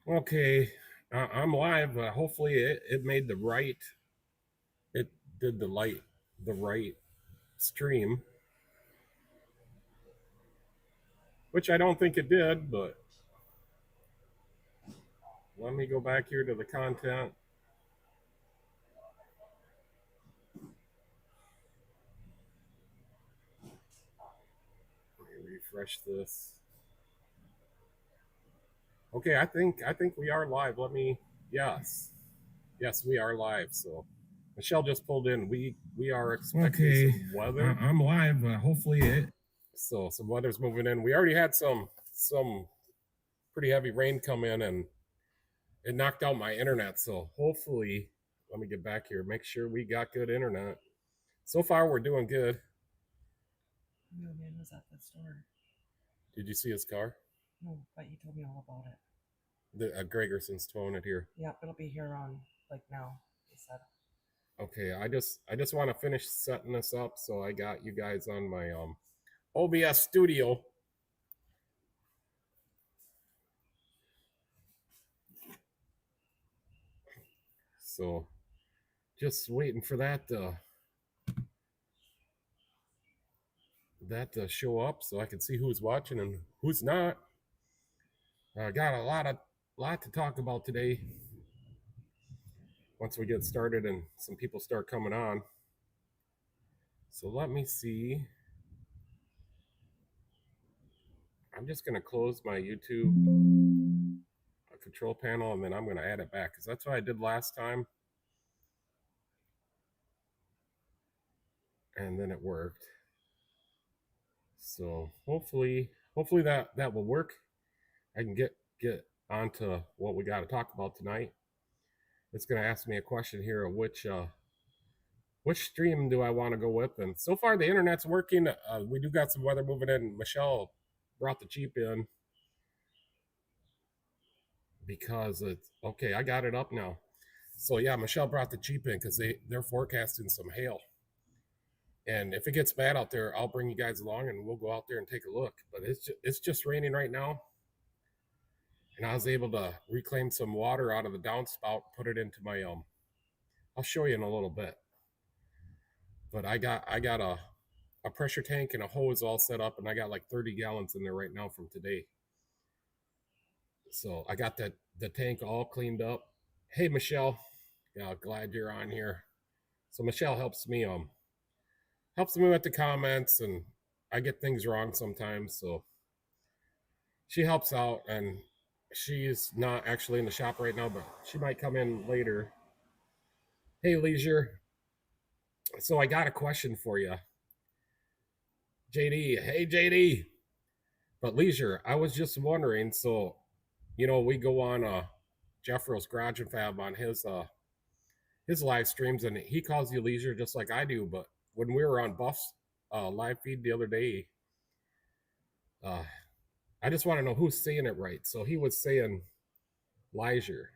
Okay, I'm live. Hopefully, it made the right. It did the right stream, which I don't think it did. But let me go back here to the content. Let me refresh this. Okay, I think we are live. Let me. Yes, yes, we are live. So Michelle just pulled in. We are expecting some weather. I'm live. Hopefully it. So some weather's moving in. We already had some pretty heavy rain come in, and it knocked out my internet. So hopefully, let me get back here. Make sure we got good internet. So far, we're doing good. No man was at the store. Did you see his car? No, but he told me all about it. The Gregerson's towing it here. Yeah, it'll be here on like now. He said. Okay, I just want to finish setting this up so I got you guys on my OBS studio. So just waiting for that to show up so I can see who's watching and who's not. I got a lot to talk about today. Once we get started and some people start coming on. So let me see. I'm just going to close my YouTube control panel and then I'm going to add it back because that's what I did last time. And then it worked. So hopefully that will work. I can get onto what we got to talk about tonight. It's going to ask me a question here of which stream do I want to go with. And so far the internet's working. We do got some weather moving in. Michelle brought the Jeep in because it's okay. I got it up now. So yeah, Michelle brought the Jeep in because they're forecasting some hail. And if it gets bad out there, I'll bring you guys along and we'll go out there and take a look. But it's just raining right now. And I was able to reclaim some water out of the downspout, put it into my I'll show you in a little bit. But I got a pressure tank and a hose all set up, and I got like 30 gallons in there right now from today. So I got the tank all cleaned up. Hey Michelle, yeah, glad you're on here. So Michelle helps me with the comments, and I get things wrong sometimes, so she helps out. And she's not actually in the shop right now, but she might come in later. Hey Leisure, so I got a question for you. JD, hey JD. But Leisure, I was just wondering, so we go on Jeffro's Garage and Fab on his live streams, and he calls you Leisure just like I do. But when we were on Buff's live feed the other day, uh, I just want to know who's saying it right. So he was saying Leisure.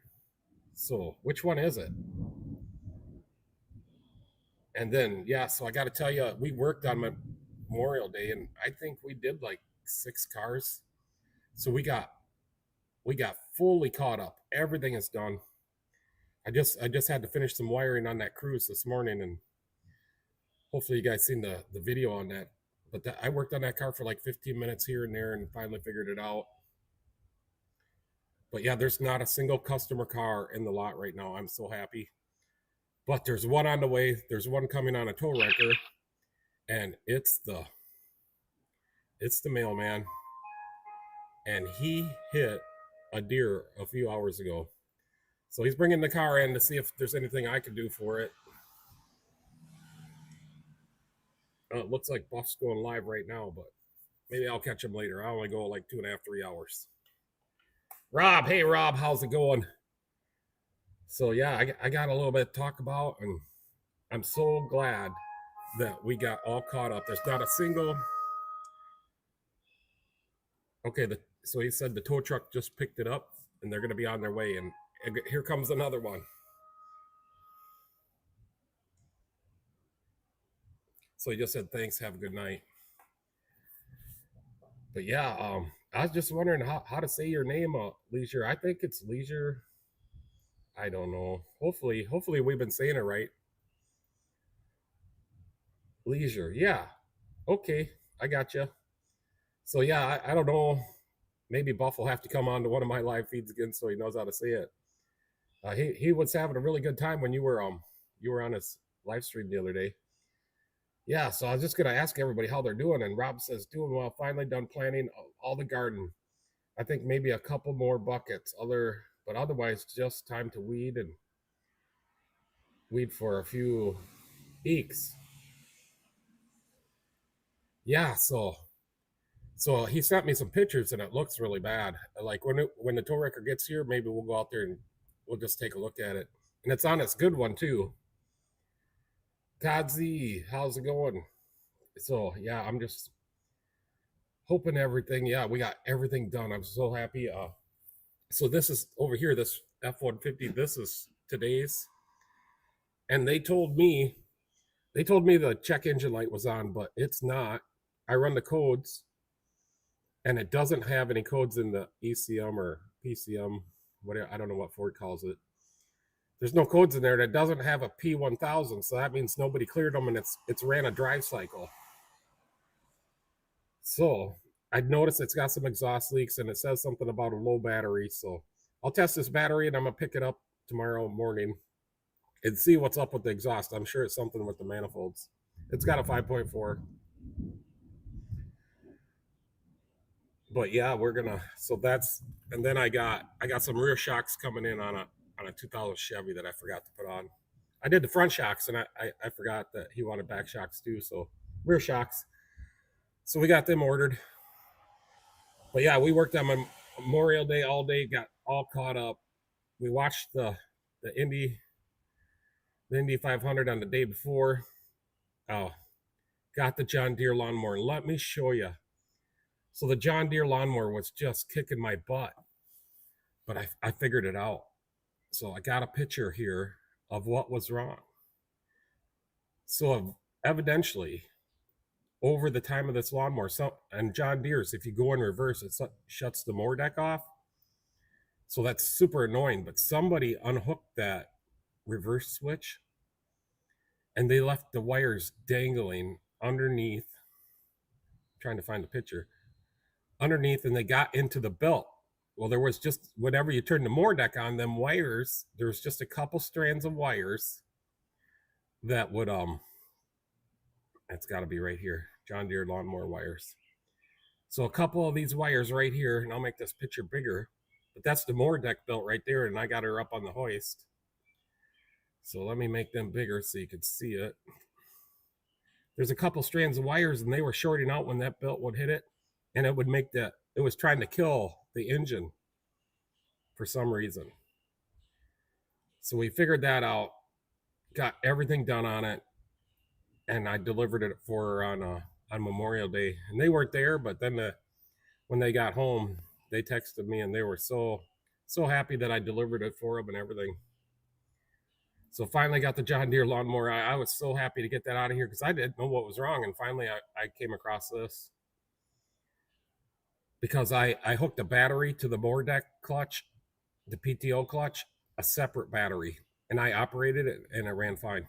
So which one is it? And then yeah, so I got to tell you, we worked on Memorial Day, and I think we did like 6 cars. So we got fully caught up. Everything is done. I just had to finish some wiring on that cruise this morning, and hopefully you guys seen the video on that. But I worked on that car for like 15 minutes here and there, and finally figured it out. But yeah, there's not a single customer car in the lot right now. I'm so happy. But there's one on the way. There's one coming on a tow wrecker, and it's the mailman, and he hit a deer a few hours ago. So he's bringing the car in to see if there's anything I can do for it. It looks like Buff's going live right now, but maybe I'll catch him later. I only go like 2.5, 3 hours. Rob, hey Rob, how's it going? So yeah, I got a little bit to talk about, and I'm so glad that we got all caught up. There's not a single. Okay, so he said the tow truck just picked it up, and they're going to be on their way. And here comes another one. So he just said thanks, have a good night. But yeah, I was just wondering how to say your name, Leisure. I think it's Leisure. I don't know. Hopefully we've been saying it right. Leisure. Yeah. Okay. I got you. So yeah, I don't know. Maybe Buff will have to come on to one of my live feeds again so he knows how to say it. He was having a really good time when you were on his live stream the other day. Yeah, so I was just gonna ask everybody how they're doing, and Rob says doing well. Finally done planting all the garden. I think maybe a couple more buckets. But otherwise just time to weed for a few weeks. Yeah, so he sent me some pictures and it looks really bad. Like when the tow wrecker gets here, maybe we'll go out there and we'll just take a look at it. And it's on its good one too. Todd Z, how's it going? So yeah, I'm just hoping everything. Yeah, we got everything done. I'm so happy. So this is over here, this F-150. This is today's, and they told me the check engine light was on, but it's not. I run the codes, and it doesn't have any codes in the ECM or PCM, whatever. I don't know what Ford calls it. There's no codes in there that doesn't have a P1000, so that means nobody cleared them, and it's ran a drive cycle. So I'd noticed it's got some exhaust leaks, and it says something about a low battery. So I'll test this battery, and I'm gonna pick it up tomorrow morning and see what's up with the exhaust. I'm sure it's something with the manifolds. It's got a 5.4. But yeah, we're gonna. So that's, and then I got some rear shocks coming in on a 2000 Chevy that I forgot to put on. I did the front shocks, and I forgot that he wanted back shocks too. So rear shocks. So we got them ordered. But yeah, we worked on Memorial Day all day, got all caught up. We watched the Indy 500 on the day before. Oh, got the John Deere lawnmower. Let me show you. So the John Deere lawnmower was just kicking my butt, but I figured it out. So I got a picture here of what was wrong. So evidently, over the time of this lawnmower, and John Deere's, if you go in reverse, it shuts the mower deck off. So that's super annoying. But somebody unhooked that reverse switch, and they left the wires dangling underneath. I'm trying to find the picture underneath, and they got into the belt. Well, there was just, whenever you turn the mower deck on, them wires, there's just a couple strands of wires that would that's got to be right here, John Deere lawnmower wires. So a couple of these wires right here, and I'll make this picture bigger, but that's the mower deck belt right there, and I got her up on the hoist. So let me make them bigger so you can see it. There's a couple strands of wires, and they were shorting out when that belt would hit it, and it would make it was trying to kill the engine for some reason. So we figured that out, got everything done on it, and I delivered it for her on Memorial Day. And they weren't there, but then when they got home, they texted me, and they were so happy that I delivered it for them and everything. So finally got the John Deere lawnmower. I was so happy to get that out of here because I didn't know what was wrong, and finally I came across this. Because I hooked a battery to the mower deck clutch, the PTO clutch, a separate battery, and I operated it, and it ran fine.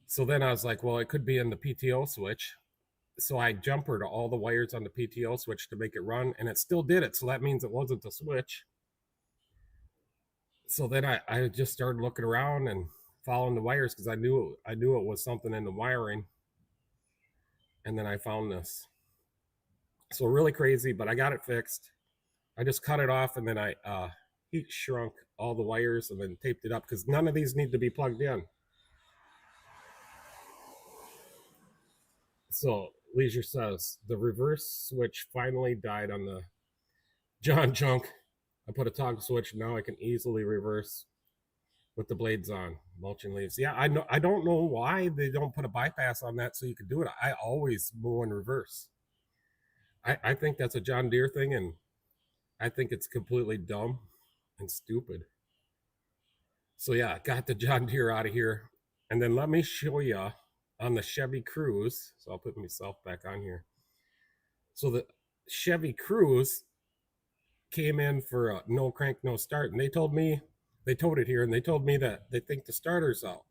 So then I was like, well, it could be in the PTO switch. So I jumpered all the wires on the PTO switch to make it run, and it still did it. So that means it wasn't the switch. So then I just started looking around and following the wires because I knew it was something in the wiring. And then I found this. So really crazy, but I got it fixed. I just cut it off, and then I heat shrunk all the wires and then taped it up because none of these need to be plugged in. So Leisure says the reverse switch finally died on the John Junk. I put a toggle switch. Now I can easily reverse with the blades on, mulching leaves. Yeah, I know. I don't know why they don't put a bypass on that so you can do it. I always mow in reverse. I think that's a John Deere thing, and I think it's completely dumb and stupid. So yeah, got the John Deere out of here. And then let me show you on the Chevy Cruze. So I'll put myself back on here. So Chevy Cruze came in for a no crank, no start, and they told me they towed it here, and they told me that they think the starter's out.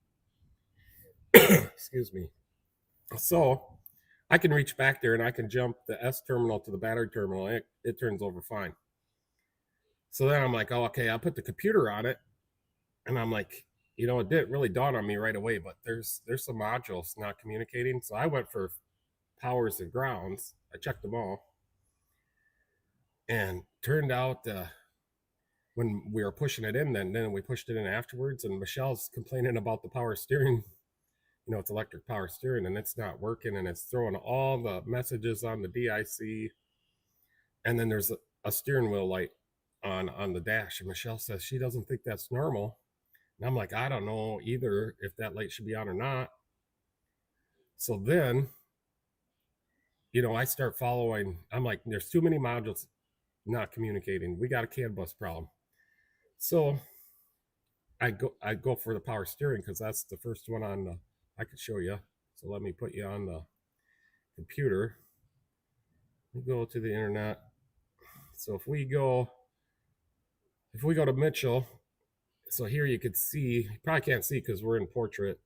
Excuse me. So I can reach back there and I can jump the S terminal to the battery terminal. It turns over fine. So then I'm like, oh, okay, I'll put the computer on it, and I'm like, it didn't really dawn on me right away, but there's some modules not communicating. So I went for powers and grounds. I checked them all, and turned out when we were pushing it in, then we pushed it in afterwards, and Michelle's complaining about the power steering. It's electric power steering, and it's not working, and it's throwing all the messages on the DIC, and then there's a steering wheel light on the dash, and Michelle says she doesn't think that's normal. And I'm like, I don't know either if that light should be on or not. So then, I start following. I'm like, there's too many modules not communicating. We got a CAN bus problem. So I go for the power steering because that's the first one on the. I could show you. So let me put you on the computer. We go to the internet. So if we go to Mitchell, so here you could see, you probably can't see because we're in portrait.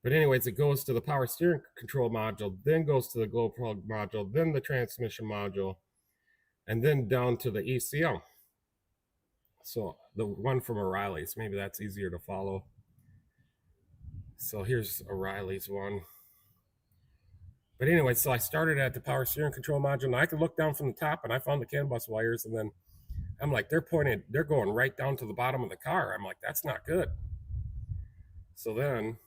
But anyways, it goes to the power steering control module, then goes to the glow plug module, then the transmission module, and then down to the ECM. So the one from O'Reilly's, maybe that's easier to follow. So here's O'Reilly's one. But anyway, so I started at the power steering control module, and I could look down from the top, and I found the CAN bus wires, and then I'm like, they're going right down to the bottom of the car. I'm like, that's not good. So then,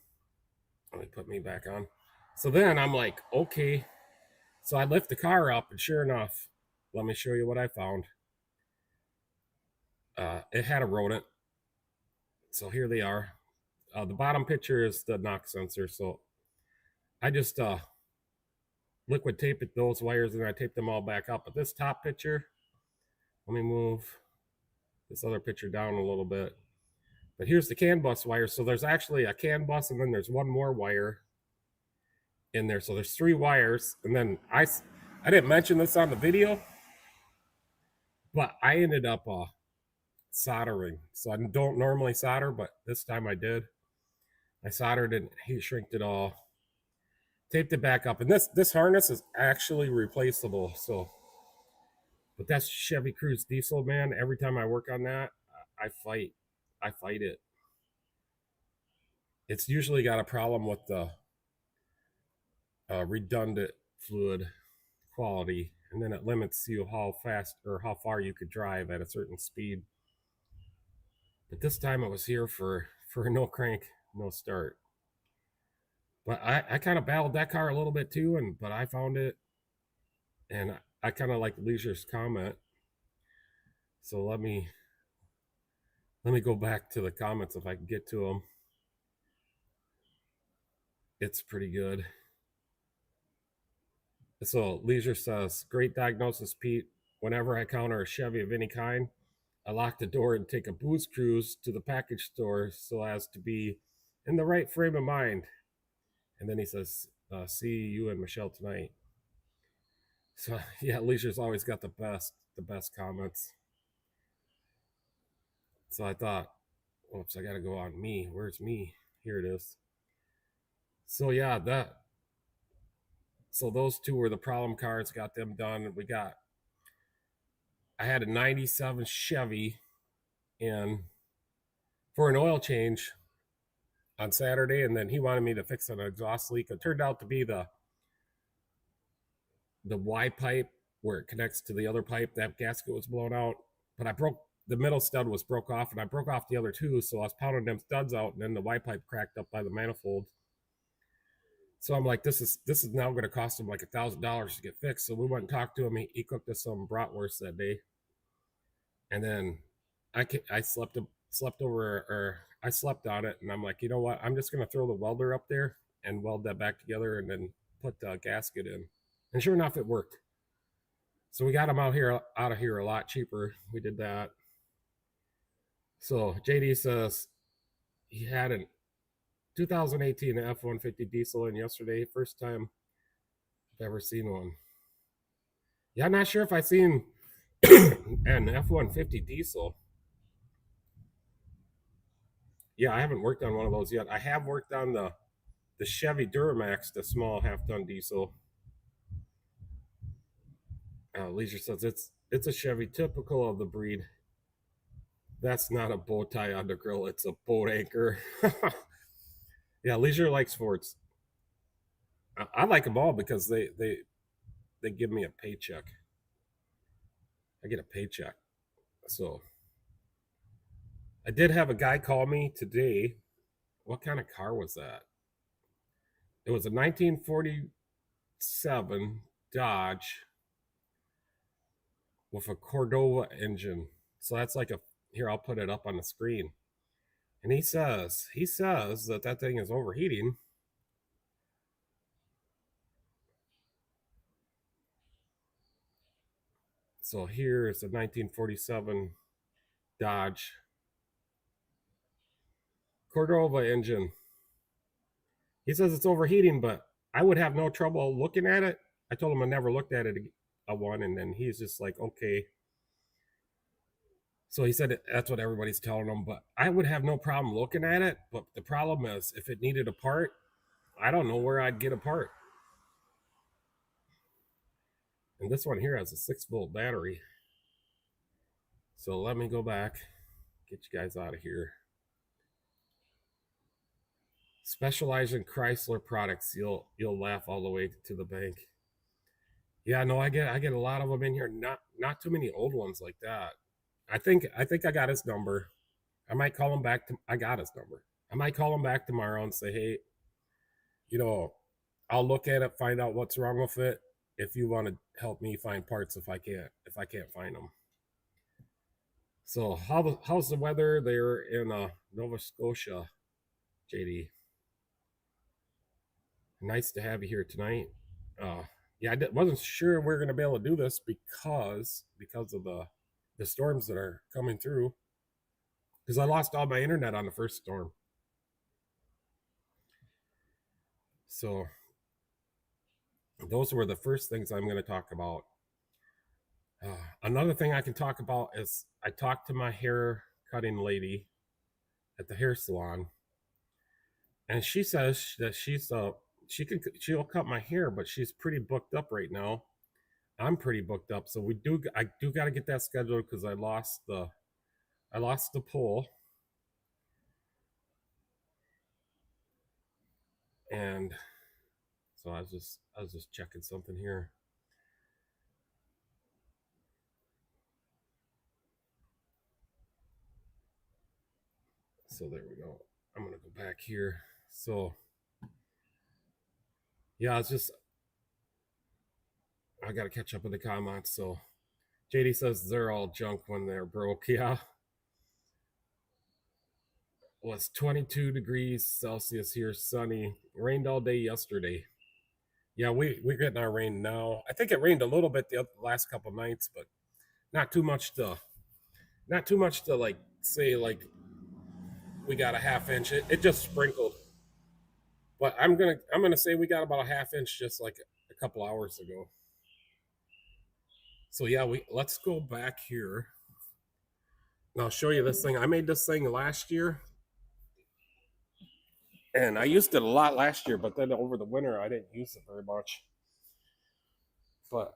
let me put me back on. So then I'm like, okay. So I lift the car up, and sure enough, let me show you what I found. It had a rodent. So here they are. The bottom picture is the knock sensor. So I just liquid taped those wires, and I taped them all back up. But this top picture, let me move this other picture down a little bit. But here's the CAN bus wire. So there's actually a CAN bus, and then there's one more wire in there. So there's 3 wires. And then I didn't mention this on the video, but I ended up soldering. So I don't normally solder, but this time I did. I soldered and heat shrinked it all, taped it back up, and this harness is actually replaceable. So, but that's Chevy Cruze diesel, man. Every time I work on that, I fight it. It's usually got a problem with the redundant fluid quality, and then it limits you how fast or how far you could drive at a certain speed. But this time it was here for no crank, no start. But I kind of battled that car a little bit too, but I found it, and I kind of like Leisure's comment. So let me go back to the comments if I can get to them. It's pretty good. So Leisure says, great diagnosis, Pete. Whenever I encounter a Chevy of any kind, I lock the door and take a booze cruise to the package store so as to be in the right frame of mind. And then he says, see you and Michelle tonight. So yeah, Leisure's always got the best comments. So I thought, oops, I gotta go on me. Where's me? Here it is. So yeah, so those 2 were the problem cars, got them done. I had a 97 Chevy in for an oil change on Saturday, and then he wanted me to fix an exhaust leak. It turned out to be the Y pipe where it connects to the other pipe. That gasket was blown out, but the middle stud was broke off, and I broke off the other 2, so I was pounding them studs out, and then the Y pipe cracked up by the manifold. So I'm like, this is now going to cost him like $1,000 to get fixed. So we went and talked to him. He cooked us some bratwurst that day, and then I slept over, or I slept on it, and I'm like, you know what? I'm just going to throw the welder up there and weld that back together, and then put the gasket in. And sure enough, it worked. So we got him out of here a lot cheaper. We did that. So JD says he had an 2018 F-150 diesel in yesterday. First time I've ever seen one. Yeah, I'm not sure if I've seen an F-150 diesel. Yeah, I haven't worked on one of those yet. I have worked on the Chevy Duramax, the small half-ton diesel. Leisure says it's a Chevy, typical of the breed. That's not a bow tie on the grill; it's a boat anchor. Yeah, Leisure likes Fords. I like them all because they give me a paycheck. I get a paycheck. So I did have a guy call me today. What kind of car was that? It was a 1947 Dodge with a Cordova engine. So that's like a, here, I'll put it up on the screen. And he says that thing is overheating. So here is a 1947 Dodge Cordova engine. He says it's overheating, but I would have no trouble looking at it. I told him I never looked at it a one, and then he's just like, okay. So he said that's what everybody's telling him, but I would have no problem looking at it. But the problem is, if it needed a part, I don't know where I'd get a part. And this one here has a 6-volt battery. So let me go back, get you guys out of here. Specialize in Chrysler products. You'll laugh all the way to the bank. Yeah, no, I get a lot of them in here. Not too many old ones like that. I think I got his number. I might call him back. I got his number. I might call him back tomorrow and say, hey, I'll look at it, find out what's wrong with it. If you want to help me find parts, if I can't find them. So how's the weather there in Nova Scotia, JD? Nice to have you here tonight. Yeah, I wasn't sure we are going to be able to do this because of the storms that are coming through. Because I lost all my internet on the first storm. So those were the first things I'm going to talk about. Another thing I can talk about is I talked to my hair cutting lady at the hair salon, and she says that she'll cut my hair, but she's pretty booked up right now. I'm pretty booked up, so I do got to get that scheduled because I lost the pole, and so I was just checking something here. So there we go. I'm gonna go back here. So yeah, I gotta catch up with the comments. So JD says they're all junk when they're broke. Yeah. Well, it's 22 degrees Celsius here, sunny. Rained all day yesterday. Yeah, we're getting our rain now. I think it rained a little bit the last couple nights, but not too much to like say like we got a half inch. It just sprinkled. But I'm gonna say we got about a half inch just like a couple hours ago. So yeah, let's go back here. And I'll show you this thing. I made this thing last year. And I used it a lot last year, but then over the winter I didn't use it very much. But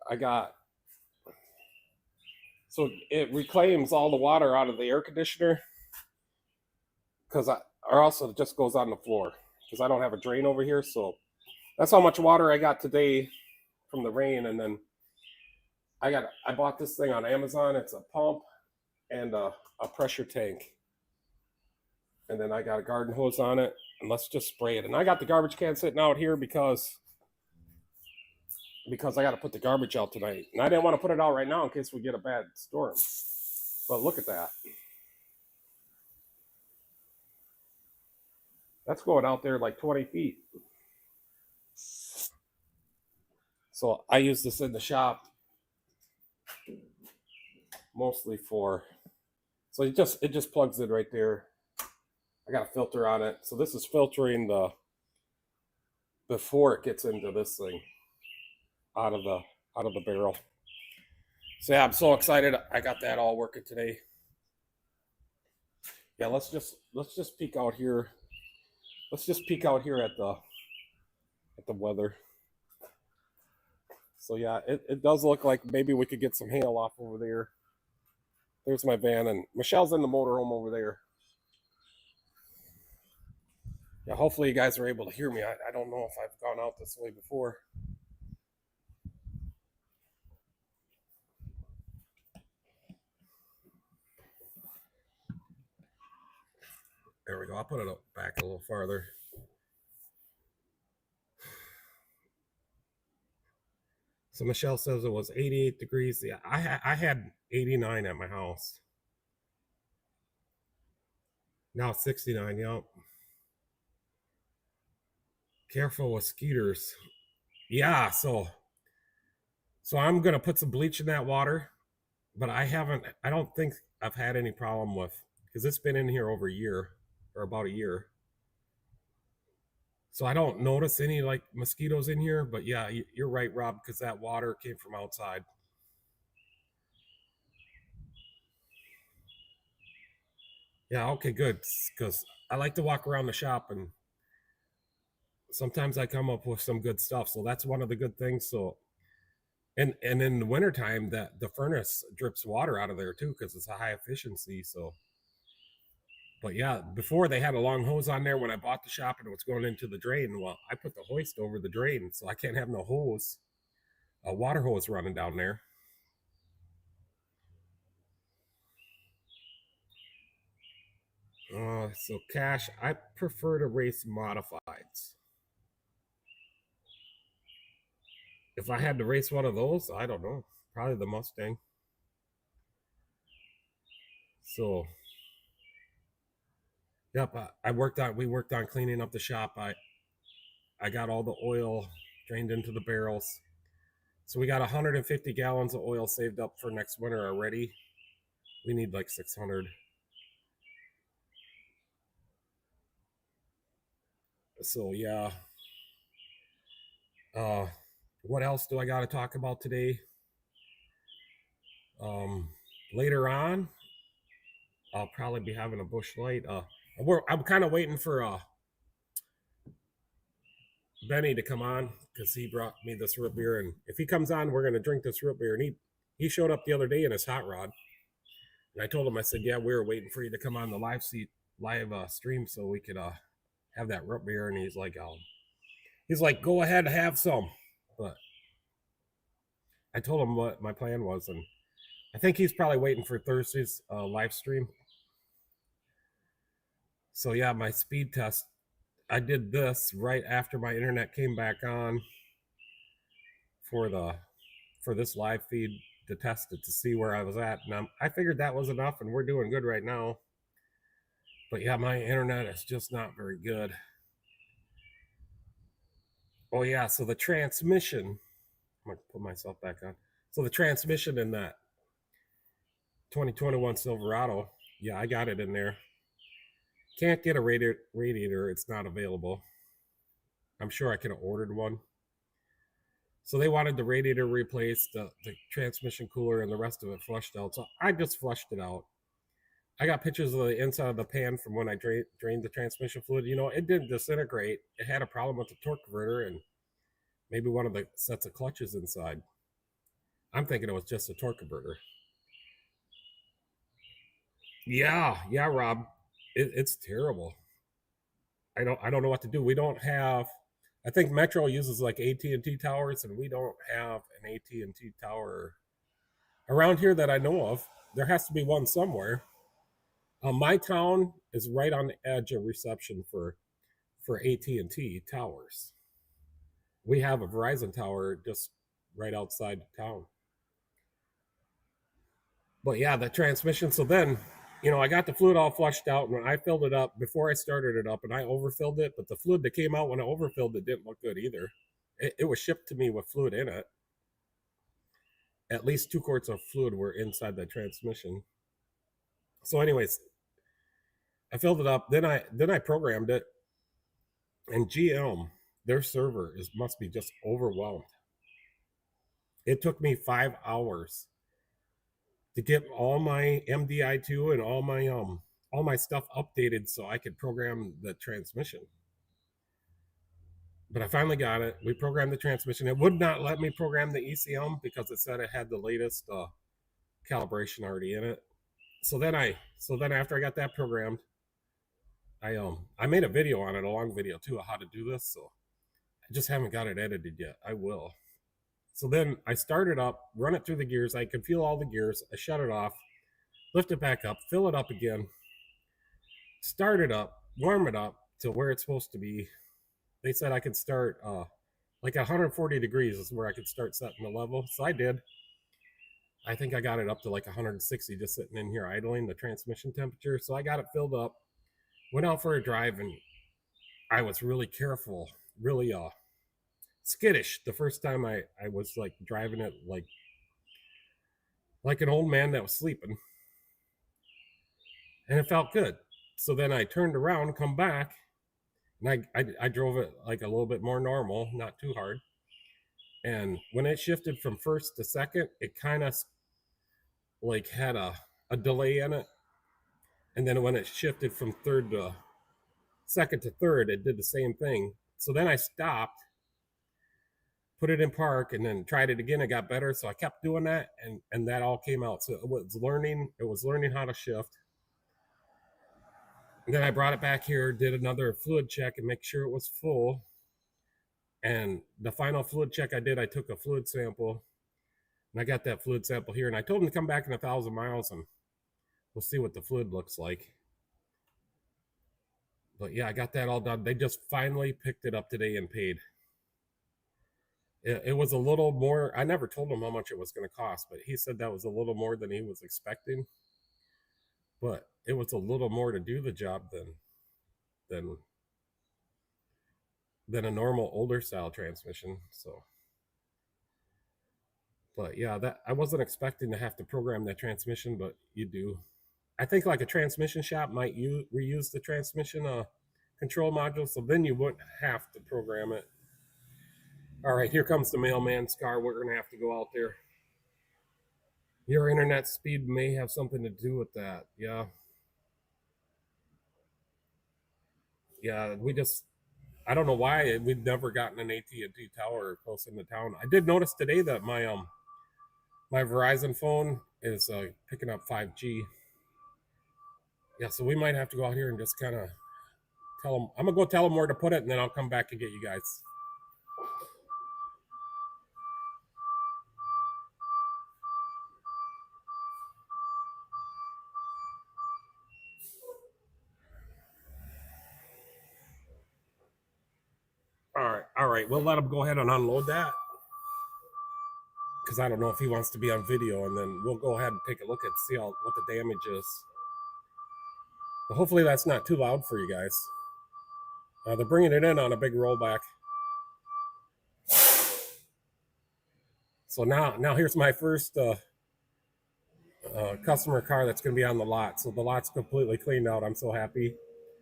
so it reclaims all the water out of the air conditioner or also it just goes on the floor because I don't have a drain over here. So that's how much water I got today from the rain. And then I bought this thing on Amazon. It's a pump and a pressure tank. And then I got a garden hose on it, and let's just spray it. And I got the garbage can sitting out here because I got to put the garbage out tonight. And I didn't want to put it out right now in case we get a bad storm. But look at that. That's going out there like 20 feet. So I use this in the shop mostly for, so it just plugs in right there. I got a filter on it. So this is filtering before it gets into this thing out of the barrel. So yeah, I'm so excited. I got that all working today. Yeah, let's just peek out here. Let's just peek out here at the weather. So yeah, it does look like maybe we could get some hail off over there. There's my van, and Michelle's in the motorhome over there. Yeah, hopefully you guys are able to hear me. I don't know if I've gone out this way before. There we go. I'll put it up back a little farther. So Michelle says it was 88 degrees. Yeah, I had 89 at my house. Now it's 69. Yep. Careful with skeeters. Yeah. So I'm gonna put some bleach in that water, but I haven't. I don't think I've had any problem with because it's been in here over a year or about a year. So I don't notice any like mosquitoes in here. But yeah, you're right, Rob, because that water came from outside. Yeah. Okay. Good. Because I like to walk around the shop and sometimes I come up with some good stuff. So that's one of the good things. So and in the wintertime that the furnace drips water out of there too because it's a high efficiency. So but yeah, before they had a long hose on there when I bought the shop and it was going into the drain. Well, I put the hoist over the drain, so I can't have no hose, a water hose running down there. So Cash, I prefer to race modifieds. If I had to race one of those, I don't know, probably the Mustang. So yep, we worked on cleaning up the shop. I got all the oil drained into the barrels. So we got 150 gallons of oil saved up for next winter already. We need like 600. So yeah. Uh, what else do I got to talk about today? Um, Later on, I'll probably be having a Busch Light. I'm kind of waiting for Benny to come on because he brought me this root beer, and if he comes on, we're gonna drink this root beer. And he showed up the other day in his hot rod, and I told him, I said, yeah, we were waiting for you to come on the live stream so we could have that root beer. And he's like, go ahead, have some. But I told him what my plan was, and I think he's probably waiting for Thursday's live stream. So yeah, my speed test, I did this right after my internet came back on for this live feed to test it to see where I was at, and I figured that was enough, and we're doing good right now. But yeah, my internet is just not very good. Oh yeah, so the transmission, I'm gonna put myself back on. So the transmission in that 2021 Silverado, yeah, I got it in there. Can't get a radiator, it's not available. I'm sure I could have ordered one. So they wanted the radiator replaced, the transmission cooler, and the rest of it flushed out. So I just flushed it out. I got pictures of the inside of the pan from when I drained the transmission fluid. You know, it didn't disintegrate. It had a problem with the torque converter and maybe one of the sets of clutches inside. I'm thinking it was just a torque converter. Yeah, Rob, it's terrible. I don't know what to do. We don't have. I think Metro uses like AT&T towers, and we don't have an AT&T tower around here that I know of. There has to be one somewhere. My town is right on the edge of reception for AT&T towers. We have a Verizon tower just right outside town. But yeah, the transmission. So then, I got the fluid all flushed out, and I filled it up before I started it up, and I overfilled it. But the fluid that came out when I overfilled it didn't look good either. It was shipped to me with fluid in it. At least 2 quarts of fluid were inside the transmission. So, anyways, I filled it up. Then I programmed it, and GM, their server must be just overwhelmed. It took me 5 hours to get all my MDI2 and all my stuff updated so I could program the transmission. But I finally got it. We programmed the transmission. It would not let me program the ECM because it said it had the latest calibration already in it. So then after I got that programmed, I made a video on it, a long video too, of how to do this. So I just haven't got it edited yet. I will. So then I start it up, run it through the gears. I can feel all the gears. I shut it off, lift it back up, fill it up again, start it up, warm it up to where it's supposed to be. They said I could start like 140 degrees is where I could start setting the level. So I did. I think I got it up to like 160 just sitting in here idling the transmission temperature. So I got it filled up, went out for a drive, and I was really careful, really skittish the first time I was like driving it like an old man that was sleeping. And it felt good. So then I turned around, come back, and I drove it like a little bit more normal, not too hard. And when it shifted from first to second, it kind of like had a delay in it. And then when it shifted from third to second to third, it did the same thing. So then I stopped, put it in park, and then tried it again. It got better. So I kept doing that, and that all came out. So it was learning how to shift. And then I brought it back here, did another fluid check and make sure it was full. And the final fluid check I did, I took a fluid sample, and I got that fluid sample here. And I told him to come back in 1,000 miles, and we'll see what the fluid looks like. But yeah, I got that all done. They just finally picked it up today and paid. It was a little more. I never told him how much it was going to cost, but he said that was a little more than he was expecting. But it was a little more to do the job than a normal older style transmission. So, but yeah, that I wasn't expecting to have to program that transmission, but you do. I think like a transmission shop might reuse the transmission control module, so then you wouldn't have to program it. All right, here comes the mailman's car. We're gonna have to go out there. Your internet speed may have something to do with that. Yeah. Yeah, I don't know why we've never gotten an AT&T tower close in the town. I did notice today that my Verizon phone is picking up 5G. Yeah, so we might have to go out here and just kind of tell them. I'm gonna go tell them where to put it, and then I'll come back and get you guys. All right. We'll let him go ahead and unload that because I don't know if he wants to be on video, and then we'll go ahead and take a look at see what the damage is. But hopefully that's not too loud for you guys. They're bringing it in on a big rollback. So now here's my first customer car that's going to be on the lot. So the lot's completely cleaned out. I'm so happy.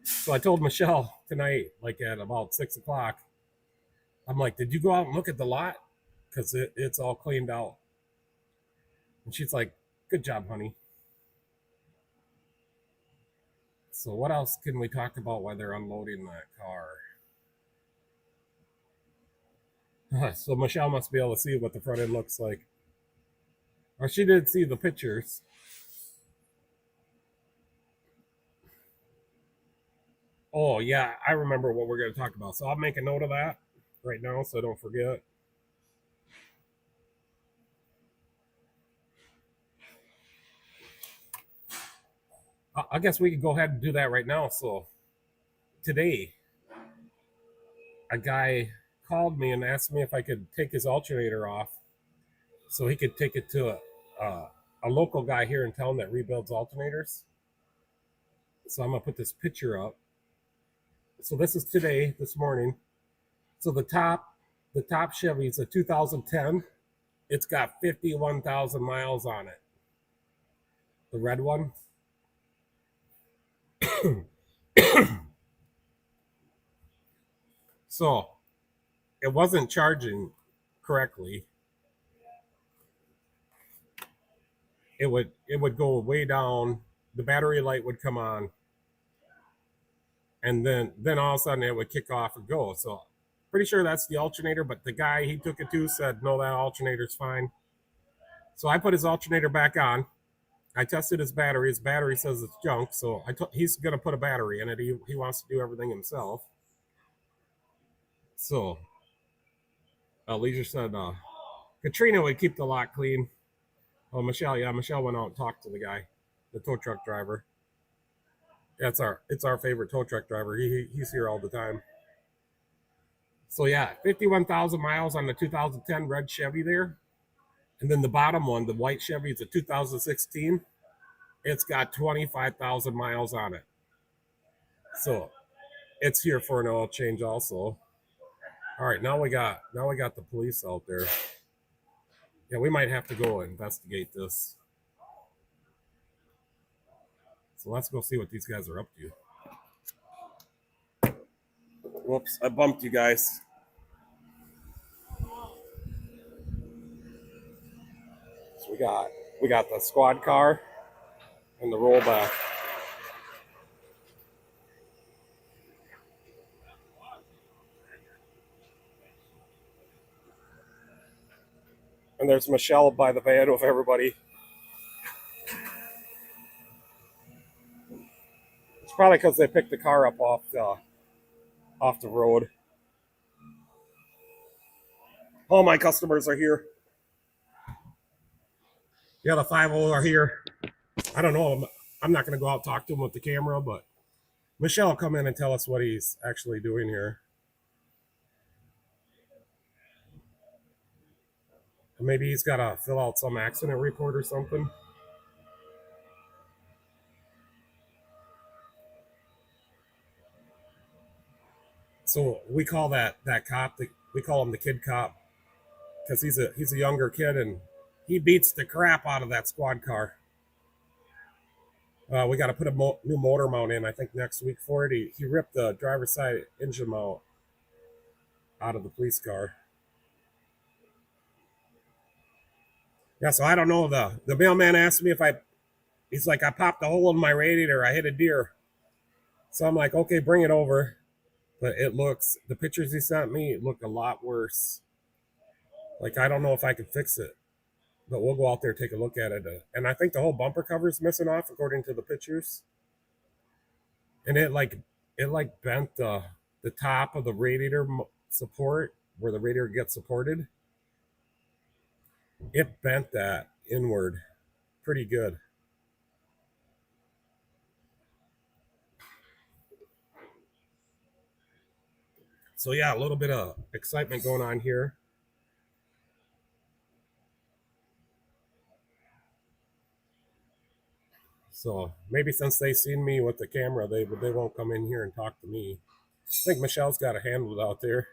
So I told Michelle tonight, like at about 6 o'clock, I'm like, did you go out and look at the lot? Because it's all cleaned out. And she's like, good job, honey. So what else can we talk about while they're unloading that car? So Michelle must be able to see what the front end looks like. Or she did see the pictures. Oh, yeah, I remember what we're going to talk about. So I'll make a note of that right now so I don't forget. I guess we could go ahead and do that right now. So today, a guy called me and asked me if I could take his alternator off so he could take it to a local guy here in town that rebuilds alternators. So I'm going to put this picture up. So this is today, this morning. So the top Chevy is a 2010. It's got 51,000 miles on it. The red one. So it wasn't charging correctly. it would go way down, the battery light would come on, and then all of a sudden it would kick off and go. So pretty sure that's the alternator, but the guy he took it to said no, that alternator's fine. So I put his alternator back on. I tested his battery. His battery says it's junk, so he's gonna put a battery in it. He wants to do everything himself. So Leisure said Katrina would keep the lot clean. Oh, Michelle, yeah, Michelle went out and talked to the guy, the tow truck driver. Yeah, it's our favorite tow truck driver. He's here all the time. So yeah, 51,000 miles on the 2010 red Chevy there. And then the bottom one, the white Chevy, it's a 2016. It's got 25,000 miles on it. So it's here for an oil change also. All right, now we got the police out there. Yeah, we might have to go investigate this. So let's go see what these guys are up to. Whoops, I bumped you guys. So we got the squad car and the rollback. And there's Michelle by the van with everybody. It's probably because they picked the car up off the road. All my customers are here. Yeah, the 5-0 are here. I don't know. I'm not going to go out and talk to him with the camera, but Michelle will come in and tell us what he's actually doing here. Maybe he's got to fill out some accident report or something. So we call that cop, we call him the kid cop, because he's a younger kid and he beats the crap out of that squad car. We got to put a new motor mount in, I think, next week for it. He ripped the driver's side engine mount out of the police car. Yeah, so I don't know. The mailman asked me he's like, I popped a hole in my radiator. I hit a deer. So I'm like, okay, bring it over. But the pictures he sent me look a lot worse. Like, I don't know if I can fix it. But we'll go out there and take a look at it. And I think the whole bumper cover is missing off, according to the pictures. And it bent the top of the radiator support, where the radiator gets supported. It bent that inward pretty good. So yeah, a little bit of excitement going on here. So maybe since they seen me with the camera, they won't come in here and talk to me. I think Michelle's got a handle out there.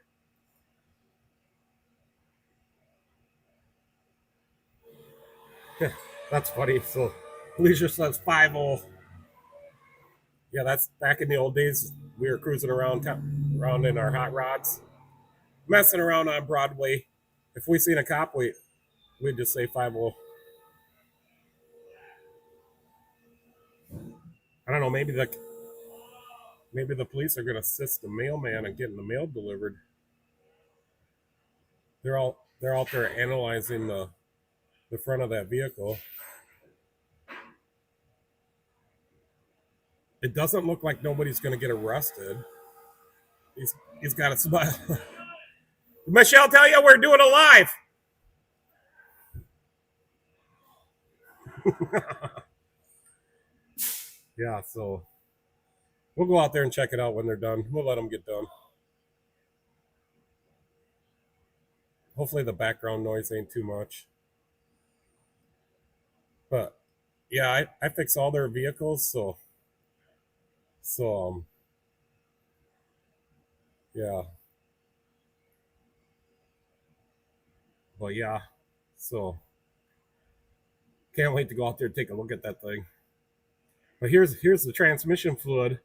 That's funny. So Leisure says 5-0. Yeah, that's back in the old days. We were cruising around in our hot rods, messing around on Broadway. If we seen a cop, we'd just say 5-0. I don't know. Maybe the police are going to assist the mailman in getting the mail delivered. They're out there analyzing the front of that vehicle. It doesn't look like nobody's going to get arrested. He's got a smile. Michelle, tell you we're doing it live. Yeah, so we'll go out there and check it out when they're done. We'll let them get done. Hopefully the background noise ain't too much. But yeah, I fix all their vehicles, so yeah. But yeah, so can't wait to go out there and take a look at that thing. But here's the transmission fluid.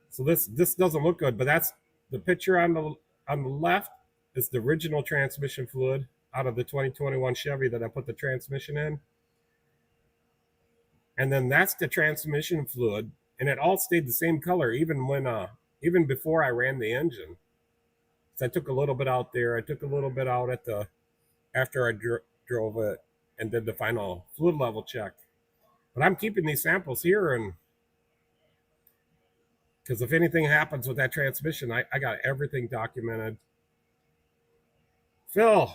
So this doesn't look good, but that's the picture on the left is the original transmission fluid out of the 2021 Chevy that I put the transmission in. And then that's the transmission fluid, and it all stayed the same color even before I ran the engine. So I took a little bit out there. I took a little bit out after I drove it and did the final fluid level check. But I'm keeping these samples here, and because if anything happens with that transmission, I got everything documented. Phil,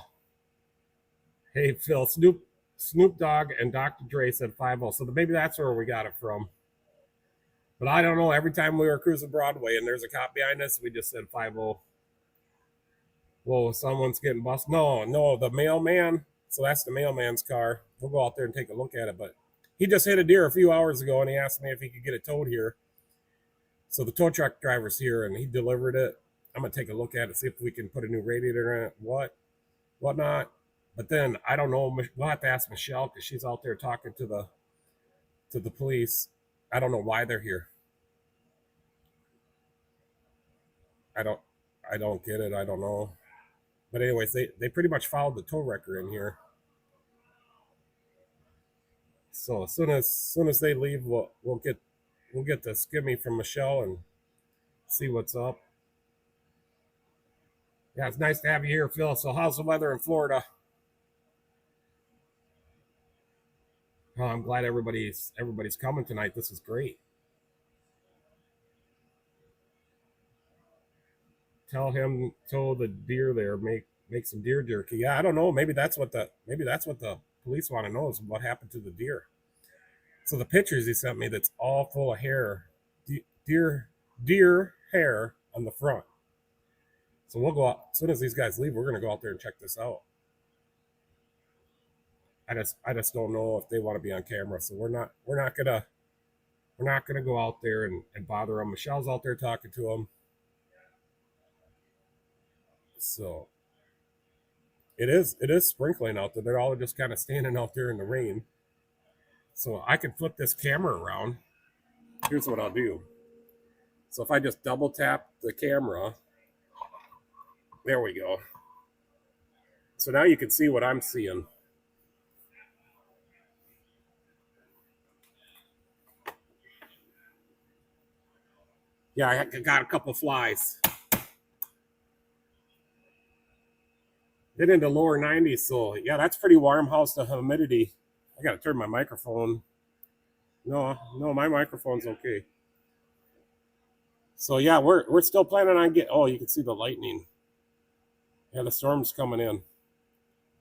hey Phil, Snoop Dogg and Dr. Dre said 50, so maybe that's where we got it from. But I don't know. Every time we were cruising Broadway and there's a cop behind us, we just said 50. Whoa, someone's getting busted. No, the mailman. So that's the mailman's car. We'll go out there and take a look at it. But he just hit a deer a few hours ago, and he asked me if he could get it towed here. So the tow truck driver's here, and he delivered it. I'm gonna take a look at it, see if we can put a new radiator in it, whatnot. But then I don't know. We'll have to ask Michelle because she's out there talking to the police. I don't know why they're here. I don't get it. I don't know. But anyways, they pretty much followed the tow wrecker in here. So as soon as they leave, we'll get the skimmy from Michelle and see what's up. Yeah, it's nice to have you here, Phil. So how's the weather in Florida? Oh, I'm glad everybody's coming tonight. This is great. Tell the deer there, make some deer jerky. Yeah, I don't know. Maybe that's what the police want to know is what happened to the deer. So the pictures he sent me, that's all full of hair, deer hair on the front. So we'll go out as soon as these guys leave. We're gonna go out there and check this out. I just don't know if they want to be on camera, so we're not gonna go out there and bother them. Michelle's out there talking to them. So it is sprinkling out there. They're all just kind of standing out there in the rain. So I can flip this camera around. Here's what I'll do. So if I just double tap the camera, there we go. So now you can see what I'm seeing. Yeah, I got a couple flies. Get into lower 90s, so yeah, that's pretty warm. How's the humidity? I gotta turn my microphone. No, my microphone's okay. So yeah, we're still planning on oh, you can see the lightning. Yeah, the storm's coming in.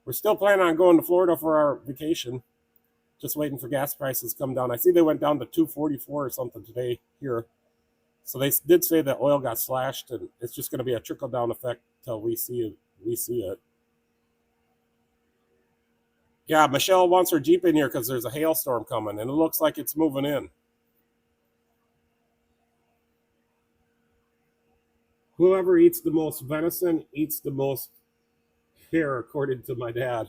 We're still planning on going to Florida for our vacation. Just waiting for gas prices to come down. I see they went down to $2.44 or something today here. So they did say that oil got slashed, and it's just going to be a trickle down effect till we see it. Yeah, Michelle wants her Jeep in here because there's a hailstorm coming, and it looks like it's moving in. Whoever eats the most venison eats the most hair, according to my dad.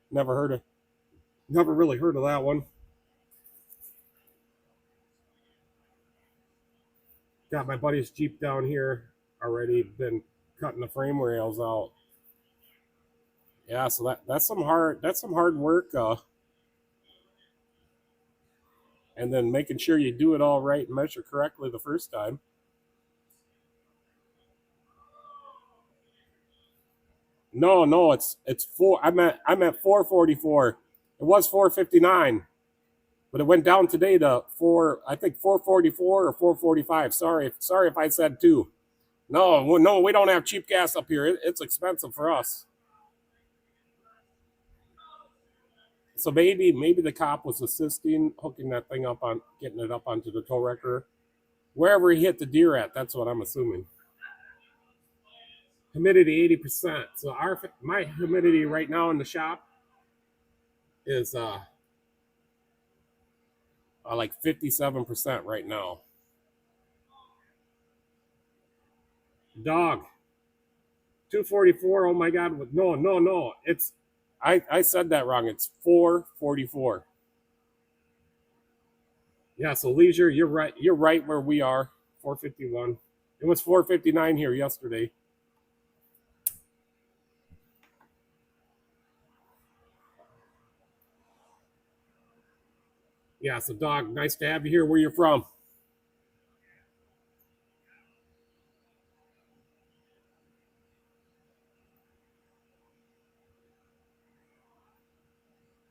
Never really heard of that one. Got my buddy's Jeep down here already, been cutting the frame rails out. Yeah, so that's some hard work, and then making sure you do it all right and measure correctly the first time. No, it's 4. I'm at 444. It was 459, but it went down today to 444 or 445. Sorry if I said 2. No, we don't have cheap gas up here. It's expensive for us. So maybe the cop was assisting hooking that thing up on getting it up onto the tow wrecker, wherever he hit the deer at. That's what I'm assuming. Humidity 80%. So my humidity right now in the shop is like 57% right now. Dog 244. Oh my God! No. It's I said that wrong. It's 444. Yeah. So Leisure, you're right. You're right where we are. 451. It was 459 here yesterday. Yeah, so dog, nice to have you here. Where you're from?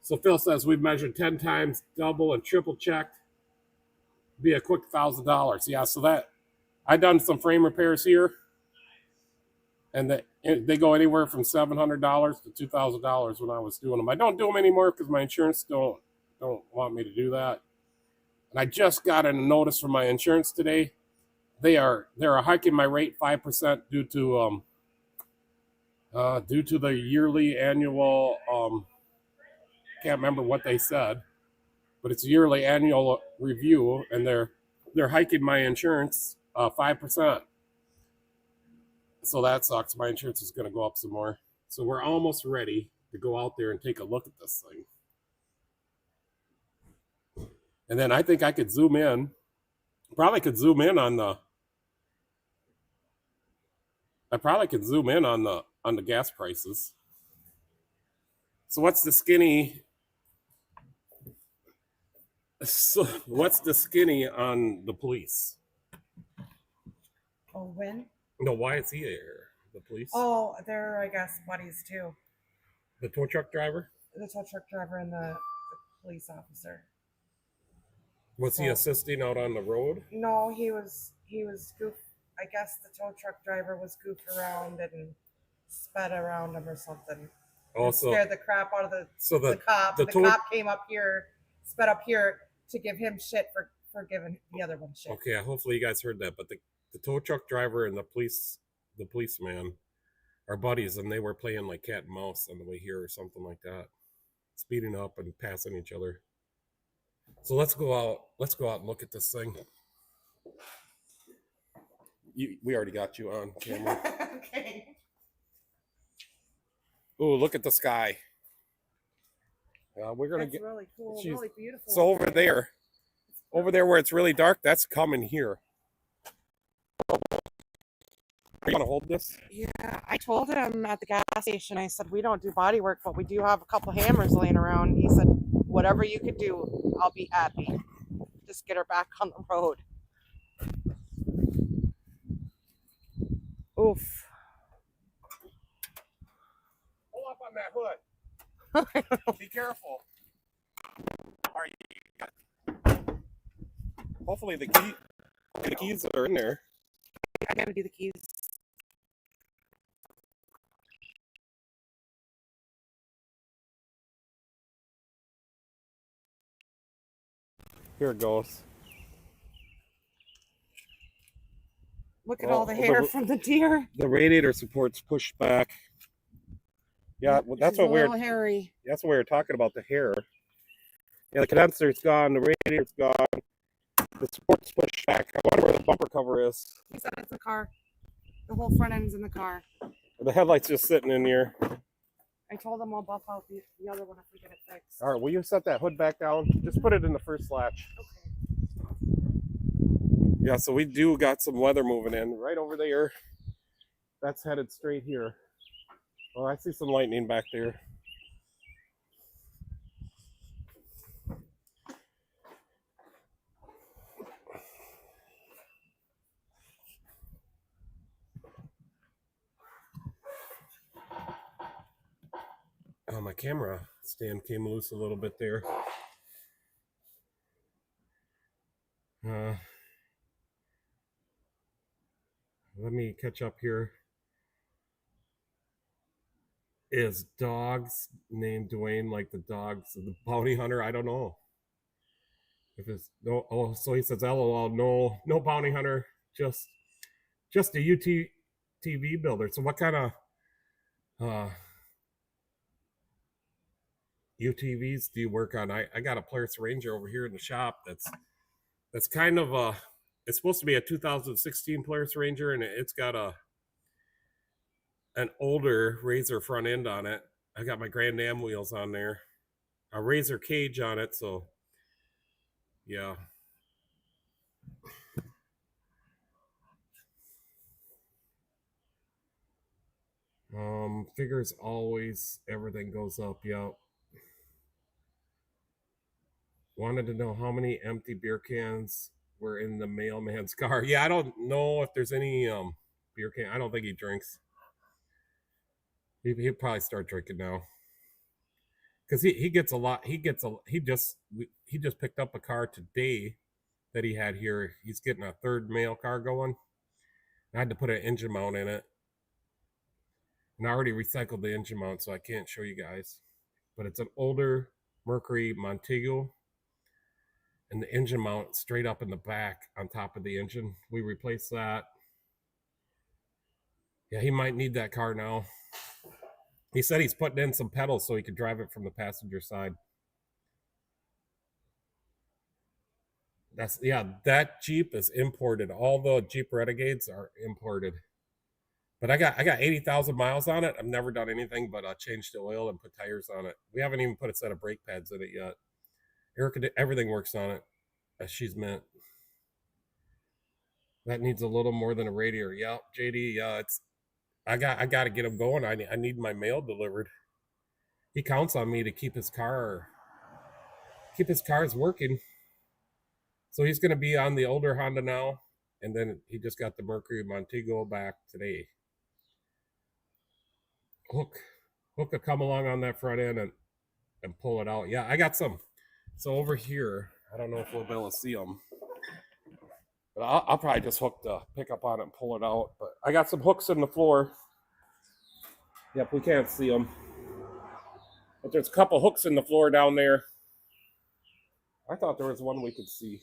So Phil says we've measured 10 times, double and triple checked. Be a quick $1,000. Yeah, so that I done some frame repairs here, and they go anywhere from $700 to $2,000 when I was doing them. I don't do them anymore because my insurance don't want me to do that. And I just got a notice from my insurance today. They're hiking my rate 5% due to the yearly annual can't remember what they said, but it's a yearly annual review, and they're hiking my insurance 5%. So that sucks. My insurance is going to go up some more. So we're almost ready to go out there and take a look at this thing. And then I think I could zoom in. Probably could zoom in on the. I probably could zoom in on the gas prices. So what's the skinny? So what's the skinny on the police? Oh, when? No, why is he here? The police? Oh, they're, I guess, buddies too. The tow truck driver? The tow truck driver and the police officer. Was he assisting out on the road? No, he was goof. I guess the tow truck driver was goofing around and sped around him or something. Also, scared the crap out of the cop. The cop came up here, sped up here to give him shit for giving the other one shit. Okay, hopefully you guys heard that. But the tow truck driver and the policeman are buddies, and they were playing like cat and mouse on the way here or something like that, speeding up and passing each other. So let's go out and look at this thing. We already got you on camera. Okay. Oh, look at the sky. We're gonna That's really cool, really beautiful. So over there where it's really dark, that's coming here. You want to hold this? Yeah, I told him at the gas station, I said, we don't do body work, but we do have a couple hammers laying around. He said, whatever you could do, I'll be happy. Just get her back on the road. Oof. Pull up on that hood. Be careful. Hopefully the keys are in there. I gotta do the keys. Here it goes. Look at all the hair from the deer. The radiator support's pushed back. Yeah, well, that's what hairy. That's what we were talking about, the hair. Yeah, the condenser's gone, the radiator's gone, the support's pushed back. I wonder where the bumper cover is. He said it's in the car. The whole front end's in the car. The headlight's just sitting in here. I told him I'll buff out the other one if we get it fixed. All right, will you set that hood back down? Just put it in the first latch. Okay. Yeah, so we do got some weather moving in right over there. That's headed straight here. Oh, I see some lightning back there. Oh, my camera stand came loose a little bit there. Let me catch up here. Is dogs named Dwayne like the dogs of the bounty hunter? I don't know. If it's no, oh, so he says, LOL, no bounty hunter, just a UTV builder. So what kind of UTVs do you work on? I got a Polaris Ranger over here in the shop. That's kind of it's supposed to be a 2016 Polaris Ranger, and it's got an older Razor front end on it. I got my Grand Am wheels on there, a Razor cage on it. So yeah. Figures always everything goes up. Yep. wanted to know how many empty beer cans were in the mailman's car. Yeah, I don't know if there's any beer can. I don't think he drinks. He'll probably start drinking now because he gets a lot. He just picked up a car today that he had here. He's getting a third mail car going. I had to put an engine mount in it, and I already recycled the engine mount, so I can't show you guys. But it's an older Mercury Montego, and the engine mount straight up in the back on top of the engine. We replaced that. Yeah, he might need that car now. He said he's putting in some pedals so he could drive it from the passenger side. That Jeep is imported. All the Jeep Renegades are imported. But I got 80,000 miles on it. I've never done anything but change the oil and put tires on it. We haven't even put a set of brake pads in it yet. Erica, everything works on it as she's meant. That needs a little more than a radiator. Yeah, JD. Yeah, I got to get him going. I need my mail delivered. He counts on me to keep his cars working. So he's going to be on the older Honda now, and then he just got the Mercury Montego back today. Hook will come along on that front end and pull it out. Yeah, I got some. So over here, I don't know if we'll be able to see them, but I'll probably just hook the pickup on it and pull it out. But I got some hooks in the floor. Yep, we can't see them, but there's a couple hooks in the floor down there. I thought there was one we could see.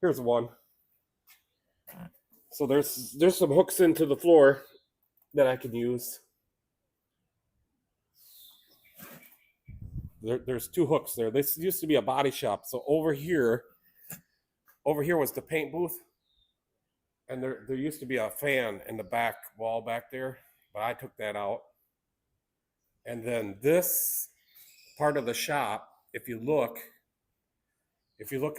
Here's one. So there's some hooks into the floor that I can use. There's two hooks there. This used to be a body shop. So over here was the paint booth. And there used to be a fan in the back wall back there, but I took that out. And then this part of the shop, if you look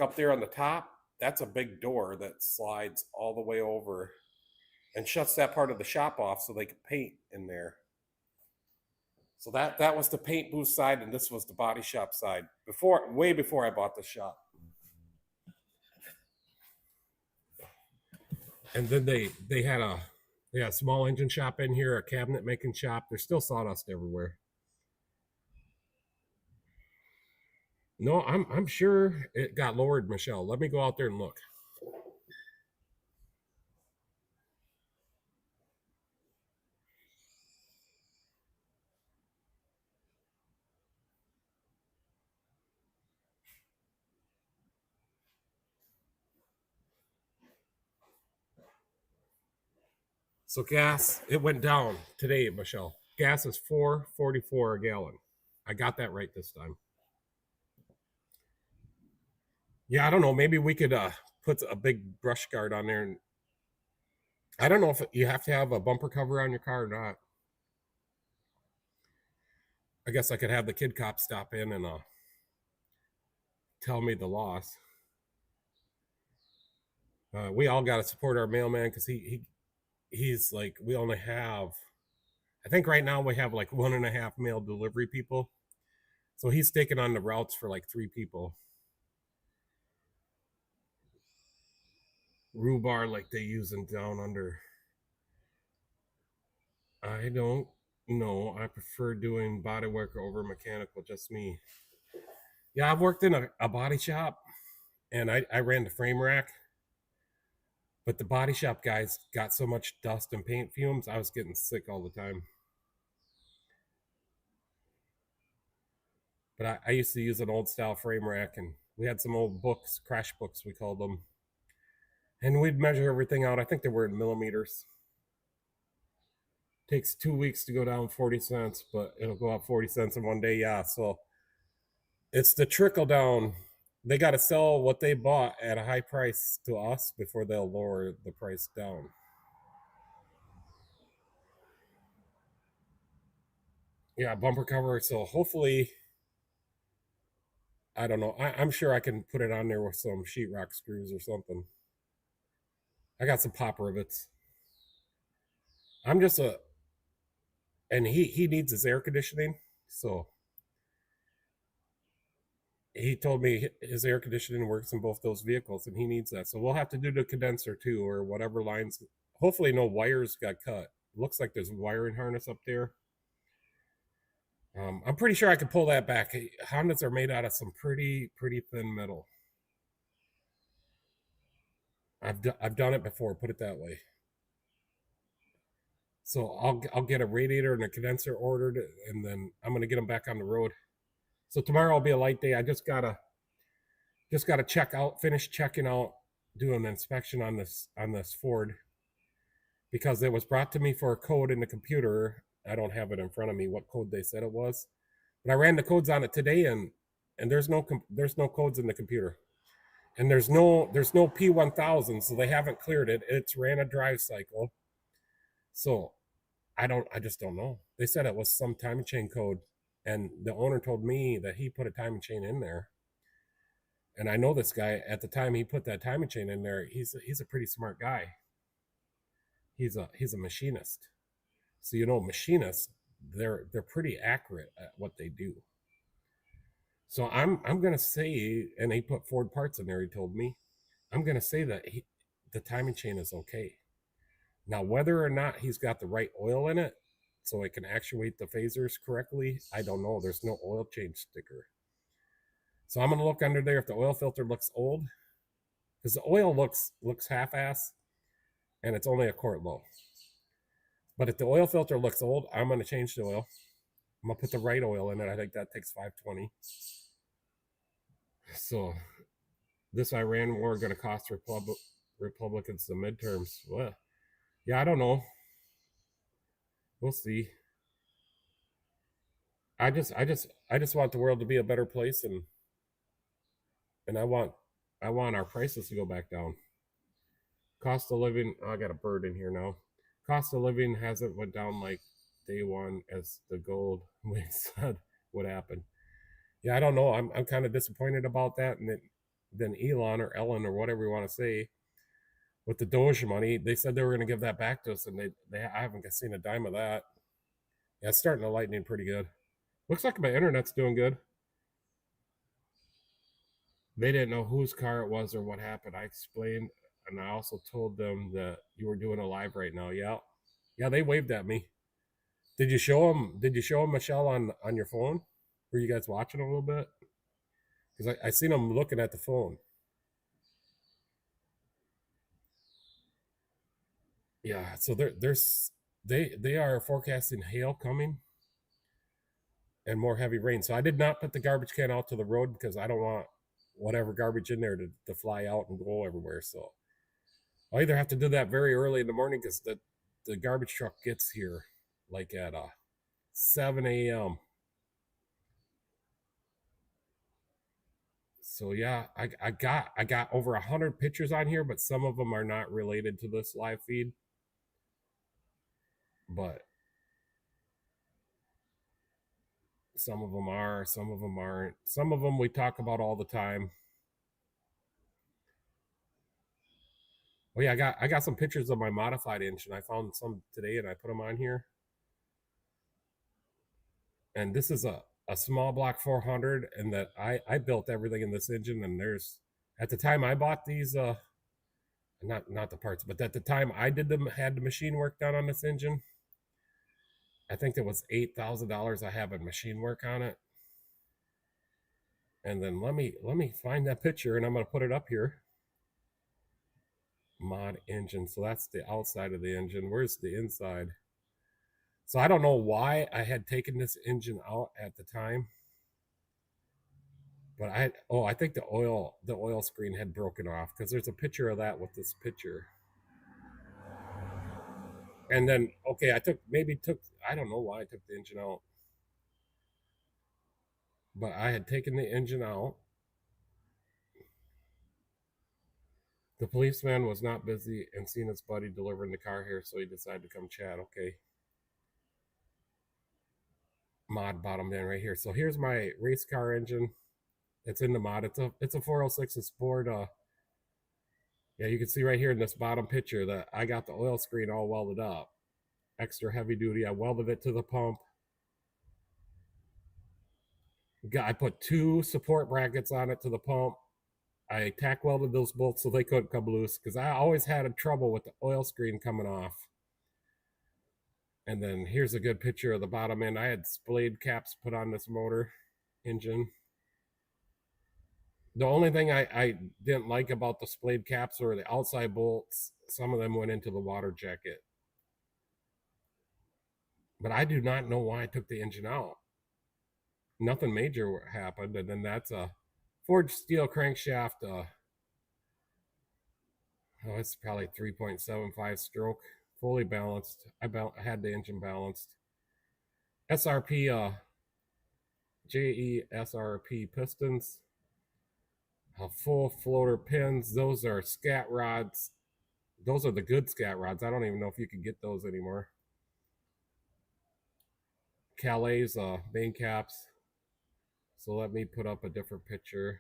up there on the top, that's a big door that slides all the way over and shuts that part of the shop off so they can paint in there. So that was the paint booth side, and this was the body shop side way before I bought the shop. And then they had a small engine shop in here, a cabinet making shop. There's still sawdust everywhere. No, I'm sure it got lowered, Michelle. Let me go out there and look. So gas, it went down today, Michelle. Gas is $4.44 a gallon. I got that right this time. Yeah, I don't know. Maybe we could put a big brush guard on there. And I don't know if you have to have a bumper cover on your car or not. I guess I could have the kid cop stop in and tell me the loss. We all got to support our mailman because he's like, we only have, I think right now we have like 1.5 mail delivery people. So he's taking on the routes for like 3 people. Rhubarb like they use in down under. I don't know. I prefer doing body work over mechanical, just me. Yeah, I've worked in a body shop and I ran the frame rack. But the body shop guys got so much dust and paint fumes, I was getting sick all the time. But I used to use an old style frame rack, and we had some old books, crash books we called them. And we'd measure everything out. I think they were in millimeters. Takes 2 weeks to go down 40 cents, but it'll go up 40 cents in one day. Yeah, so it's the trickle down. They got to sell what they bought at a high price to us before they'll lower the price down. Yeah, bumper cover. So hopefully, I don't know. I'm sure I can put it on there with some sheetrock screws or something. I got some pop rivets. I'm just and he needs his air conditioning, so he told me his air conditioning works in both those vehicles and he needs that. So we'll have to do the condenser too, or whatever lines. Hopefully no wires got cut. Looks like there's a wiring harness up there. I'm pretty sure I could pull that back. Hondas are made out of some pretty thin metal. I've done it before, put it that way. So I'll get a radiator and a condenser ordered, and then I'm gonna get them back on the road. So tomorrow will be a light day. I just gotta finish checking out, do an inspection on this Ford, because it was brought to me for a code in the computer. I don't have it in front of me what code they said it was, but I ran the codes on it today, and there's no codes in the computer, and there's no P1000, so they haven't cleared it. It's ran a drive cycle, so I just don't know. They said it was some timing chain code, and the owner told me that he put a timing chain in there. And I know this guy. At the time he put that timing chain in there, he's a pretty smart guy. He's a machinist. So machinists, they're pretty accurate at what they do. So I'm gonna say, and he put Ford parts in there. He told me, I'm gonna say that the timing chain is okay. Now, whether or not he's got the right oil in it, so it can actuate the phasers correctly, I don't know. There's no oil change sticker. So I'm gonna look under there if the oil filter looks old, because the oil looks half-ass, and it's only a quart low. But if the oil filter looks old, I'm gonna change the oil. I'm gonna put the right oil in it. I think that takes 520. So this Iran war gonna cost Republicans the midterms. Well, yeah, I don't know. We'll see. I just want the world to be a better place, and I want our prices to go back down. Cost of living, I got a bird in here now. Cost of living hasn't went down like day one as the gold we said would happen. Yeah, I don't know. I'm kind of disappointed about that. And then Elon or Ellen or whatever you want to say, with the Doge money, they said they were going to give that back to us, and I haven't seen a dime of that. Yeah, it's starting to lightning pretty good. Looks like my internet's doing good. They didn't know whose car it was or what happened. I explained, and I also told them that you were doing a live right now. Yeah, they waved at me. Did you show them Michelle on your phone? Were you guys watching a little bit? Because I seen them looking at the phone. Yeah, so they are forecasting hail coming and more heavy rain. So I did not put the garbage can out to the road because I don't want whatever garbage in there to fly out and go everywhere. So I'll either have to do that very early in the morning because the garbage truck gets here like at 7 a.m. So yeah, I got over 100 pictures on here, but some of them are not related to this live feed. But some of them are, some of them aren't. Some of them we talk about all the time. Oh yeah, I got some pictures of my modified engine. I found some today and I put them on here. And this is a small block 400, and that I built everything in this engine. And there's, at the time I bought these, not the parts, but at the time I had the machine work done on this engine. I think there was $8,000 I have in machine work on it. And then let me find that picture, and I'm gonna put it up here. Mod engine. So that's the outside of the engine. Where's the inside? So I don't know why I had taken this engine out at the time, but I think the oil screen had broken off, because there's a picture of that with this picture. And then okay, I don't know why I took the engine out, but I had taken the engine out. The policeman was not busy and seen his buddy delivering the car here, so he decided to come chat. Okay. Mod bottom in right here. So here's my race car engine. It's in the mod. It's a 406 Sport. Yeah, you can see right here in this bottom picture that I got the oil screen all welded up. Extra heavy duty. I welded it to the pump. I put 2 support brackets on it to the pump. I tack welded those bolts so they couldn't come loose because I always had trouble with the oil screen coming off. And then here's a good picture of the bottom end. I had splayed caps put on this motor engine. The only thing I didn't like about the splayed caps were the outside bolts. Some of them went into the water jacket. But I do not know why I took the engine out. Nothing major happened. And then that's a forged steel crankshaft. It's probably 3.75 stroke, fully balanced. I had the engine balanced. SRP, JE SRP pistons. Full floater pins. Those are scat rods. Those are the good scat rods. I don't even know if you can get those anymore. Calais main caps. So let me put up a different picture.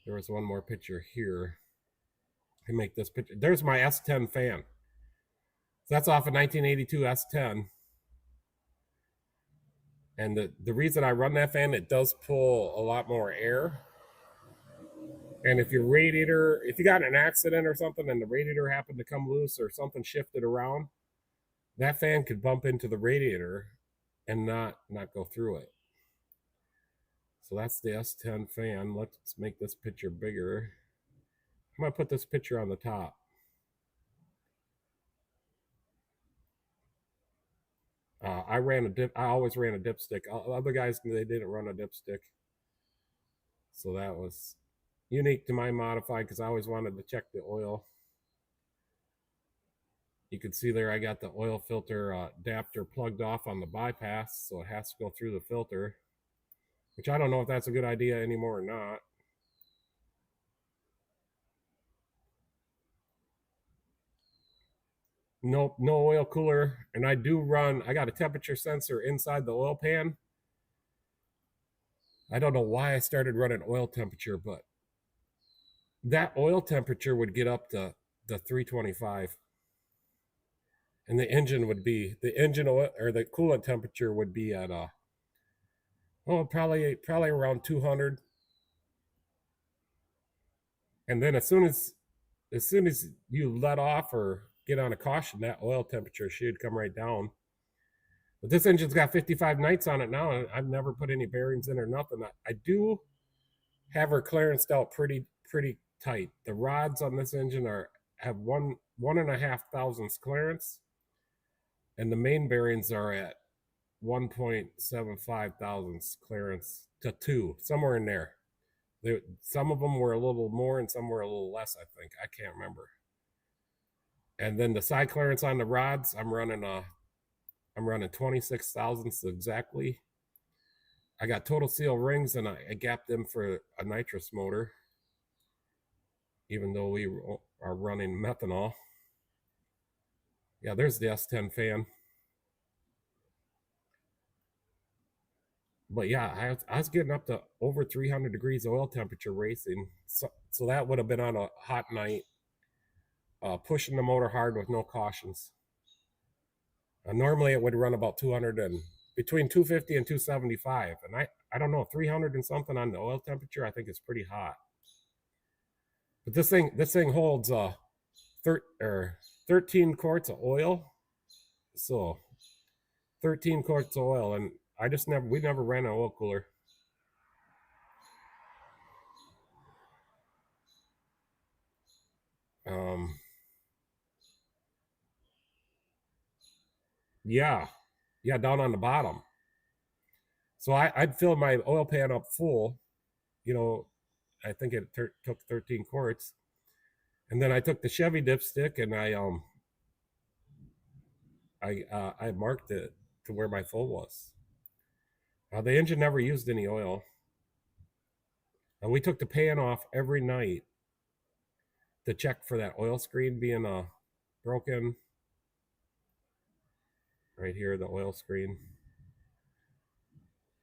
There was one more picture here. I can make this picture. There's my S10 fan. So that's off a 1982 S10. And the reason I run that fan, it does pull a lot more air. And if your radiator, if you got in an accident or something and the radiator happened to come loose or something shifted around, that fan could bump into the radiator and not go through it. So that's the S10 fan. Let's make this picture bigger. I'm gonna put this picture on the top. I always ran a dipstick. Other guys, they didn't run a dipstick. So that was unique to my modified because I always wanted to check the oil. You can see there I got the oil filter adapter plugged off on the bypass, so it has to go through the filter, which I don't know if that's a good idea anymore or not. Nope, no oil cooler. And I got a temperature sensor inside the oil pan. I don't know why I started running oil temperature, but that oil temperature would get up to the 325. And the engine oil or the coolant temperature would be at probably around 200. And then as soon as you let off or get on a caution, that oil temperature should come right down. But this engine's got 55 nights on it now, and I've never put any bearings in or nothing. I do have her clearanced out pretty tight. The rods on this engine have 1.5 thousandths clearance, and the main bearings are at 1.75 thousandths clearance to 2, somewhere in there. Some of them were a little more and some were a little less, I think. I can't remember. And then the side clearance on the rods, I'm running 26 thousandths exactly. I got total seal rings and I gapped them for a nitrous motor, even though we are running methanol. Yeah, there's the S10 fan. But yeah, I was getting up to over 300 degrees oil temperature racing. So that would have been on a hot night, pushing the motor hard with no cautions. Normally it would run about 200 and between 250 and 275. And I don't know, 300 and something on the oil temperature, I think it's pretty hot. But this thing holds 13 quarts of oil. So 13 quarts of oil, and we never ran an oil cooler. Yeah, down on the bottom. So I'd fill my oil pan up full. I think it took 13 quarts, and then I took the Chevy dipstick and I marked it to where my full was. The engine never used any oil. And we took the pan off every night to check for that oil screen being broken. Right here, the oil screen.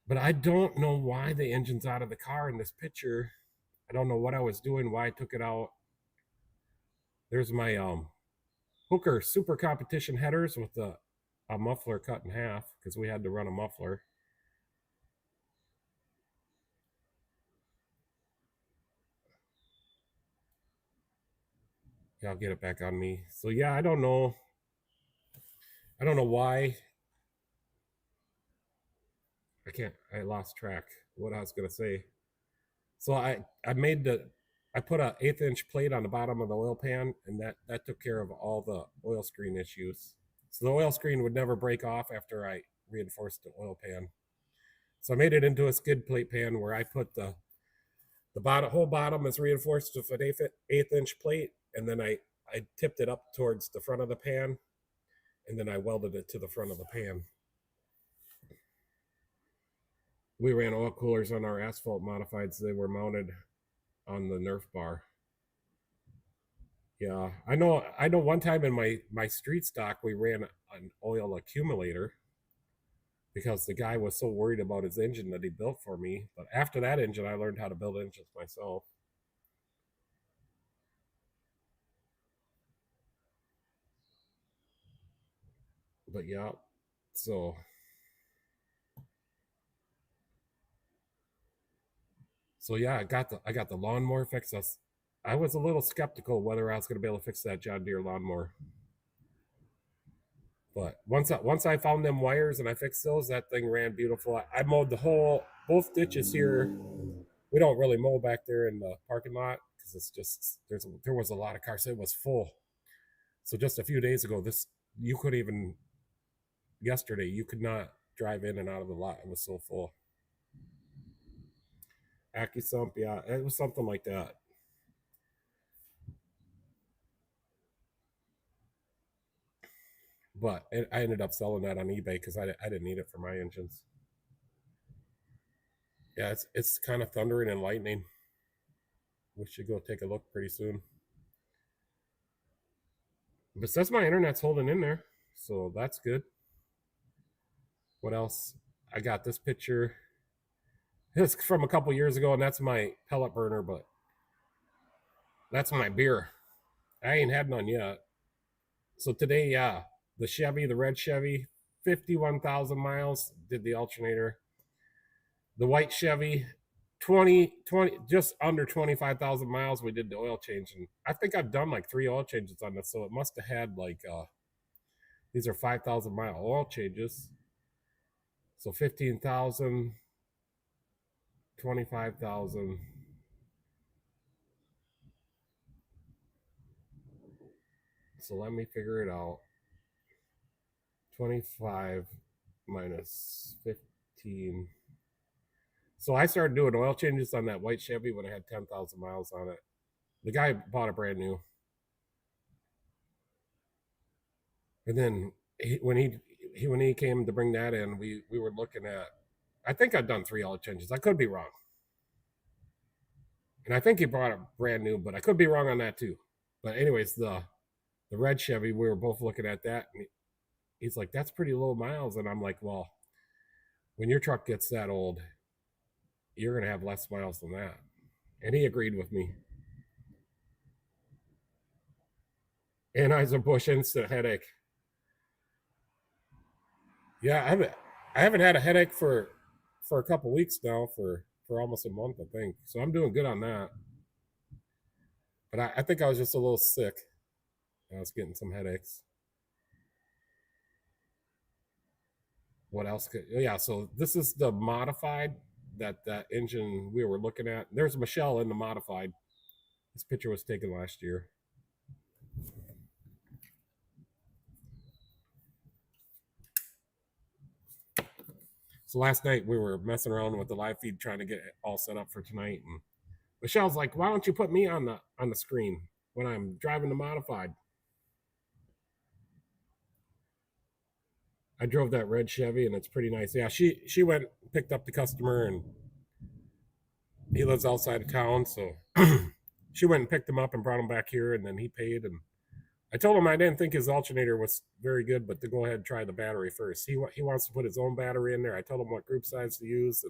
But I don't know why the engine's out of the car in this picture. I don't know what I was doing, why I took it out. There's my Hooker Super Competition headers with a muffler cut in half because we had to run a muffler. Yeah, I'll get it back on me. So yeah, I don't know. I don't know why. I lost track what I was gonna say. So I put a 1/8 inch plate on the bottom of the oil pan, and that took care of all the oil screen issues. So the oil screen would never break off after I reinforced the oil pan. So I made it into a skid plate pan where I put the whole bottom is reinforced with an 1/8 inch plate, and then I tipped it up towards the front of the pan, and then I welded it to the front of the pan. We ran oil coolers on our asphalt modifieds. They were mounted on the Nerf bar. Yeah, I know. One time in my street stock, we ran an oil accumulator because the guy was so worried about his engine that he built for me. But after that engine, I learned how to build engines myself. But yeah, so yeah, I got the lawnmower fixed. I was a little skeptical whether I was going to be able to fix that John Deere lawnmower. But once I found them wires and I fixed those, that thing ran beautiful. I mowed both ditches here. We don't really mow back there in the parking lot because it's just there was a lot of cars. So it was full. So just a few days ago, yesterday you could not drive in and out of the lot. It was so full. AccuSump, yeah, it was something like that. But I ended up selling that on eBay because I didn't need it for my engines. Yeah, it's kind of thundering and lightning. We should go take a look pretty soon. But it says my internet's holding in there, so that's good. What else? I got this picture. It's from a couple years ago, and that's my pellet burner, but that's my beer. I ain't had none yet. So today, yeah, the red Chevy, 51,000 miles, did the alternator. The white Chevy, 20, just under 25,000 miles, we did the oil change. And I think I've done like 3 oil changes on this, so it must have had like, these are 5,000 mile oil changes. So 15,000, 25,000. So let me figure it out. 25 minus 15. So I started doing oil changes on that white Chevy when I had 10,000 miles on it. The guy bought it brand new. And then when he came to bring that in, we were looking at, I think I'd done 3 oil changes. I could be wrong. And I think he brought it brand new, but I could be wrong on that too. But anyways, the red Chevy, we were both looking at that, and he's like, that's pretty low miles. And I'm like, well, when your truck gets that old, you're going to have less miles than that. And he agreed with me. Anheuser-Busch instant headache. Yeah, I haven't had a headache for a couple weeks now, for almost a month, I think. So I'm doing good on that. But I think I was just a little sick. I was getting some headaches. What else yeah, so this is the modified, that engine we were looking at. There's Michelle in the modified. This picture was taken last year. So last night we were messing around with the live feed, trying to get it all set up for tonight, and Michelle's like, why don't you put me on the screen when I'm driving the modified? I drove that red Chevy, and it's pretty nice. Yeah, she went and picked up the customer, and he lives outside of town, so she went and picked him up and brought him back here, and then he paid. And I told him I didn't think his alternator was very good, but to go ahead and try the battery first. He wants to put his own battery in there. I told him what group size to use,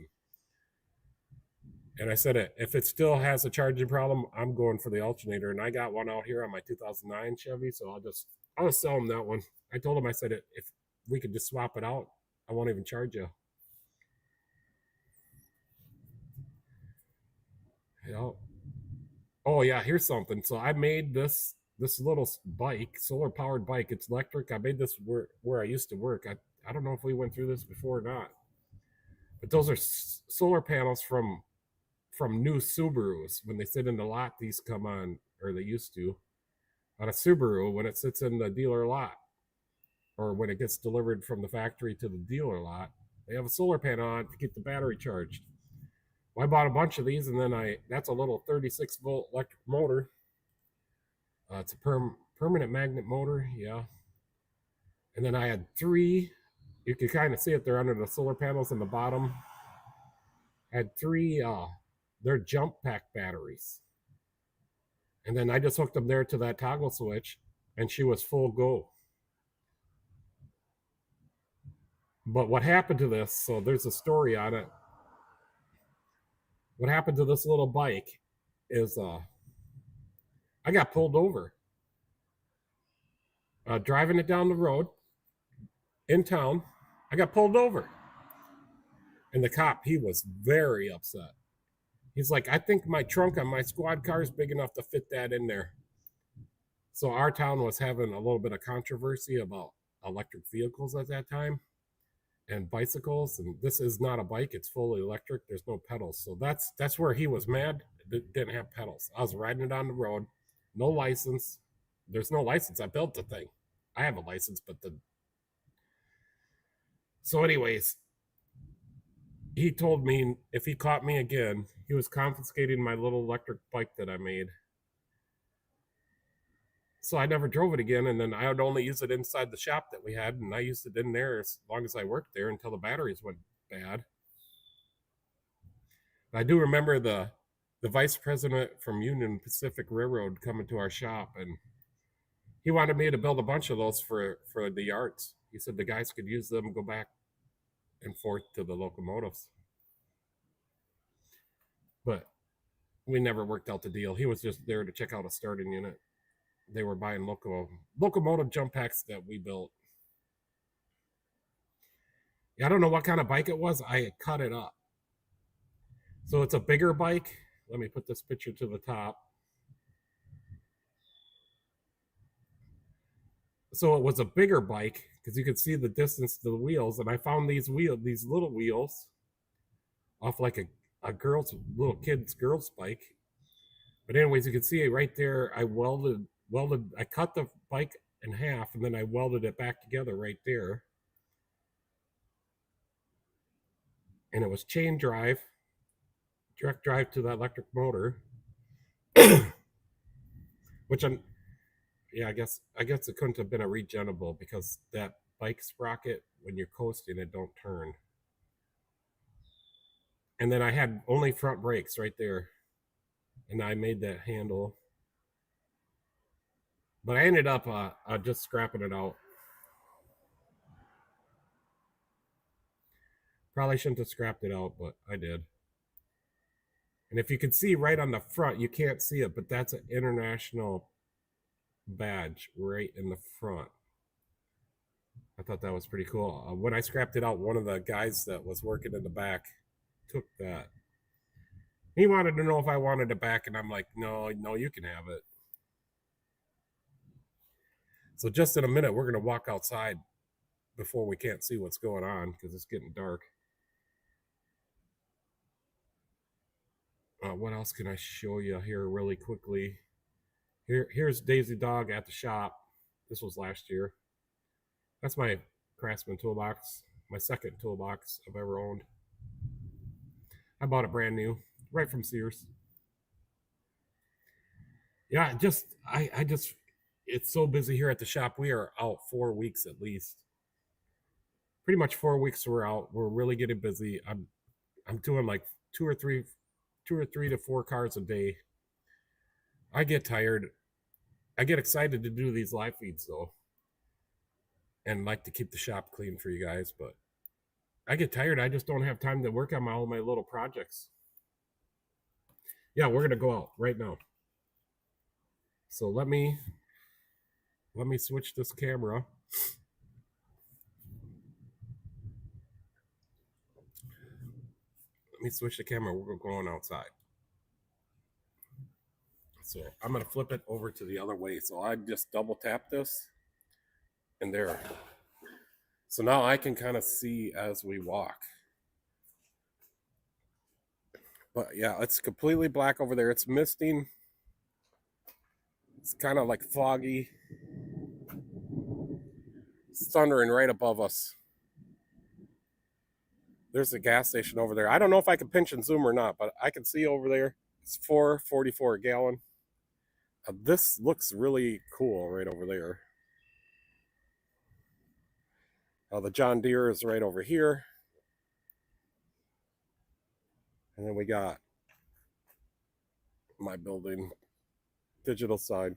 and I said, if it still has a charging problem, I'm going for the alternator. And I got one out here on my 2009 Chevy, so I'll just sell him that one. I told him, I said, if we could just swap it out, I won't even charge you. Yeah. Oh yeah, here's something. So I made this this little bike, solar powered bike. It's electric. I made this where I used to work. I don't know if we went through this before or not, but those are solar panels from new Subarus. When they sit in the lot, these come on, or they used to, on a Subaru when it sits in the dealer lot, or when it gets delivered from the factory to the dealer lot. They have a solar panel on to keep the battery charged. Well, I bought a bunch of these, and then that's a little 36 volt electric motor. It's a permanent magnet motor, yeah. And then I had 3. You can kind of see it there under the solar panels in the bottom. I had 3. They're jump pack batteries. And then I just hooked them there to that toggle switch, and she was full go. But what happened to this? So there's a story on it. What happened to this little bike is I got pulled over driving it down the road in town. I got pulled over, and the cop, he was very upset. He's like, I think my trunk on my squad car is big enough to fit that in there. So our town was having a little bit of controversy about electric vehicles at that time and bicycles. And this is not a bike; it's fully electric. There's no pedals, so that's where he was mad. It didn't have pedals. I was riding it on the road, no license. There's no license. I built the thing. I have a license, but so anyways, he told me if he caught me again, he was confiscating my little electric bike that I made. So I never drove it again, and then I would only use it inside the shop that we had, and I used it in there as long as I worked there until the batteries went bad. I do remember the vice president from Union Pacific Railroad coming to our shop, and he wanted me to build a bunch of those for the yards. He said the guys could use them, go back and forth to the locomotives. But we never worked out the deal. He was just there to check out a starting unit. They were buying locomotive jump packs that we built. Yeah, I don't know what kind of bike it was. I cut it up. So it's a bigger bike. Let me put this picture to the top. So it was a bigger bike because you could see the distance to the wheels. And I found these little wheels off like a little kid's girl's bike. But anyways, you can see it right there. I cut the bike in half, and then I welded it back together right there. And it was chain drive, direct drive to the electric motor. Which I guess it couldn't have been a regenerable because that bike sprocket, when you're coasting, it don't turn. And then I had only front brakes right there, and I made that handle. But I ended up just scrapping it out. Probably shouldn't have scrapped it out, but I did. And if you can see right on the front, you can't see it, but that's an international badge right in the front. I thought that was pretty cool. When I scrapped it out, one of the guys that was working in the back took that. He wanted to know if I wanted it back, and I'm like, no, you can have it. So just in a minute, we're going to walk outside before we can't see what's going on because it's getting dark. What else can I show you here really quickly? Here's Daisy Dog at the shop. This was last year. That's my Craftsman toolbox, my second toolbox I've ever owned. I bought it brand new, right from Sears. Yeah, I just it's so busy here at the shop. We are out 4 weeks at least. Pretty much 4 weeks we're out. We're really getting busy. I'm doing like two or three to 4 cars a day. I get tired. I get excited to do these live feeds though, and like to keep the shop clean for you guys, but I get tired. I just don't have time to work on all my little projects. Yeah, we're gonna go out right now. So let me switch this camera. Let me switch the camera. We're going outside. So I'm going to flip it over to the other way. So I just double tap this and there. So now I can kind of see as we walk. But yeah, it's completely black over there. It's misting. It's kind of like foggy. It's thundering right above us. There's a gas station over there. I don't know if I can pinch and zoom or not, but I can see over there. It's $4.44 a gallon. This looks really cool right over there. The John Deere is right over here. And then we got my building, digital side.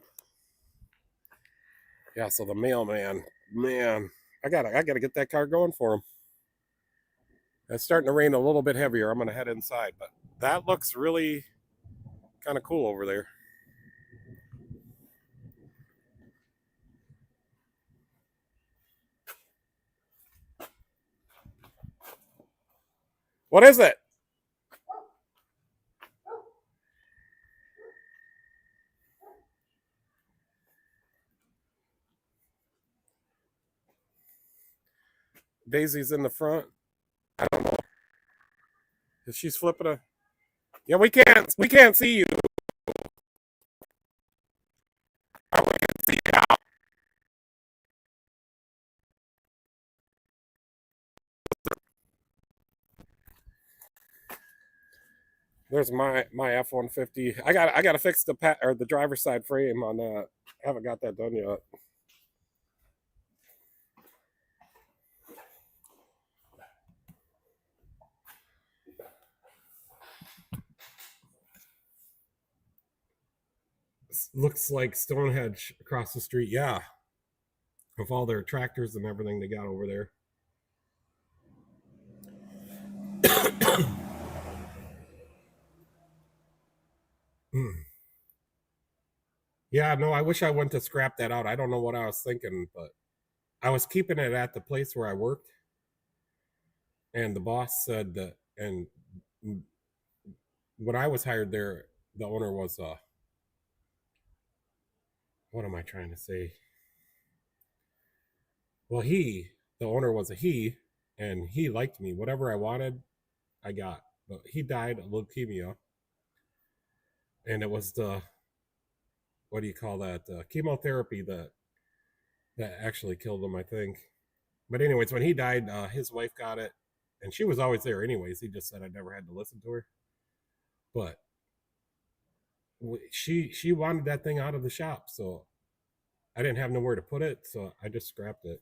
Yeah, so the mailman, man, I gotta get that car going for him. It's starting to rain a little bit heavier. I'm gonna head inside, but that looks really kind of cool over there. What is it? Daisy's in the front. I don't know. If she's flipping a. Yeah, we can't see you. Oh, we can see you now. There's my F-150. I got to fix the driver's side frame on that. I haven't got that done yet. This looks like Stonehenge across the street. Yeah, with all their tractors and everything they got over there. Yeah, no, I wish I went to scrap that out. I don't know what I was thinking, but I was keeping it at the place where I worked, and the boss said that. And when I was hired there, the owner was what am I trying to say? Well, the owner was a he, and he liked me. Whatever I wanted, I got. But he died of leukemia, and it was the what do you call that? Chemotherapy that actually killed him, I think. But anyways, when he died, his wife got it, and she was always there. Anyways, he just said I never had to listen to her, but she wanted that thing out of the shop, so I didn't have nowhere to put it, so I just scrapped it.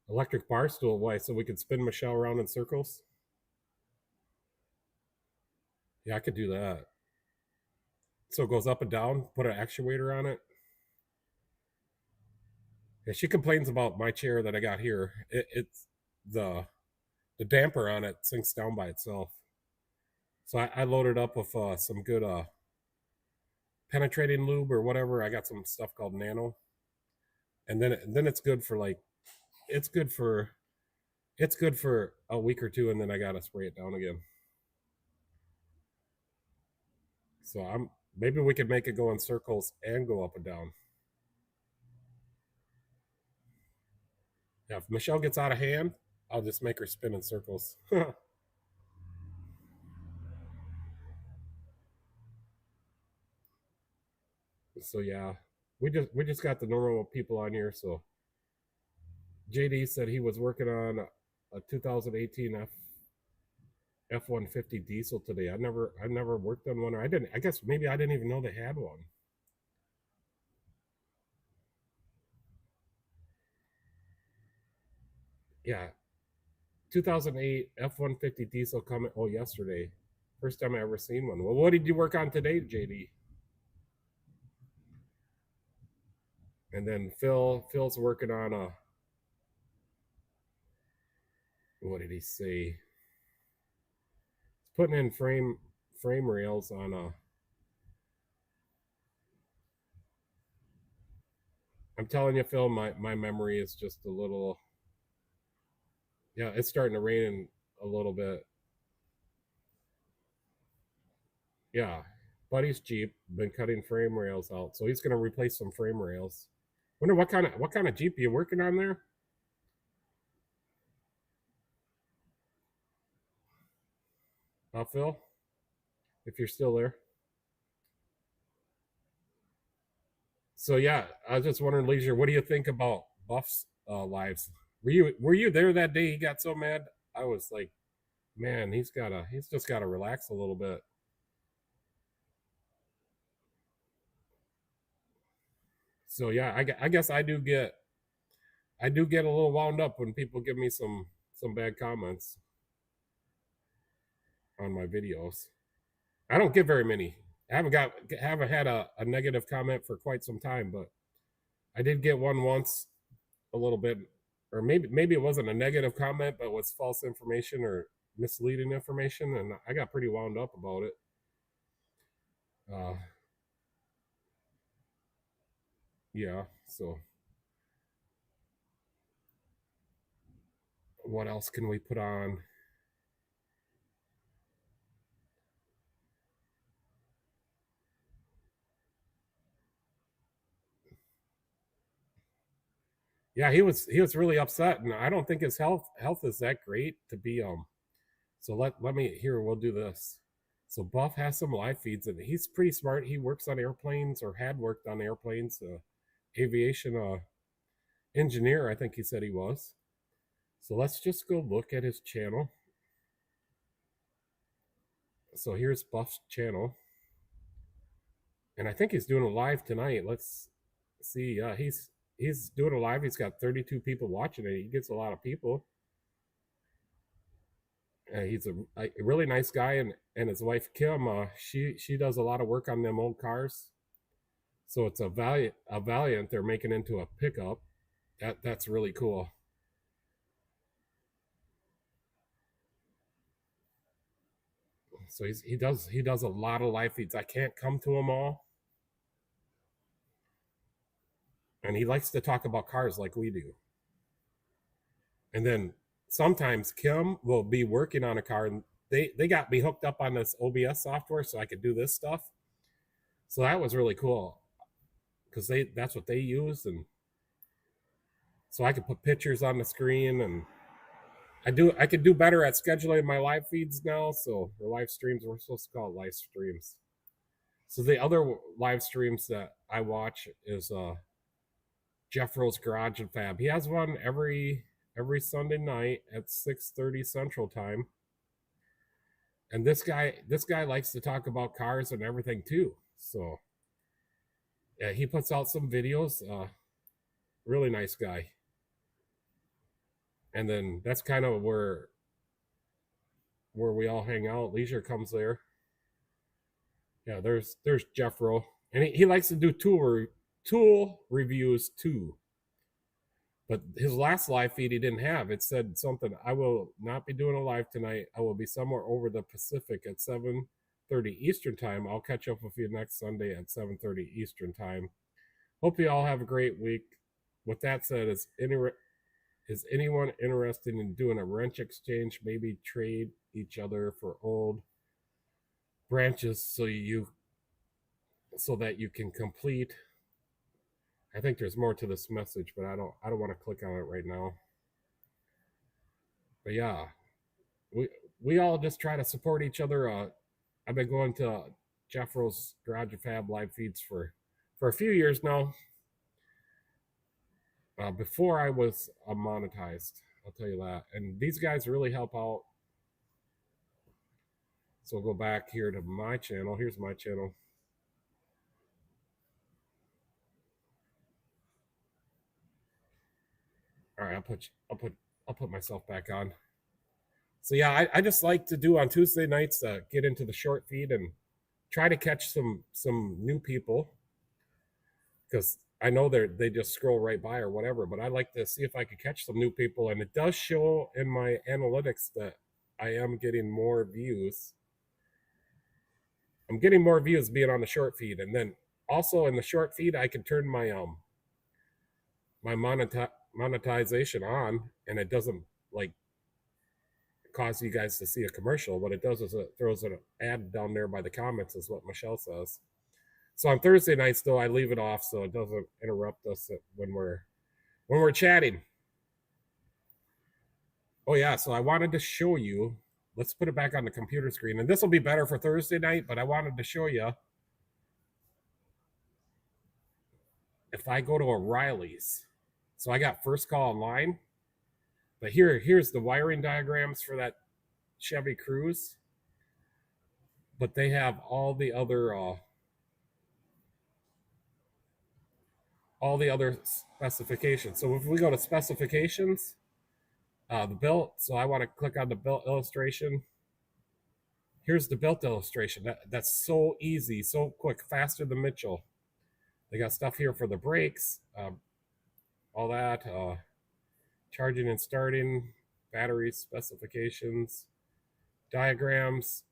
Electric bar stool, why? So we could spin Michelle around in circles? Yeah, I could do that. So it goes up and down, put an actuator on it. Yeah, she complains about my chair that I got here. It's the damper on it sinks down by itself. So I loaded up with some good penetrating lube or whatever. I got some stuff called Nano, and then it's good for like it's good for a week or two, and then I gotta spray it down again. So maybe we could make it go in circles and go up and down. Yeah, if Michelle gets out of hand, I'll just make her spin in circles. So yeah, we just got the normal people on here. So JD said he was working on a 2018 F-150 diesel today. I never worked on one. Or I guess maybe I didn't even know they had one. Yeah, 2008 F-150 diesel coming. Oh, yesterday, first time I ever seen one. Well, what did you work on today, JD? And then Phil's working on a. What did he say? He's putting in frame rails on a. I'm telling you, Phil, my memory is just a little. Yeah, it's starting to rain a little bit. Yeah, Buddy's Jeep been cutting frame rails out, so he's gonna replace some frame rails. Wonder what kind of Jeep you working on there? Phil, if you're still there. So yeah, I was just wondering, Leisure, what do you think about Buff's lives? Were you there that day he got so mad? I was like, man, he's just gotta relax a little bit. So yeah, I guess I do get a little wound up when people give me some bad comments on my videos. I don't get very many. I haven't had a negative comment for quite some time, but I did get one once, a little bit, or maybe it wasn't a negative comment, but was false information or misleading information, and I got pretty wound up about it. Uh, yeah. So what else can we put on? Yeah, he was really upset, and I don't think his health is that great to be. So let me here. We'll do this. So Buff has some live feeds, and he's pretty smart. He works on airplanes, or had worked on airplanes. Aviation engineer, I think he said he was. So let's just go look at his channel. So here's Buff's channel, and I think he's doing a live tonight. Let's see. He's doing a live. He's got 32 people watching it. He gets a lot of people. He's a really nice guy, and his wife Kim, she does a lot of work on them old cars. So it's a Valiant they're making into a pickup. That's really cool. So he does a lot of live feeds. I can't come to them all, and he likes to talk about cars like we do. And then sometimes Kim will be working on a car, and they got me hooked up on this OBS software so I could do this stuff. So that was really cool because that's what they use, and so I could put pictures on the screen, and I could do better at scheduling my live feeds now. So the live streams, we're supposed to call it live streams. So the other live streams that I watch is Jeffro's Garage and Fab. He has one every Sunday night at 6:30 Central Time. And this guy likes to talk about cars and everything too. So yeah, he puts out some videos. Really nice guy. And then that's kind of where we all hang out. Leisure comes there. Yeah, there's Jeffro, and he likes to do tool reviews too. But his last live feed he didn't have. It said something. I will not be doing a live tonight. I will be somewhere over the Pacific at 7:30 Eastern time. I'll catch up with you next Sunday at 7:30 Eastern time. Hope you all have a great week. With that said, is anyone interested in doing a wrench exchange? Maybe trade each other for old branches so that you can complete. I think there's more to this message, but I don't want to click on it right now. But yeah, we all just try to support each other. I've been going to Jeffro's Garage and Fab live feeds for a few years now. Before I was monetized, I'll tell you that. And these guys really help out. So we'll go back here to my channel. Here's my channel. All right, I'll put myself back on. So yeah, I just like to do on Tuesday nights, get into the short feed and try to catch some new people, because I know they just scroll right by or whatever, but I like to see if I could catch some new people, and it does show in my analytics that I am getting more views. I'm getting more views being on the short feed, and then also in the short feed I can turn my monetization on, and it doesn't like cause you guys to see a commercial. What it does is it throws an ad down there by the comments, is what Michelle says. So on Thursday nights, though, I leave it off so it doesn't interrupt us when we're chatting. Oh yeah, so I wanted to show you. Let's put it back on the computer screen, and this will be better for Thursday night. But I wanted to show you. If I go to O'Reilly's, so I got First Call Online, but here's the wiring diagrams for that Chevy Cruze. But they have all the other specifications. So if we go to specifications, the built. So I want to click on the built illustration. Here's the built illustration. That's so easy, so quick, faster than Mitchell. They got stuff here for the brakes, all that, charging and starting, battery specifications, diagrams,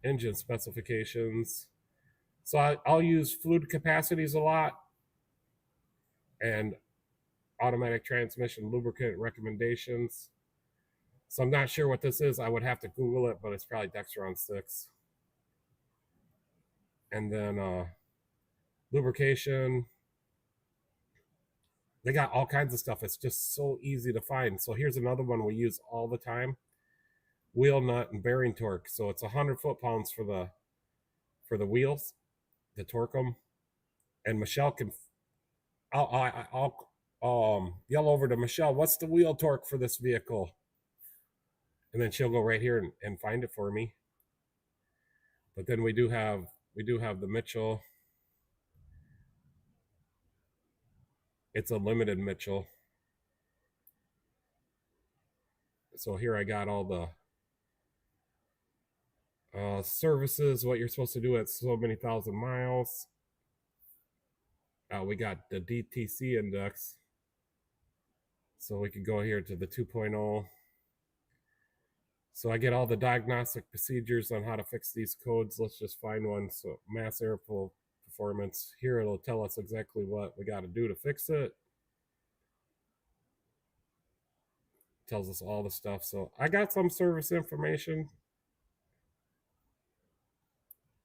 engine specifications. So I'll use fluid capacities a lot, and automatic transmission lubricant recommendations. So I'm not sure what this is. I would have to Google it, but it's probably Dextron 6. And then lubrication. They got all kinds of stuff. It's just so easy to find. So here's another one we use all the time: wheel nut and bearing torque. So it's 100 foot-pounds for the wheels to torque them. And Michelle can, I'll yell over to Michelle, what's the wheel torque for this vehicle? And then she'll go right here and find it for me. But then we do have the Mitchell. It's a limited Mitchell. So here I got all the services, what you're supposed to do at so many thousand miles. We got the DTC index. So we can go here to the 2.0. So I get all the diagnostic procedures on how to fix these codes. Let's just find one. So mass airflow performance. Here it'll tell us exactly what we got to do to fix it. Tells us all the stuff. So I got some service information.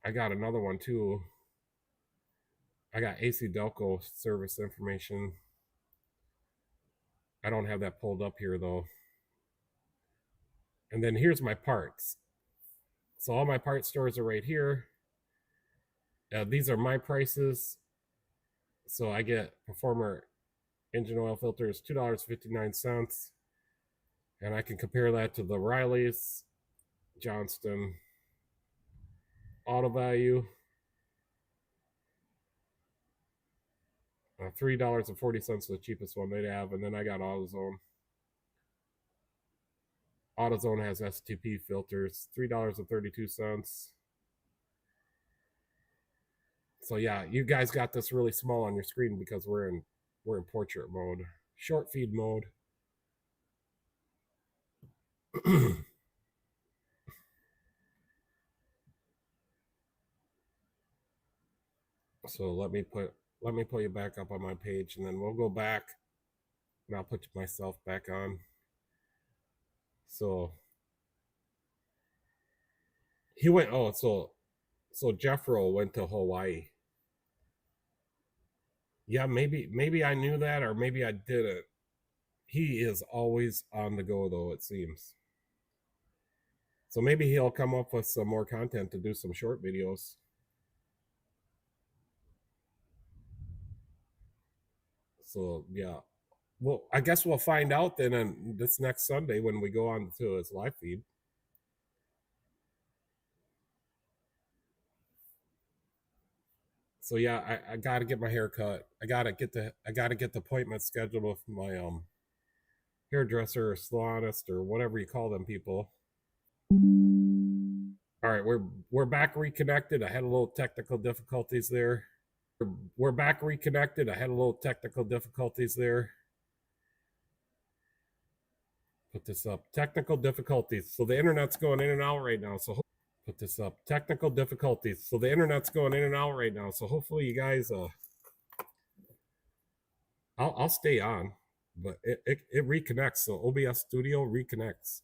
I got another one too. I got AC Delco service information. I don't have that pulled up here though. And then here's my parts. So all my part stores are right here. These are my prices. So I get Performer engine oil filters, $2.59. And I can compare that to the Riley's, Johnston, Auto Value, $3.40 the cheapest one they'd have. And then I got AutoZone. AutoZone has STP filters, $3.32. So yeah, you guys got this really small on your screen because we're in portrait mode, short feed mode. So let me put you back up on my page, and then we'll go back, and I'll put myself back on. So he went. Oh, so Jeffro went to Hawaii. Yeah, maybe I knew that, or maybe I didn't. He is always on the go, though, it seems. So maybe he'll come up with some more content to do some short videos. So yeah, well, I guess we'll find out then on this next Sunday when we go on to his live feed. So yeah, I gotta get my hair cut. I gotta get the appointment scheduled with my hairdresser or salonist or whatever you call them people. All right, we're back reconnected. I had a little technical difficulties there. We're back reconnected. I had a little technical difficulties there. Put this up. Technical difficulties. So the internet's going in and out right now. So put this up. Technical difficulties. So the internet's going in and out right now. So hopefully you guys I'll stay on, but it reconnects. So OBS Studio reconnects.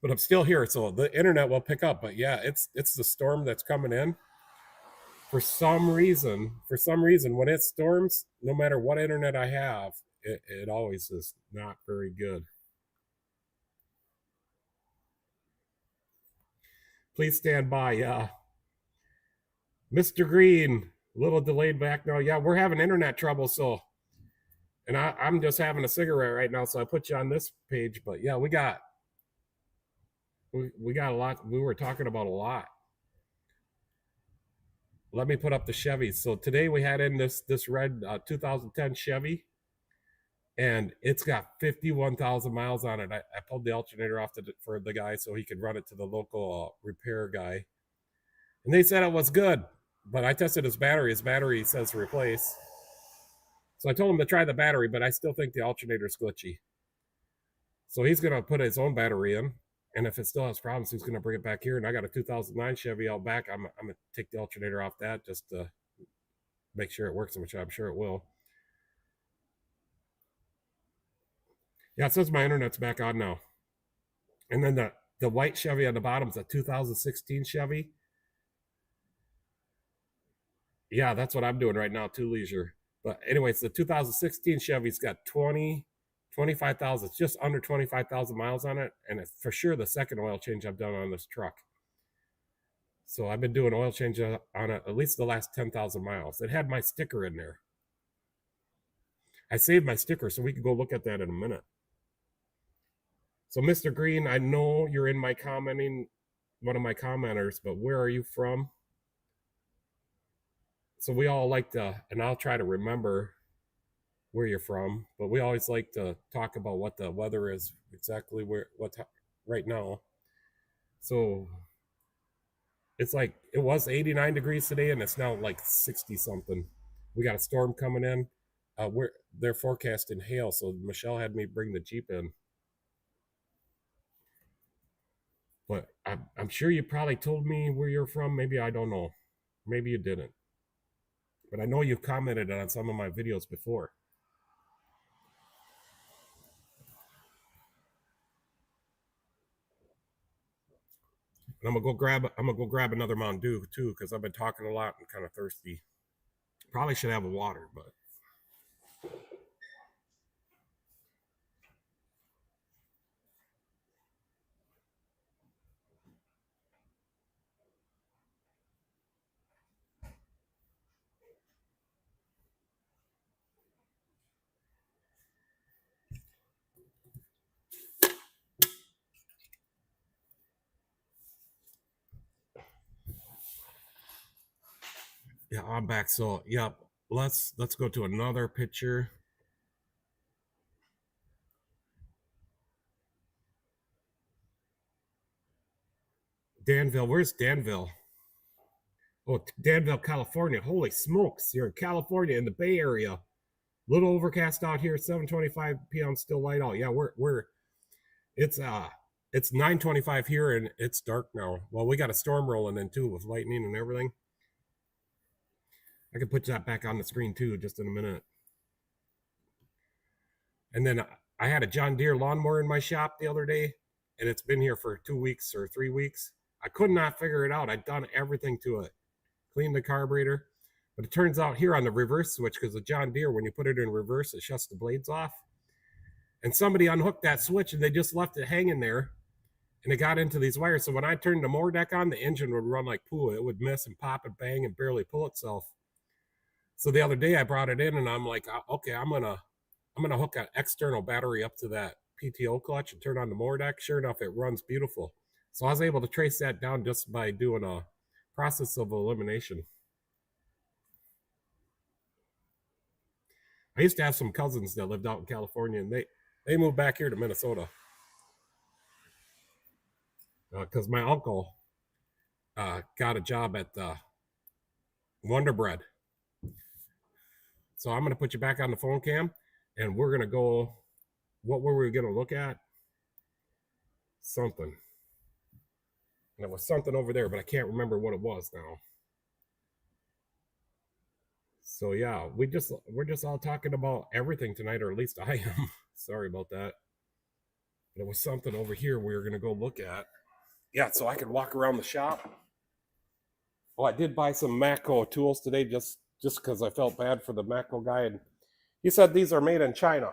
but I'm still here, so the internet will pick up. But yeah, it's the storm that's coming in. For some reason, when it storms, no matter what internet I have, it always is not very good. Please stand by. Yeah, Mr. Green, a little delayed back now. Yeah, we're having internet trouble, so and I'm just having a cigarette right now, so I put you on this page. But yeah, we got a lot. We were talking about a lot. Let me put up the Chevys. So today we had in this red 2010 Chevy, and it's got 51,000 miles on it. I pulled the alternator off for the guy so he could run it to the local repair guy, and they said it was good. But I tested his battery. His battery says replace. So I told him to try the battery, but I still think the alternator's glitchy. So he's going to put his own battery in. And if it still has problems, he's going to bring it back here. And I got a 2009 Chevy out back. I'm going to take the alternator off that just to make sure it works, which I'm sure it will. Yeah, it says my internet's back on now. And then the white Chevy on the bottom is a 2016 Chevy. Yeah, that's what I'm doing right now, too, leisure. But anyways, the 2016 Chevy's got 25,000. It's just under 25,000 miles on it, and it's for sure the second oil change I've done on this truck. So I've been doing oil change on it at least the last 10,000 miles. It had my sticker in there. I saved my sticker, so we can go look at that in a minute. So Mr. Green, I know you're in my commenting, one of my commenters, but where are you from? So we all like to, and I'll try to remember where you're from, but we always like to talk about what the weather is exactly right now. So it's like it was 89 degrees today, and it's now like 60 something. We got a storm coming in. They're forecasting hail, so Michelle had me bring the Jeep in. But I'm sure you probably told me where you're from. Maybe I don't know. Maybe you didn't. But I know you've commented on some of my videos before. And I'm gonna go grab another Mountain Dew too, because I've been talking a lot and kind of thirsty. Probably should have a water, but yeah, I'm back. So yeah, let's go to another picture. Danville, where's Danville? Oh, Danville, California. Holy smokes, you're in California in the Bay Area. Little overcast out here, 7:25 p.m. still light out. Yeah, it's 9:25 here and it's dark now. Well, we got a storm rolling in too with lightning and everything. I can put that back on the screen too just in a minute. And then I had a John Deere lawnmower in my shop the other day, and it's been here for 2 weeks or 3 weeks. I could not figure it out. I'd done everything to it, cleaned the carburetor, but it turns out here on the reverse switch, because the John Deere, when you put it in reverse, it shuts the blades off. And somebody unhooked that switch and they just left it hanging there, and it got into these wires. So when I turned the mower deck on, the engine would run like poo. It would miss and pop and bang and barely pull itself. So the other day I brought it in and I'm like, okay, I'm gonna hook an external battery up to that PTO clutch and turn on the mower deck. Sure enough, it runs beautiful. So I was able to trace that down just by doing a process of elimination. I used to have some cousins that lived out in California, and they moved back here to Minnesota because my uncle got a job at Wonder Bread. So I'm going to put you back on the phone cam, and we're going to go. What were we going to look at? Something. And it was something over there, but I can't remember what it was now. So yeah, we're just all talking about everything tonight, or at least I am. Sorry about that. But it was something over here we were going to go look at. Yeah, so I could walk around the shop. Oh, I did buy some Matco tools today just because I felt bad for the Matco guy. And he said these are made in China.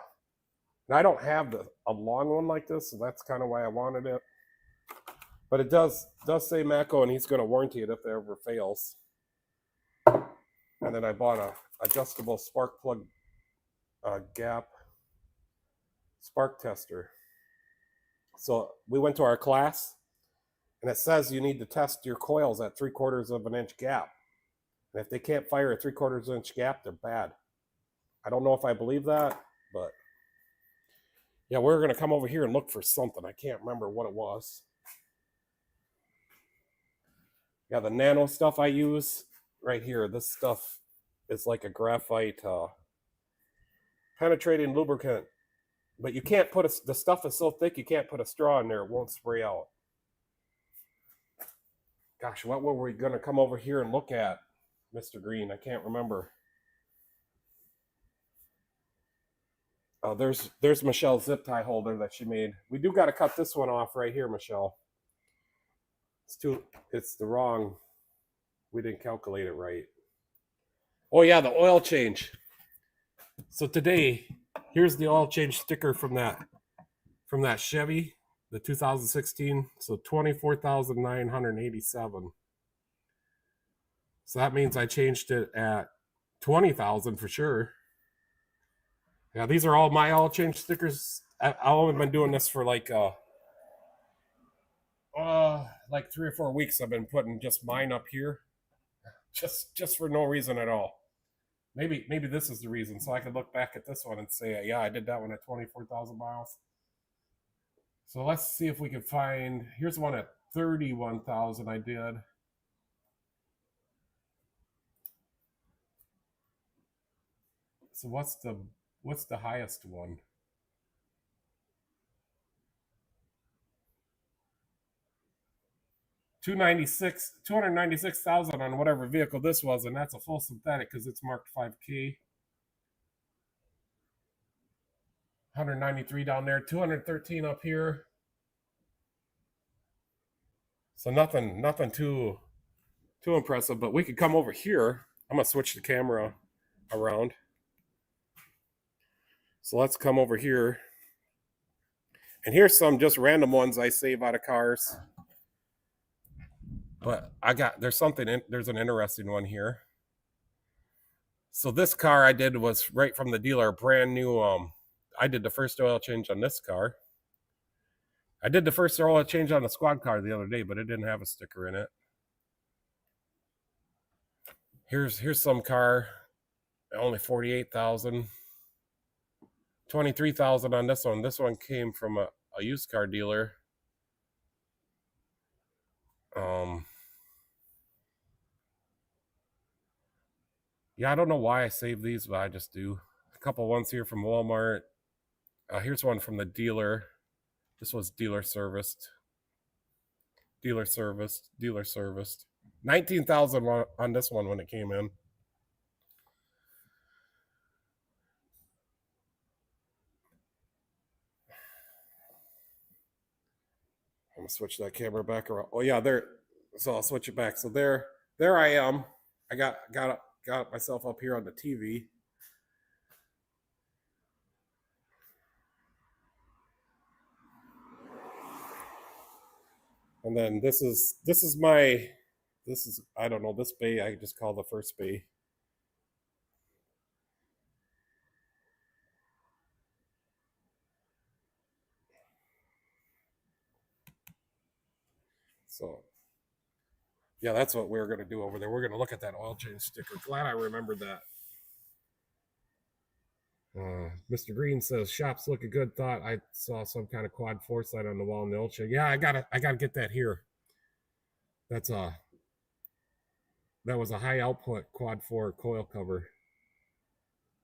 And I don't have a long one like this, so that's kind of why I wanted it. But it does say Matco, and he's going to warranty it if it ever fails. And then I bought a adjustable spark plug gap spark tester. So we went to our class, and it says you need to test your coils at 3/4 of an inch gap. And if they can't fire a 3/4 inch gap, they're bad. I don't know if I believe that, but yeah, we're going to come over here and look for something. I can't remember what it was. Yeah, the nano stuff I use right here, this stuff is like a graphite penetrating lubricant. But you can't put the stuff is so thick you can't put a straw in there. It won't spray out. Gosh, what were we going to come over here and look at, Mr. Green? I can't remember. Oh, there's Michelle's zip tie holder that she made. We do got to cut this one off right here, Michelle. It's the wrong. We didn't calculate it right. Oh yeah, the oil change. So today, here's the oil change sticker from that Chevy, the 2016. So 24,987. So that means I changed it at 20,000 for sure. Yeah, these are all my oil change stickers. I've only been doing this for like 3 or 4 weeks. I've been putting just mine up here, just for no reason at all. Maybe this is the reason, so I could look back at this one and say, yeah, I did that one at 24,000 miles. So let's see if we can find. Here's one at 31,000. I did. So what's the highest one? $296,000 on whatever vehicle this was, and that's a full synthetic because it's marked 5K. 193 down there, 213 up here. So nothing too impressive, but we could come over here. I'm gonna switch the camera around. So let's come over here. And here's some just random ones I save out of cars. But there's an interesting one here. So this car I did was right from the dealer, brand new. I did the first oil change on this car. I did the first oil change on the squad car the other day, but it didn't have a sticker in it. Here's some car, only 48,000. 23,000 on this one. This one came from a used car dealer. Yeah, I don't know why I save these, but I just do. A couple ones here from Walmart. Here's one from the dealer. This was dealer serviced. 19,000 on this one when it came in. I'm gonna switch that camera back around. Oh yeah, there. So I'll switch it back. So there I am. I got myself up here on the TV. And then this is I don't know, this bay I just call the first bay. So yeah, that's what we're gonna do over there. We're gonna look at that oil change sticker. Glad I remembered that. Mr. Green says shops looking good. Thought I saw some kind of quad 4 sight on the wall in the Ultra. Yeah, I gotta get that here. That was a high output quad 4 coil cover.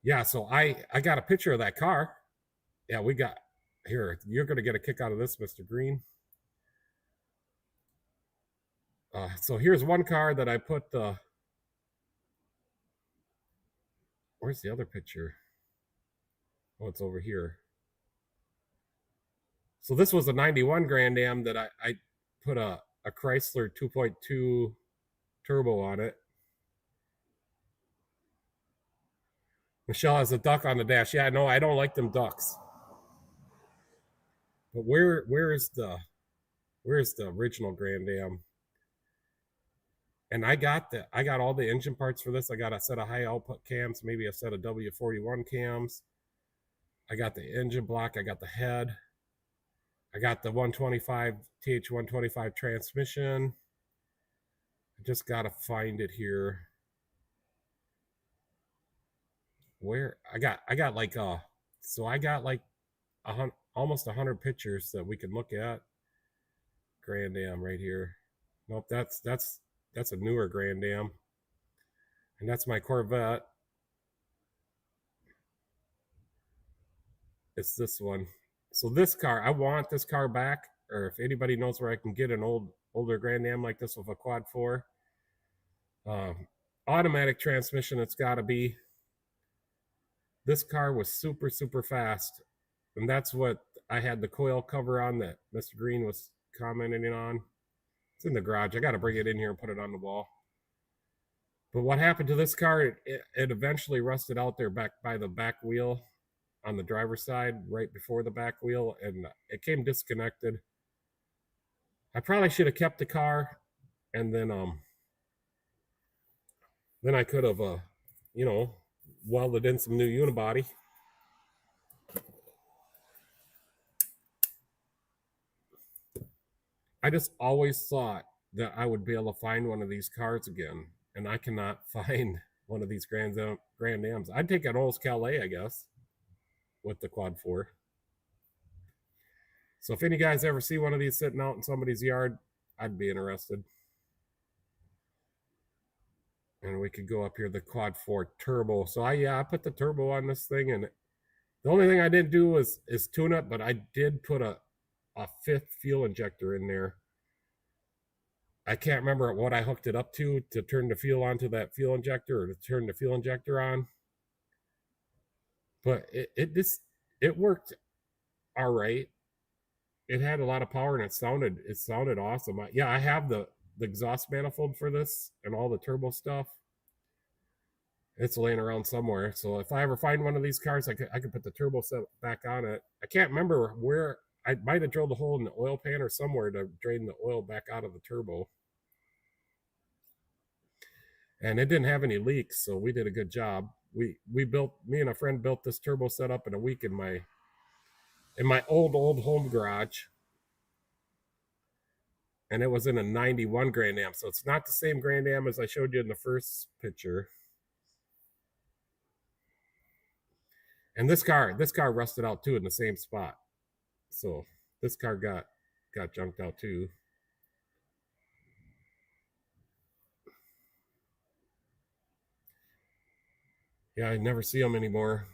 Yeah, so I got a picture of that car. Yeah, we got here. You're gonna get a kick out of this, Mr. Green. So here's one car that I put the. Where's the other picture? Oh, it's over here. So this was a 91 Grand Am that I put a Chrysler 2.2 turbo on it. Michelle has a duck on the dash. Yeah, no, I don't like them ducks. But where's the original Grand Am? And I got all the engine parts for this. I got a set of high output cams, maybe a set of W41 cams. I got the engine block, I got the head. I got the 125 TH125 transmission. I just gotta find it here. Where I got like so I got like almost 100 pictures that we can look at. Grand Am right here. Nope, that's a newer Grand Am, and that's my Corvette. It's this one. So this car, I want this car back, or if anybody knows where I can get an older Grand Am like this with a quad 4, automatic transmission, it's got to be. This car was super, super fast, and that's what I had the coil cover on that Mr. Green was commenting on. It's in the garage. I got to bring it in here and put it on the wall. But what happened to this car, it eventually rusted out there back by the back wheel on the driver's side, right before the back wheel, and it came disconnected. I probably should have kept the car, and then I could have welded in some new unibody. I just always thought that I would be able to find one of these cars again, and I cannot find one of these Grand Ams. I'd take an Olds Calais, I guess, with the quad 4. So if any guys ever see one of these sitting out in somebody's yard, I'd be interested. And we could go up here, the quad 4 turbo. So I put the turbo on this thing, and the only thing I didn't do is tune it, but I did put a 5th fuel injector in there. I can't remember what I hooked it up to turn the fuel onto that fuel injector, or to turn the fuel injector on. But it worked all right. It had a lot of power, and it sounded awesome. I have the exhaust manifold for this and all the turbo stuff. It's laying around somewhere. So if I ever find one of these cars, I could put the turbo set back on it. I can't remember where. I might have drilled a hole in the oil pan or somewhere to drain the oil back out of the turbo. And it didn't have any leaks, so we did a good job. Me and a friend built this turbo setup in a week in my old home garage. And it was in a 91 Grand Am. So it's not the same Grand Am as I showed you in the first picture. And this car rusted out too in the same spot. So this car got junked out too. Yeah, I never see them anymore.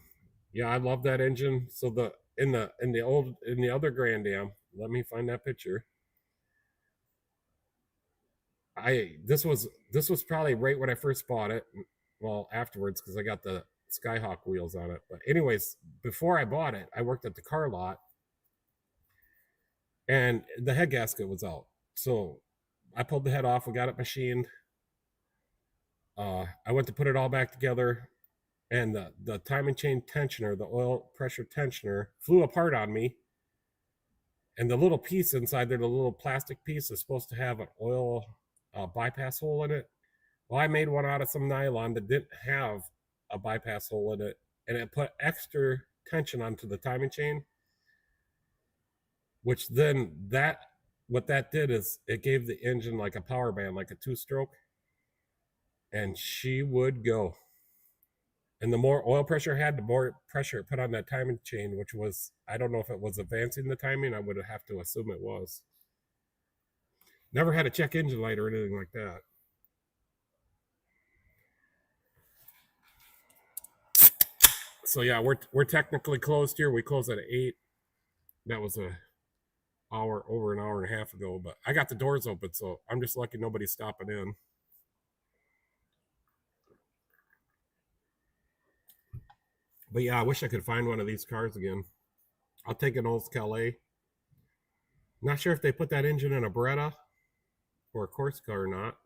Yeah, I love that engine. So in the other Grand Am, let me find that picture. This was probably right when I first bought it. Well, afterwards, because I got the Skyhawk wheels on it. But anyways, before I bought it, I worked at the car lot, and the head gasket was out. So I pulled the head off. We got it machined. I went to put it all back together, and the timing chain tensioner, the oil pressure tensioner, flew apart on me. And the little piece inside there, the little plastic piece, is supposed to have an oil bypass hole in it. Well, I made one out of some nylon that didn't have a bypass hole in it, and it put extra tension onto the timing chain, which then what that did is it gave the engine like a power band, like a 2-stroke, and she would go. And the more oil pressure it had, the more pressure it put on that timing chain, which was, I don't know if it was advancing the timing. I would have to assume it was. Never had a check engine light or anything like that. So yeah, we're technically closed here. We closed at 8. That was over an hour and a half ago, but I got the doors open, so I'm just lucky nobody's stopping in. But yeah, I wish I could find one of these cars again. I'll take an Olds Calais. Not sure if they put that engine in a Beretta or a Corsica or not.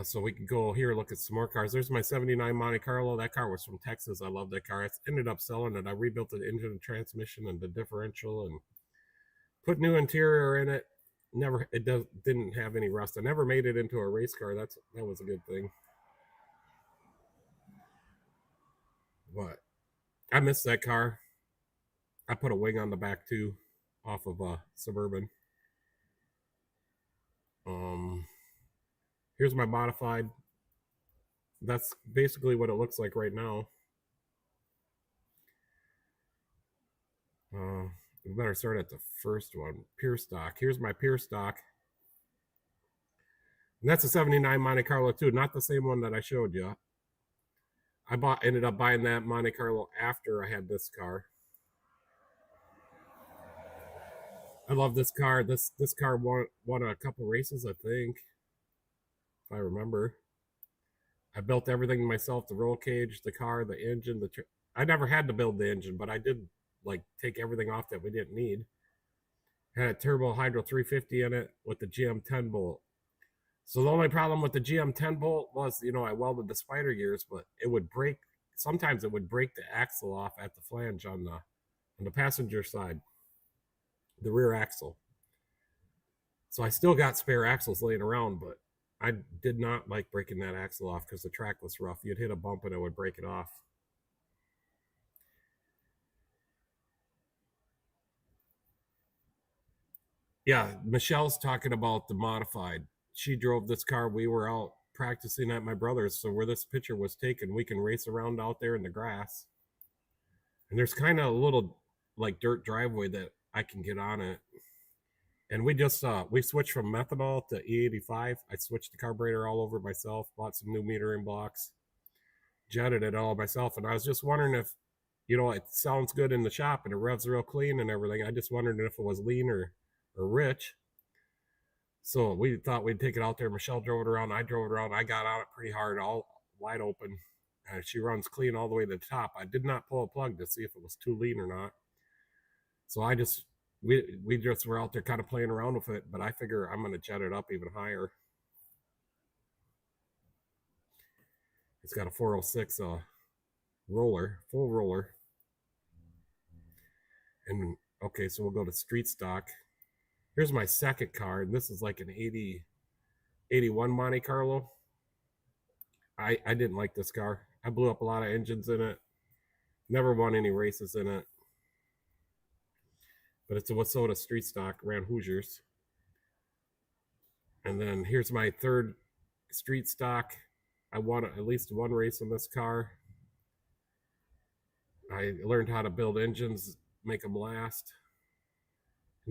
So we can go here, look at some more cars. There's my 79 Monte Carlo. That car was from Texas. I love that car. I ended up selling it. I rebuilt the engine and transmission and the differential and put new interior in it. Didn't have any rust. I never made it into a race car. That was a good thing. But I miss that car. I put a wing on the back too, off of a Suburban. Here's my modified. That's basically what it looks like right now. We better start at the first one, pure stock. Here's my pure stock. And that's a 79 Monte Carlo too, not the same one that I showed you. I ended up buying that Monte Carlo after I had this car. I love this car. This car won a couple races, I think, if I remember. I built everything myself: the roll cage, the car, the engine. I never had to build the engine, but I did like take everything off that we didn't need. Had a turbo hydro 350 in it with the GM 10 bolt. So the only problem with the GM 10 bolt was, I welded the spider gears, but it would break. Sometimes it would break the axle off at the flange on the passenger side, the rear axle. So I still got spare axles laying around, but I did not like breaking that axle off because the track was rough. You'd hit a bump and it would break it off. Yeah, Michelle's talking about the modified. She drove this car. We were out practicing at my brother's. So where this picture was taken, we can race around out there in the grass. And there's kind of a little like dirt driveway that I can get on it. And we just we switched from methanol to E85. I switched the carburetor all over myself, bought some new metering blocks, jetted it all myself. And I was just wondering if, it sounds good in the shop and it revs real clean and everything. I just wondered if it was lean or rich. So we thought we'd take it out there. Michelle drove it around. I drove it around. I got on it pretty hard, all wide open. And she runs clean all the way to the top. I did not pull a plug to see if it was too lean or not. So we just were out there kind of playing around with it, but I figure I'm going to jet it up even higher. It's got a 406 roller, full roller. And okay, so we'll go to street stock. Here's my second car, and this is like an 81 Monte Carlo. I didn't like this car. I blew up a lot of engines in it. Never won any races in it. But it's a Wasota street stock, ran Hoosiers. And then here's my third street stock. I won at least one race in this car. I learned how to build engines, make them last.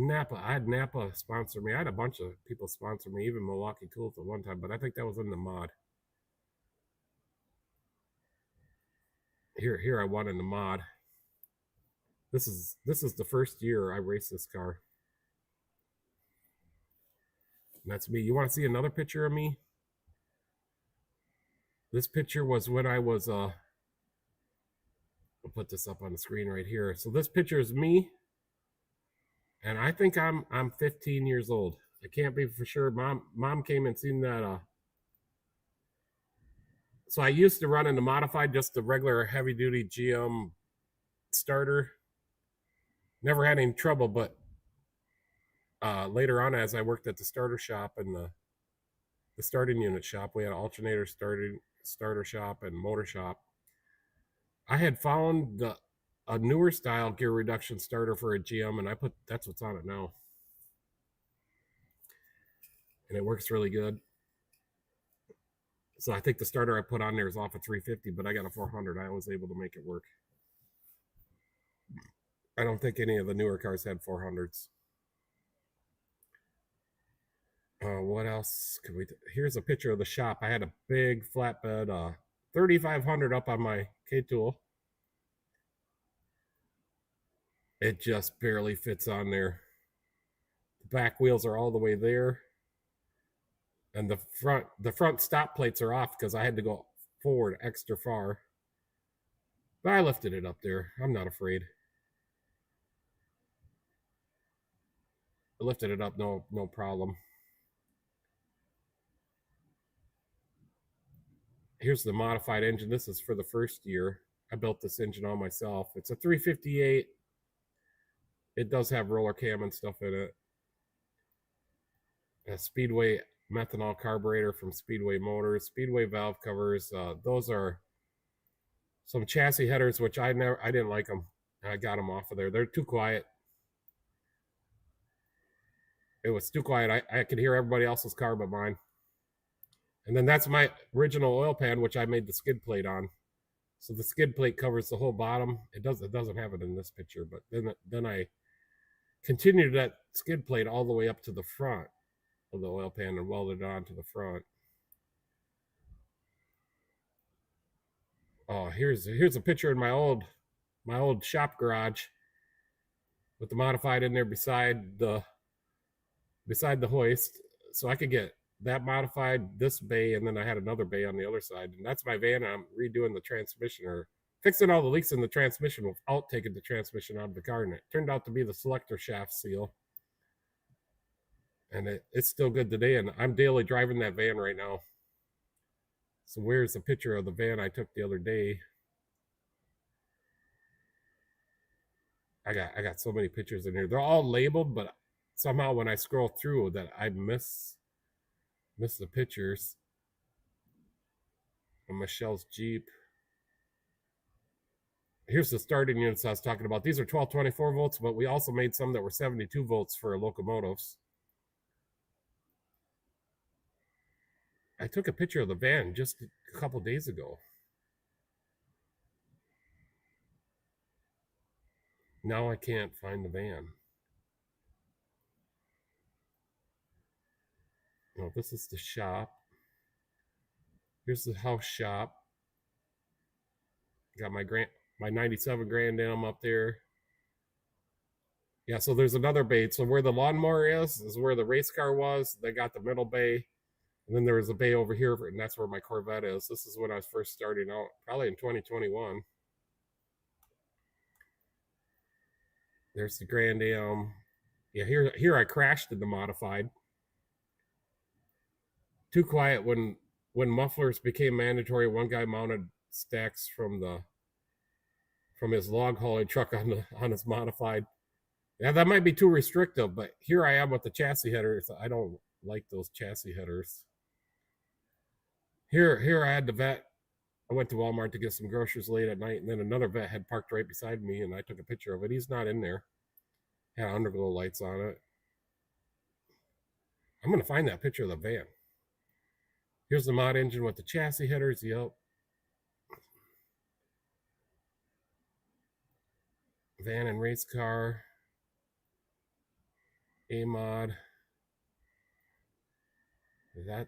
Napa, I had Napa sponsor me. I had a bunch of people sponsor me, even Milwaukee Tools at one time, but I think that was in the mod. Here I won in the mod. This is the first year I raced this car. And that's me. You want to see another picture of me? This picture was when I was I'll put this up on the screen right here. So this picture is me. And I think I'm 15 years old. I can't be for sure. Mom came and seen that so I used to run in the modified, just the regular heavy duty GM starter. Never had any trouble, but later on, as I worked at the starter shop and the starting unit shop, we had an alternator starter shop and motor shop. I had found a newer style gear reduction starter for a GM, and that's what's on it now. And it works really good. So I think the starter I put on there is off a 350, but I got a 400. I was able to make it work. I don't think any of the newer cars had 400s. What else could we do? Here's a picture of the shop. I had a big flatbed 3500 up on my K-Tool. It just barely fits on there. The back wheels are all the way there. And the front stop plates are off because I had to go forward extra far. But I lifted it up there. I'm not afraid. I lifted it up, no problem. Here's the modified engine. This is for the first year. I built this engine all myself. It's a 358. It does have roller cam and stuff in it. A Speedway methanol carburetor from Speedway Motors. Speedway valve covers. Those are some chassis headers, which I didn't like them. I got them off of there. They're too quiet. It was too quiet. I could hear everybody else's car but mine. And then that's my original oil pan, which I made the skid plate on. So the skid plate covers the whole bottom. It doesn't have it in this picture, but then I continued that skid plate all the way up to the front of the oil pan and welded it onto the front. Oh, here's a picture in my old shop garage with the modified in there beside the hoist, so I could get that modified, this bay, and then I had another bay on the other side. And that's my van. I'm redoing the transmission, or fixing all the leaks in the transmission without taking the transmission out of the car. And it turned out to be the selector shaft seal. And it's still good today. And I'm daily driving that van right now. So where's the picture of the van I took the other day? I got so many pictures in here. They're all labeled, but somehow when I scroll through that I miss the pictures. Of Michelle's Jeep. Here's the starting units I was talking about. These are 1224 volts, but we also made some that were 72 volts for locomotives. I took a picture of the van just a couple days ago. Now I can't find the van. No, this is the shop. Here's the house shop. Got my 97 Grand Am up there. Yeah, so there's another bay. So where the lawnmower is where the race car was. They got the middle bay. And then there was a bay over here, and that's where my Corvette is. This is when I was first starting out, probably in 2021. There's the Grand Am. Yeah, here I crashed in the modified. Too quiet when mufflers became mandatory. One guy mounted stacks from his log hauling truck on his modified. Yeah, that might be too restrictive, but here I am with the chassis headers. I don't like those chassis headers. Here I had the vet. I went to Walmart to get some groceries late at night, and then another vet had parked right beside me, and I took a picture of it. He's not in there. Had underglow lights on it. I'm gonna find that picture of the van. Here's the mod engine with the chassis headers. Yep. Van and race car. A mod.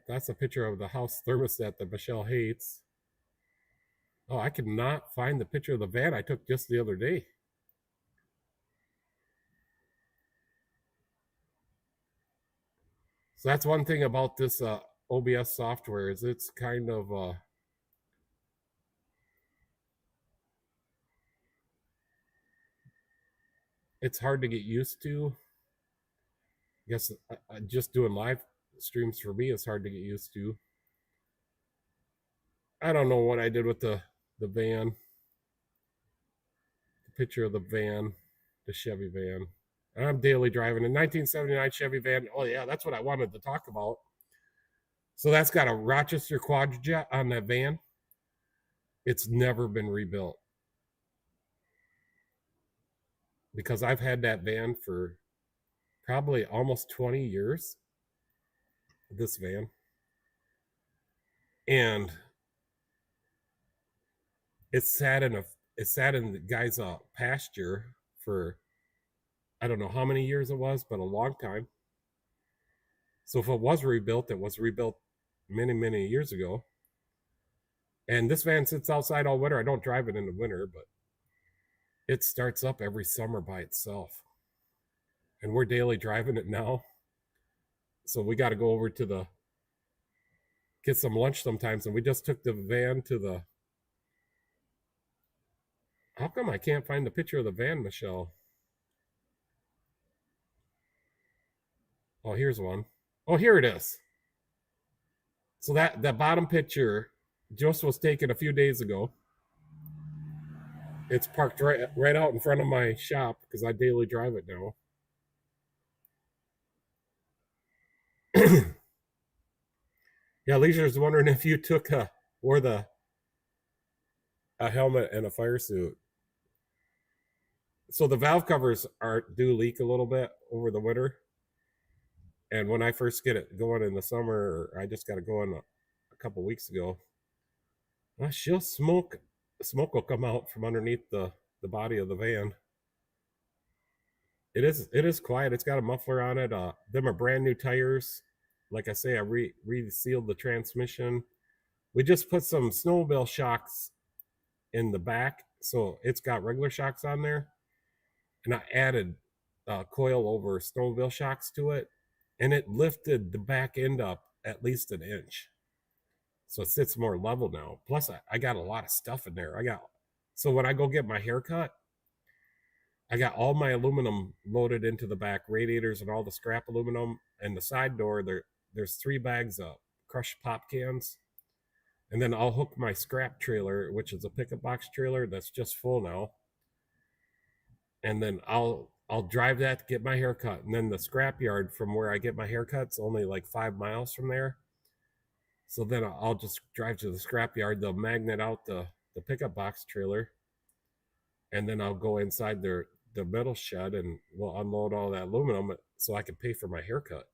That's a picture of the house thermostat that Michelle hates. Oh, I could not find the picture of the van I took just the other day. So that's one thing about this OBS software is it's kind of it's hard to get used to. I guess just doing live streams for me is hard to get used to. I don't know what I did with the van. The picture of the van, the Chevy van. And I'm daily driving a 1979 Chevy van. Oh yeah, that's what I wanted to talk about. So that's got a Rochester Quadrajet on that van. It's never been rebuilt. Because I've had that van for probably almost 20 years. This van. And it sat in the guy's pasture for I don't know how many years it was, but a long time. So if it was rebuilt, it was rebuilt many, many years ago. And this van sits outside all winter. I don't drive it in the winter, but it starts up every summer by itself. And we're daily driving it now. So we got to go over to get some lunch sometimes. And we just took the van to the... How come I can't find the picture of the van, Michelle? Oh, here's one. Oh, here it is. So that bottom picture just was taken a few days ago. It's parked right out in front of my shop because I daily drive it now. Yeah, Leisure's wondering if you wore a helmet and a fire suit. So the valve covers do leak a little bit over the winter, and when I first get it going in the summer, I just got it going a couple weeks ago. She'll smoke. Smoke will come out from underneath the body of the van. It is quiet. It's got a muffler on it. Them are brand new tires. Like I say, I resealed the transmission. We just put some snowmobile shocks in the back, so it's got regular shocks on there, and I added coil over snowmobile shocks to it, and it lifted the back end up at least an inch, so it sits more level now. Plus, I got a lot of stuff in there. So when I go get my haircut, I got all my aluminum loaded into the back, radiators and all the scrap aluminum, and the side door. There's 3 bags of crushed pop cans, and then I'll hook my scrap trailer, which is a pickup box trailer that's just full now, and then I'll drive that to get my haircut, and then the scrap yard from where I get my haircut's only like 5 miles from there. So then I'll just drive to the scrap yard. They'll magnet out the pickup box trailer, and then I'll go inside the metal shed and we'll unload all that aluminum so I can pay for my haircut.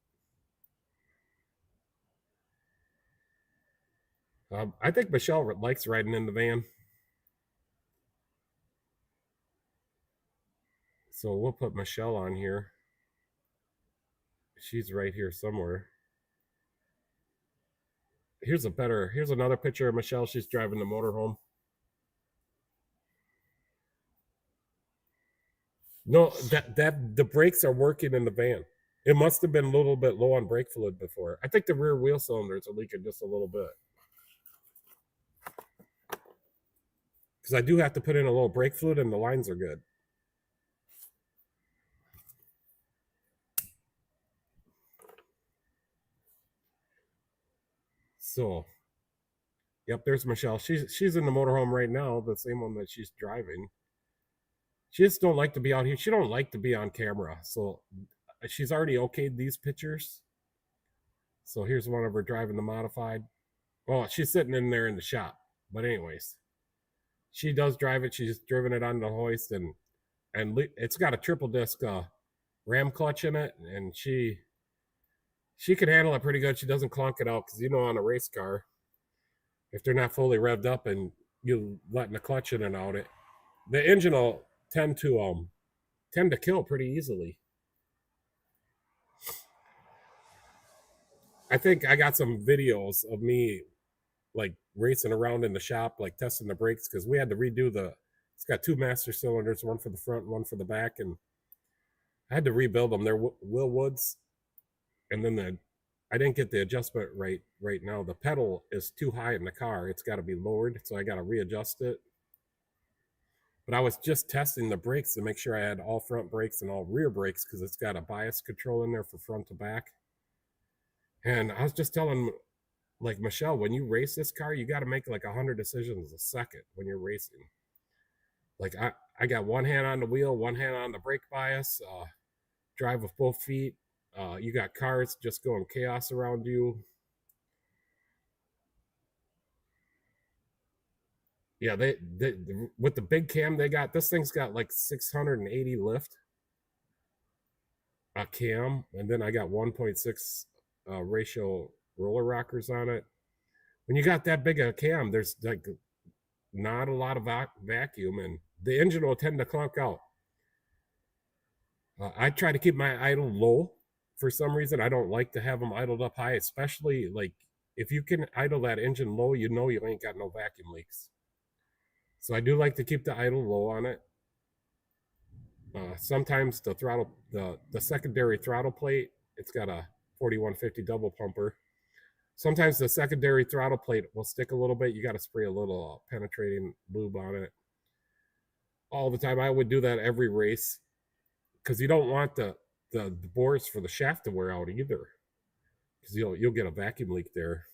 I think Michelle likes riding in the van. So we'll put Michelle on here. She's right here somewhere. Here's another picture of Michelle. She's driving the motorhome. No, that the brakes are working in the van. It must have been a little bit low on brake fluid before. I think the rear wheel cylinders are leaking just a little bit. Because I do have to put in a little brake fluid and the lines are good. So, yep, there's Michelle. She's in the motorhome right now, the same one that she's driving. She just don't like to be out here. She don't like to be on camera. So she's already okayed these pictures. So here's one of her driving the modified. Well, she's sitting in there in the shop. But anyways, she does drive it. She's driven it on the hoist, and it's got a triple disc ram clutch in it, and she can handle it pretty good. She doesn't clunk it out because on a race car, if they're not fully revved up and you letting the clutch in and out, the engine will tend to kill pretty easily. I think I got some videos of me like racing around in the shop, like testing the brakes, because we had to redo it's got 2 master cylinders, one for the front and one for the back, and I had to rebuild them. They're Willwoods, and then I didn't get the adjustment right now. The pedal is too high in the car. It's got to be lowered, so I got to readjust it. But I was just testing the brakes to make sure I had all front brakes and all rear brakes, because it's got a bias control in there for front to back. And I was just telling, like, Michelle, when you race this car, you got to make like 100 decisions a second when you're racing. Like, I got one hand on the wheel, one hand on the brake bias, drive with both feet. You got cars just going chaos around you. Yeah, they with the big cam they got, this thing's got like 680 lift a cam, and then I got 1.6 ratio roller rockers on it. When you got that big a cam, there's like not a lot of vacuum, and the engine will tend to clunk out. I try to keep my idle low. For some reason, I don't like to have them idled up high, especially like if you can idle that engine low, you ain't got no vacuum leaks. So I do like to keep the idle low on it. Sometimes the throttle, the secondary throttle plate, it's got a 4150 double pumper. Sometimes the secondary throttle plate will stick a little bit. You got to spray a little penetrating lube on it all the time. I would do that every race, because you don't want the the bores for the shaft to wear out either, because you'll get a vacuum leak there.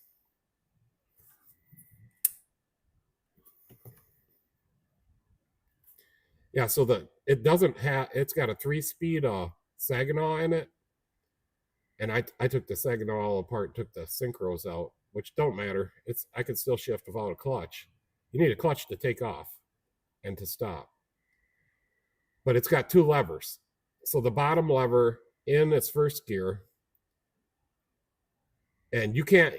Yeah, so it doesn't have, it's got a 3-speed Saginaw in it, and I took the Saginaw all apart, took the synchros out, which don't matter. I could still shift without a clutch. You need a clutch to take off and to stop. But it's got 2 levers. So the bottom lever in its first gear, and you can't,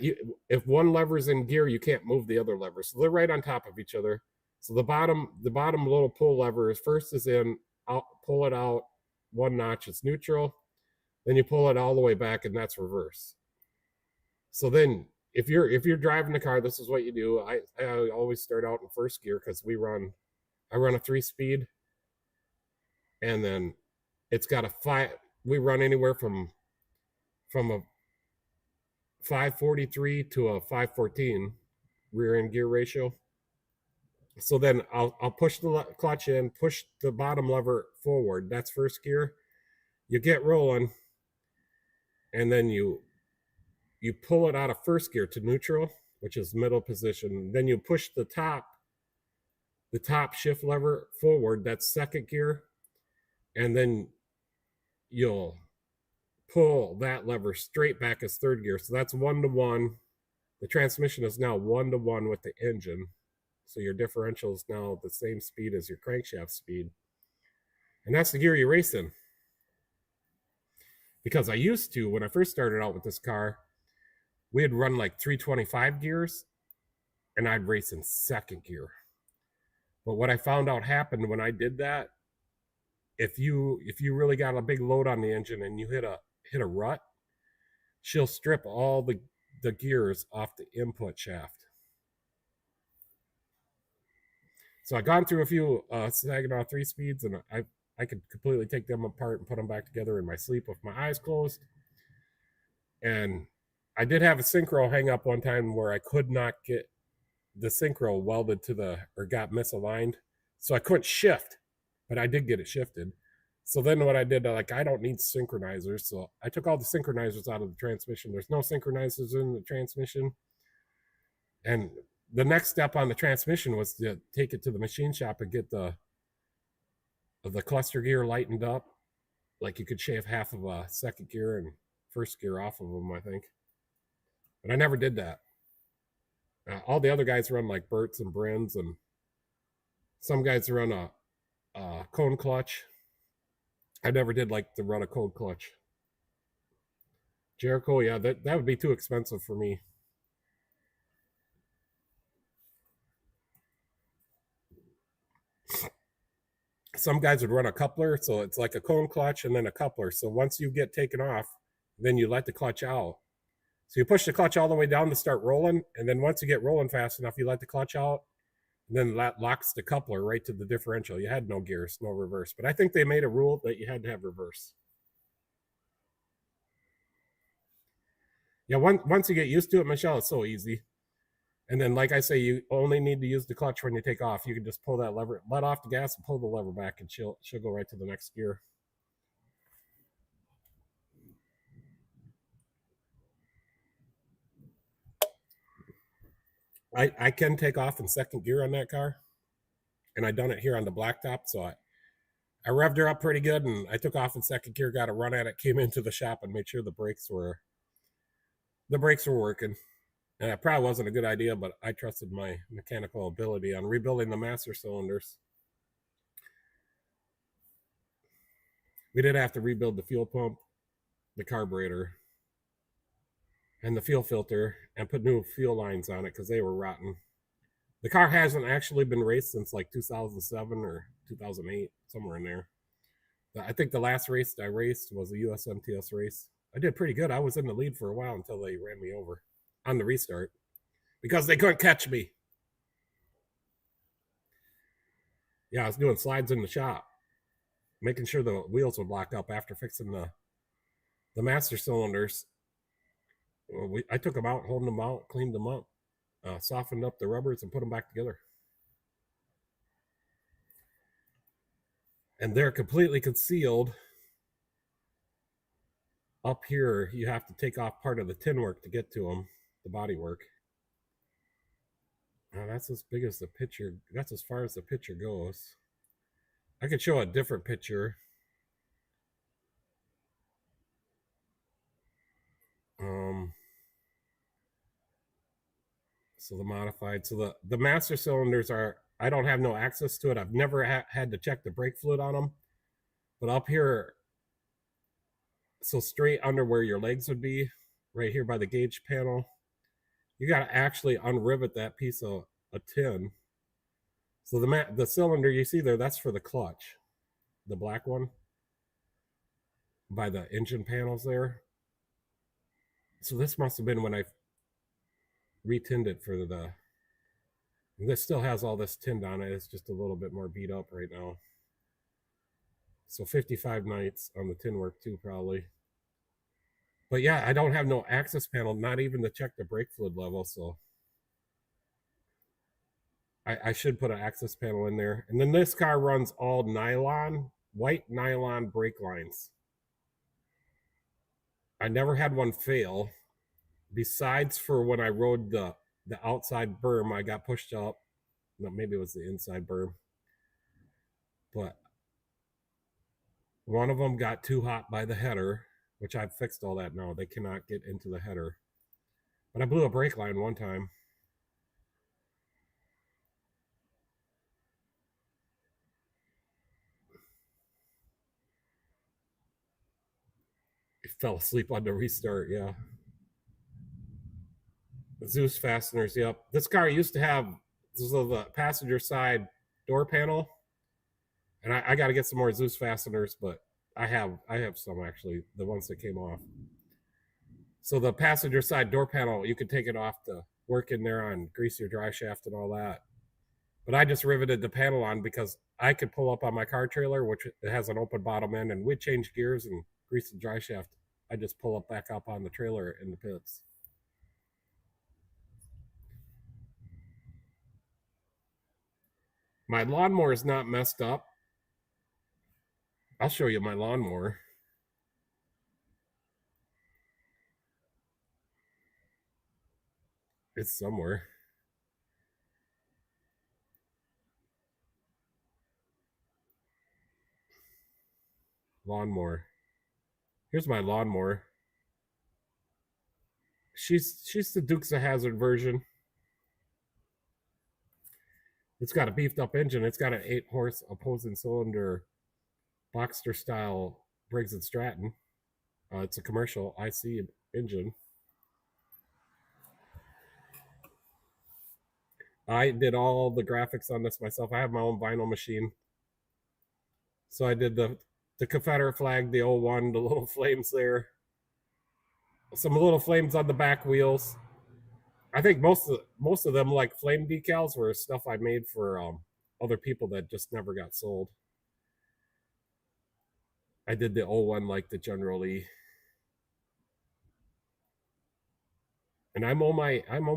if one lever's in gear, you can't move the other lever. So they're right on top of each other. So the bottom little pull lever is in, pull it out 1 notch, it's neutral. Then you pull it all the way back, and that's reverse. So then if you're driving the car, this is what you do. I always start out in first gear because I run a 3-speed, and then it's got a 5. We run anywhere from a 543 to a 514 rear end gear ratio. So then I'll push the clutch in, push the bottom lever forward. That's first gear. You get rolling, and then you pull it out of first gear to neutral, which is middle position. Then you push the top shift lever forward. That's second gear, and then you'll pull that lever straight back as third gear. So that's 1-to-1. The transmission is now 1-to-1 with the engine. So your differential is now the same speed as your crankshaft speed. And that's the gear you race in. Because I used to, when I first started out with this car, we had run like 325 gears, and I'd race in second gear. But what I found out happened when I did that, if you really got a big load on the engine and you hit a rut, she'll strip all the gears off the input shaft. So I've gone through a few Saginaw 3-speeds, and I could completely take them apart and put them back together in my sleep with my eyes closed. And I did have a synchro hang up one time where I could not get the synchro welded to or got misaligned. So I couldn't shift, but I did get it shifted. So then what I did, I don't need synchronizers. So I took all the synchronizers out of the transmission. There's no synchronizers in the transmission. And the next step on the transmission was to take it to the machine shop and get the cluster gear lightened up. Like you could shave half of a second gear and first gear off of them, I think. But I never did that. All the other guys run like Burts and Brins, and some guys run a cone clutch. I never did like to run a cone clutch. Jericho, yeah, that would be too expensive for me. Some guys would run a coupler, so it's like a cone clutch and then a coupler. So once you get taken off, then you let the clutch out. So you push the clutch all the way down to start rolling, and then once you get rolling fast enough, you let the clutch out, and then that locks the coupler right to the differential. You had no gears, no reverse. But I think they made a rule that you had to have reverse. Yeah, once you get used to it, Michelle, it's so easy. And then, like I say, you only need to use the clutch when you take off. You can just pull that lever, let off the gas, and pull the lever back, and she'll go right to the next gear. I can take off in second gear on that car, and I done it here on the blacktop. So I revved her up pretty good, and I took off in second gear, got a run at it, came into the shop, and made sure the brakes were working. And it probably wasn't a good idea, but I trusted my mechanical ability on rebuilding the master cylinders. We did have to rebuild the fuel pump, the carburetor, and the fuel filter, and put new fuel lines on it because they were rotten. The car hasn't actually been raced since like 2007 or 2008, somewhere in there. I think the last race I raced was a USMTS race. I did pretty good. I was in the lead for a while until they ran me over on the restart because they couldn't catch me. Yeah, I was doing slides in the shop, making sure the wheels would lock up after fixing the master cylinders. I took them out, holding them out, cleaned them up, softened up the rubbers, and put them back together. And they're completely concealed up here, you have to take off part of the tin work to get to them, the body work. Now that's as big as the picture. That's as far as the picture goes. I could show a different picture. So the modified, so the master cylinders are, I don't have no access to it. I've never had to check the brake fluid on them. But up here, so straight under where your legs would be, right here by the gauge panel, you got to actually unrivet that piece of a tin. So the cylinder you see there, that's for the clutch, the black one by the engine panels there. So this must have been when I retinned it for the, this still has all this tinned on it. It's just a little bit more beat up right now. So 55 nights on the tin work too, probably. But yeah, I don't have no access panel, not even to check the brake fluid level. So I should put an access panel in there. And then this car runs all nylon, white nylon brake lines. I never had one fail. Besides for when I rode the outside berm, I got pushed up. No, maybe it was the inside berm. But one of them got too hot by the header, which I've fixed all that now. They cannot get into the header. But I blew a brake line one time. It fell asleep on the restart, yeah. The Zeus fasteners, yep. This car used to have, this is the passenger side door panel. And I got to get some more Zeus fasteners, but I have some actually, the ones that came off. So the passenger side door panel, you could take it off to work in there on grease your dry shaft and all that. But I just riveted the panel on because I could pull up on my car trailer, which it has an open bottom end, and we'd change gears and grease the dry shaft. I just pull up back up on the trailer in the pits. My lawnmower is not messed up. I'll show you my lawnmower. It's somewhere. Lawnmower. Here's my lawnmower. She's the Dukes of Hazzard version. It's got a beefed up engine. It's got an 8-horse opposing cylinder Boxster style Briggs and Stratton. It's a commercial IC engine. I did all the graphics on this myself. I have my own vinyl machine. So I did the Confederate flag, the 01, the little flames there. Some little flames on the back wheels. I think most of them, like flame decals, were stuff I made for other people that just never got sold. I did the 01 like the General Lee. And I'm on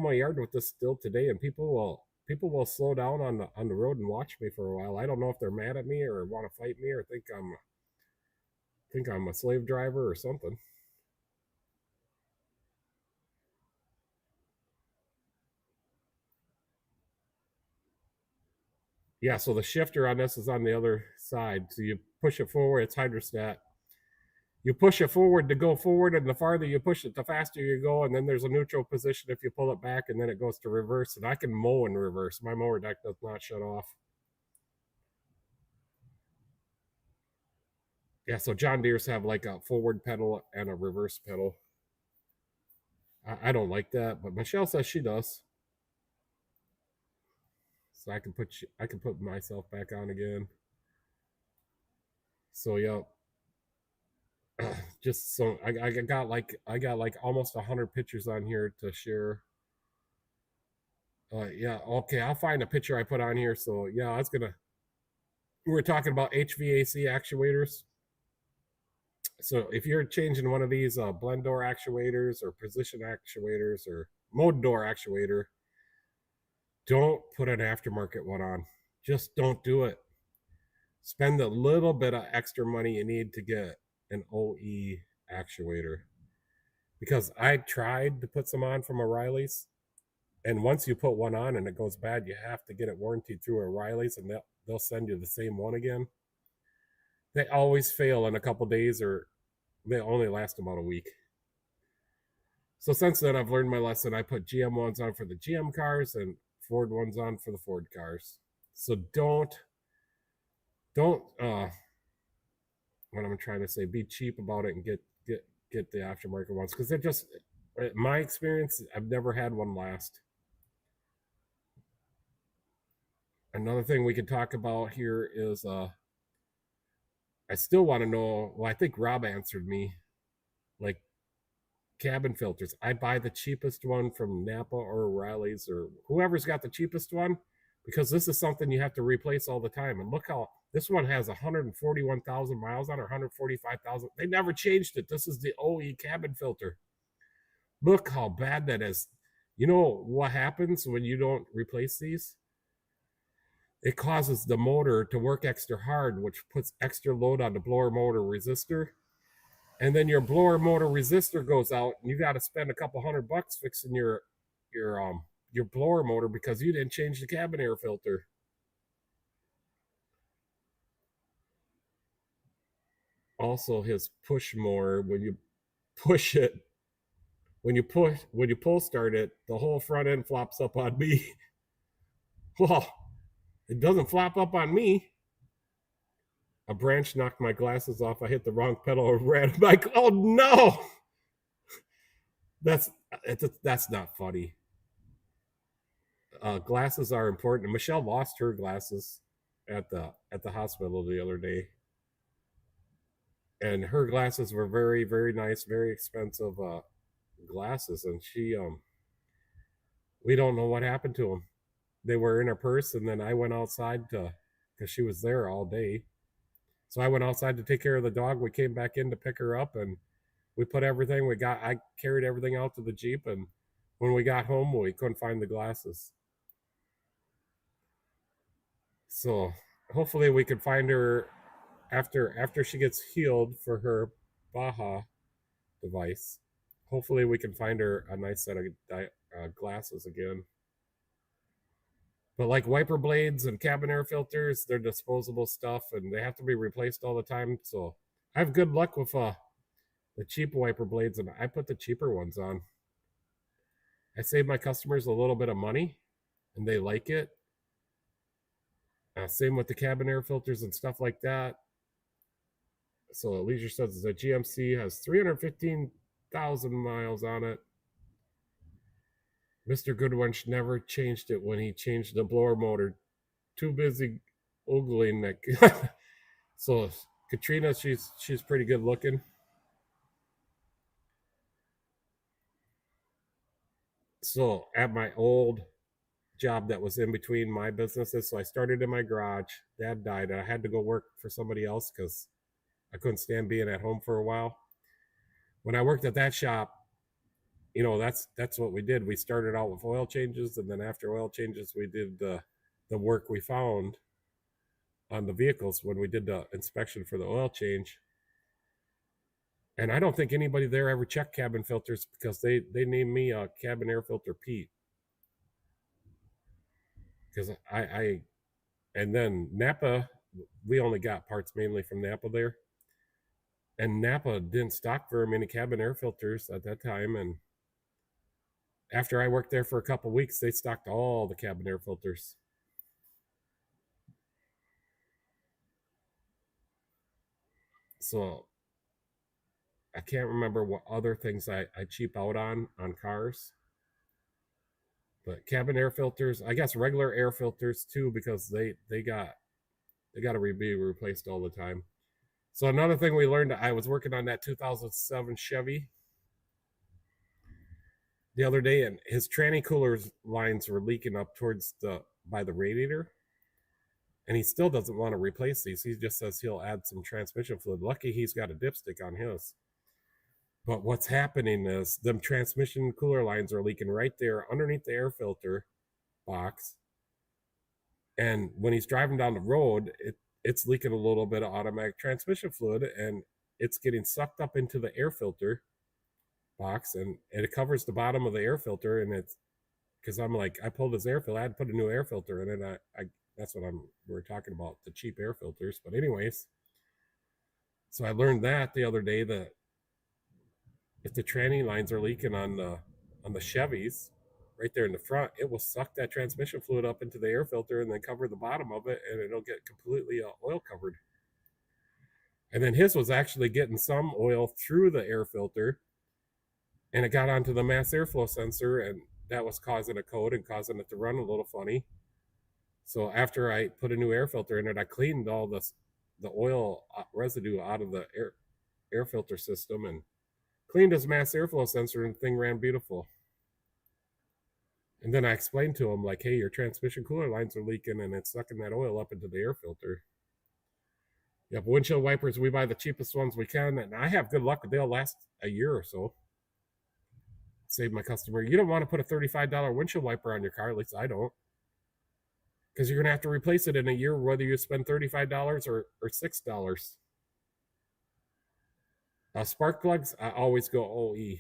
my yard with this still today, and people will slow down on the road and watch me for a while. I don't know if they're mad at me or want to fight me or think I'm a slave driver or something. Yeah, so the shifter on this is on the other side. So you push it forward, it's hydrostat. You push it forward to go forward, and the farther you push it, the faster you go. And then there's a neutral position if you pull it back, and then it goes to reverse. And I can mow in reverse. My mower deck does not shut off. Yeah, so John Deere's have like a forward pedal and a reverse pedal. I don't like that, but Michelle says she does. So I can put myself back on again. So yeah. Just so I got like almost 100 pictures on here to share. Yeah, okay, I'll find a picture I put on here. So yeah, we were talking about HVAC actuators. So if you're changing one of these blend door actuators or position actuators or mode door actuator, don't put an aftermarket one on. Just don't do it. Spend a little bit of extra money you need to get an OE actuator, because I tried to put some on from O'Reilly's, and once you put one on and it goes bad, you have to get it warranted through O'Reilly's, and they'll send you the same one again. They always fail in a couple days, or they only last about a week. So since then, I've learned my lesson. I put GM ones on for the GM cars and Ford ones on for the Ford cars. So don't what I'm trying to say, be cheap about it and get the aftermarket ones, because they're just, in my experience, I've never had one last. Another thing we can talk about here is I still want to know, well, I think Rob answered me, like cabin filters. I buy the cheapest one from Napa or O'Reilly's or whoever's got the cheapest one, because this is something you have to replace all the time. And look how this one has 141,000 miles on, or 145,000. They never changed it. This is the OE cabin filter. Look how bad that is. You know what happens when you don't replace these? It causes the motor to work extra hard, which puts extra load on the blower motor resistor. And then your blower motor resistor goes out, and you got to spend a couple $100 fixing your blower motor because you didn't change the cabin air filter. Also, his push more, when you push it, when you pull start it, the whole front end flops up on me. Well, it doesn't flop up on me. A branch knocked my glasses off. I hit the wrong pedal and ran. I'm like, oh no! That's not funny. Glasses are important. Michelle lost her glasses at the hospital the other day, and her glasses were very, very nice, very expensive glasses, and we don't know what happened to them. They were in her purse, and then I went outside because she was there all day. So I went outside to take care of the dog. We came back in to pick her up, and we put everything we got. I carried everything out to the Jeep, and when we got home, we couldn't find the glasses. So hopefully we can find her after she gets healed for her Baja device. Hopefully we can find her a nice set of glasses again. But like wiper blades and cabin air filters, they're disposable stuff, and they have to be replaced all the time. So I have good luck with the cheap wiper blades, and I put the cheaper ones on. I save my customers a little bit of money, and they like it. Same with the cabin air filters and stuff like that. So Leisure says the GMC has 315,000 miles on it. Mr. Goodwinch never changed it when he changed the blower motor. Too busy ogling that. So Katrina, she's pretty good looking. So at my old job that was in between my businesses, so I started in my garage. Dad died, and I had to go work for somebody else because I couldn't stand being at home for a while. When I worked at that shop, you know, that's what we did. We started out with oil changes, and then after oil changes, we did the work we found on the vehicles when we did the inspection for the oil change. And I don't think anybody there ever checked cabin filters, because they named me a cabin air filter Pete. Because and then Napa, we only got parts mainly from Napa there. And Napa didn't stock very many cabin air filters at that time, and after I worked there for a couple weeks, they stocked all the cabin air filters. So I can't remember what other things I cheap out on cars. But cabin air filters, I guess regular air filters too, because they got to be replaced all the time. So another thing we learned, I was working on that 2007 Chevy the other day, and his tranny coolers lines were leaking up towards by the radiator, and he still doesn't want to replace these. He just says he'll add some transmission fluid. Lucky he's got a dipstick on his. But what's happening is them transmission cooler lines are leaking right there underneath the air filter box, and when he's driving down the road, it's leaking a little bit of automatic transmission fluid, and it's getting sucked up into the air filter box, and it covers the bottom of the air filter, and it's because I'm like, I pulled this air filter, I had to put a new air filter in it. I that's what we're talking about, the cheap air filters. But anyways, so I learned that the other day, that if the tranny lines are leaking on the Chevys right there in the front, it will suck that transmission fluid up into the air filter and then cover the bottom of it, and it'll get completely oil covered. And then his was actually getting some oil through the air filter, and it got onto the mass airflow sensor, and that was causing a code and causing it to run a little funny. So after I put a new air filter in it, I cleaned all the oil residue out of the air filter system and cleaned his mass airflow sensor, and the thing ran beautiful. And then I explained to him, like, hey, your transmission cooler lines are leaking and it's sucking that oil up into the air filter. Yep, windshield wipers, we buy the cheapest ones we can, and I have good luck. They'll last a year or so. Save my customer. You don't want to put a $35 windshield wiper on your car, at least I don't, because you're going to have to replace it in a year, whether you spend $35 or $6. Spark plugs, I always go OE.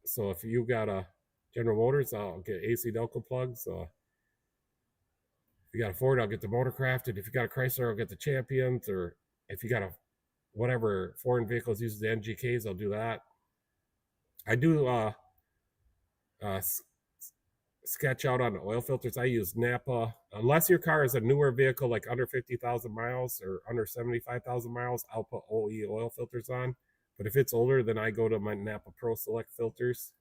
So if you got a General Motors, I'll get AC Delco plugs. If you got a Ford, I'll get the Motorcraft. And if you got a Chrysler, I'll get the Champions. Or if you got a whatever foreign vehicles uses the NGKs, I'll do that. I do sketch out on the oil filters. I use Napa. Unless your car is a newer vehicle, like under 50,000 miles or under 75,000 miles, I'll put OE oil filters on. But if it's older, then I go to my Napa Pro Select filters.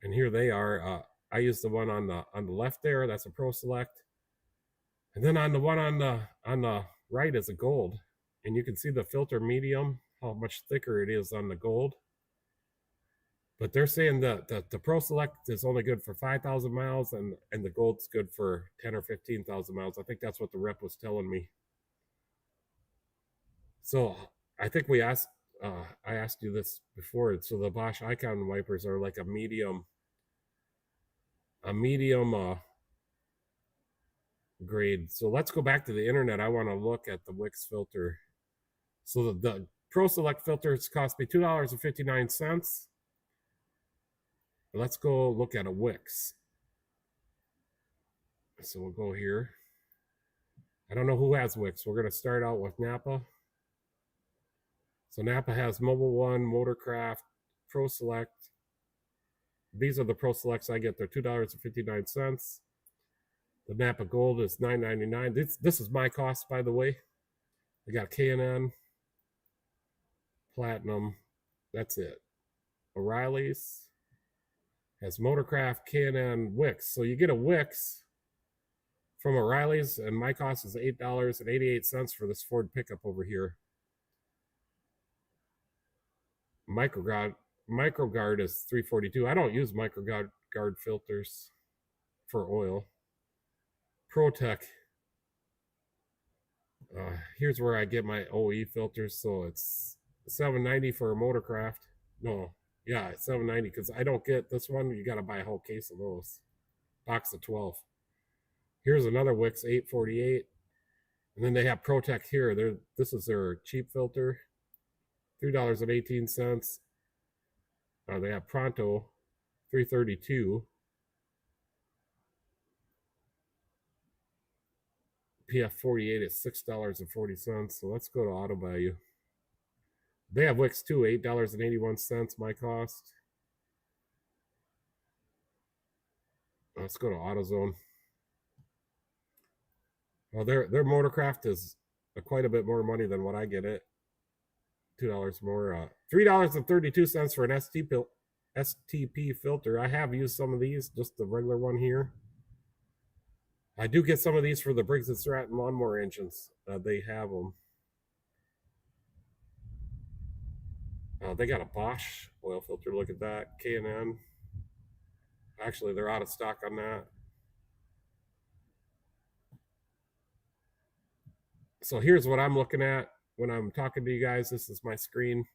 And here they are. I use the one on the left there. That's a Pro Select. And then on the one on the right is a gold. And you can see the filter medium, how much thicker it is on the gold. But they're saying that the Pro Select is only good for 5,000 miles, and the gold's good for 10 or 15,000 miles. I think that's what the rep was telling me. So I think I asked you this before. So the Bosch Icon wipers are like a medium grade. So let's go back to the internet. I want to look at the Wix filter. So the Pro Select filters cost me $2.59. Let's go look at a Wix. So we'll go here. I don't know who has Wix. We're going to start out with Napa. So Napa has Mobile One, Motorcraft, Pro Select. These are the Pro Selects I get. They're $2.59. The Napa Gold is $9.99. This is my cost, by the way. I got K&N, Platinum. That's it. O'Reilly's has Motorcraft, K&N, Wix. So you get a Wix from O'Reilly's, and my cost is $8.88 for this Ford pickup over here. MicroGuard is $3.42. I don't use MicroGuard filters for oil. ProTech. Here's where I get my OE filters. So it's $7.90 for a Motorcraft. No, yeah, it's $7.90 because I don't get this one. You got to buy a whole case of those. Box of 12. Here's another Wix, $8.48. And then they have ProTech here. This is their cheap filter, $3.18. They have Pronto, $3.32. PF48 is $6.40. So let's go to Auto Value. They have Wix too, $8.81, my cost. Let's go to AutoZone. Well, their Motorcraft is quite a bit more money than what I get it. $2 more. $3.32 for an STP filter. I have used some of these, just the regular one here. I do get some of these for the Briggs & Stratton lawnmower engines. They have them. They got a Bosch oil filter. Look at that. K&N. Actually, they're out of stock on that. So here's what I'm looking at when I'm talking to you guys. This is my screen.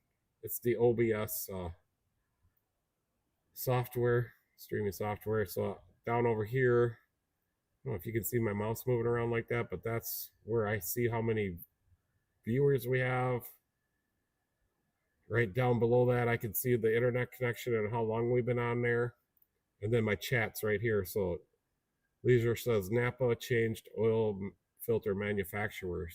It's the OBS software, streaming software. So down over here, I don't know if you can see my mouse moving around like that, but that's where I see how many viewers we have. Right down below that, I can see the internet connection and how long we've been on there. And then my chat's right here. So Leisure says Napa changed oil filter manufacturer.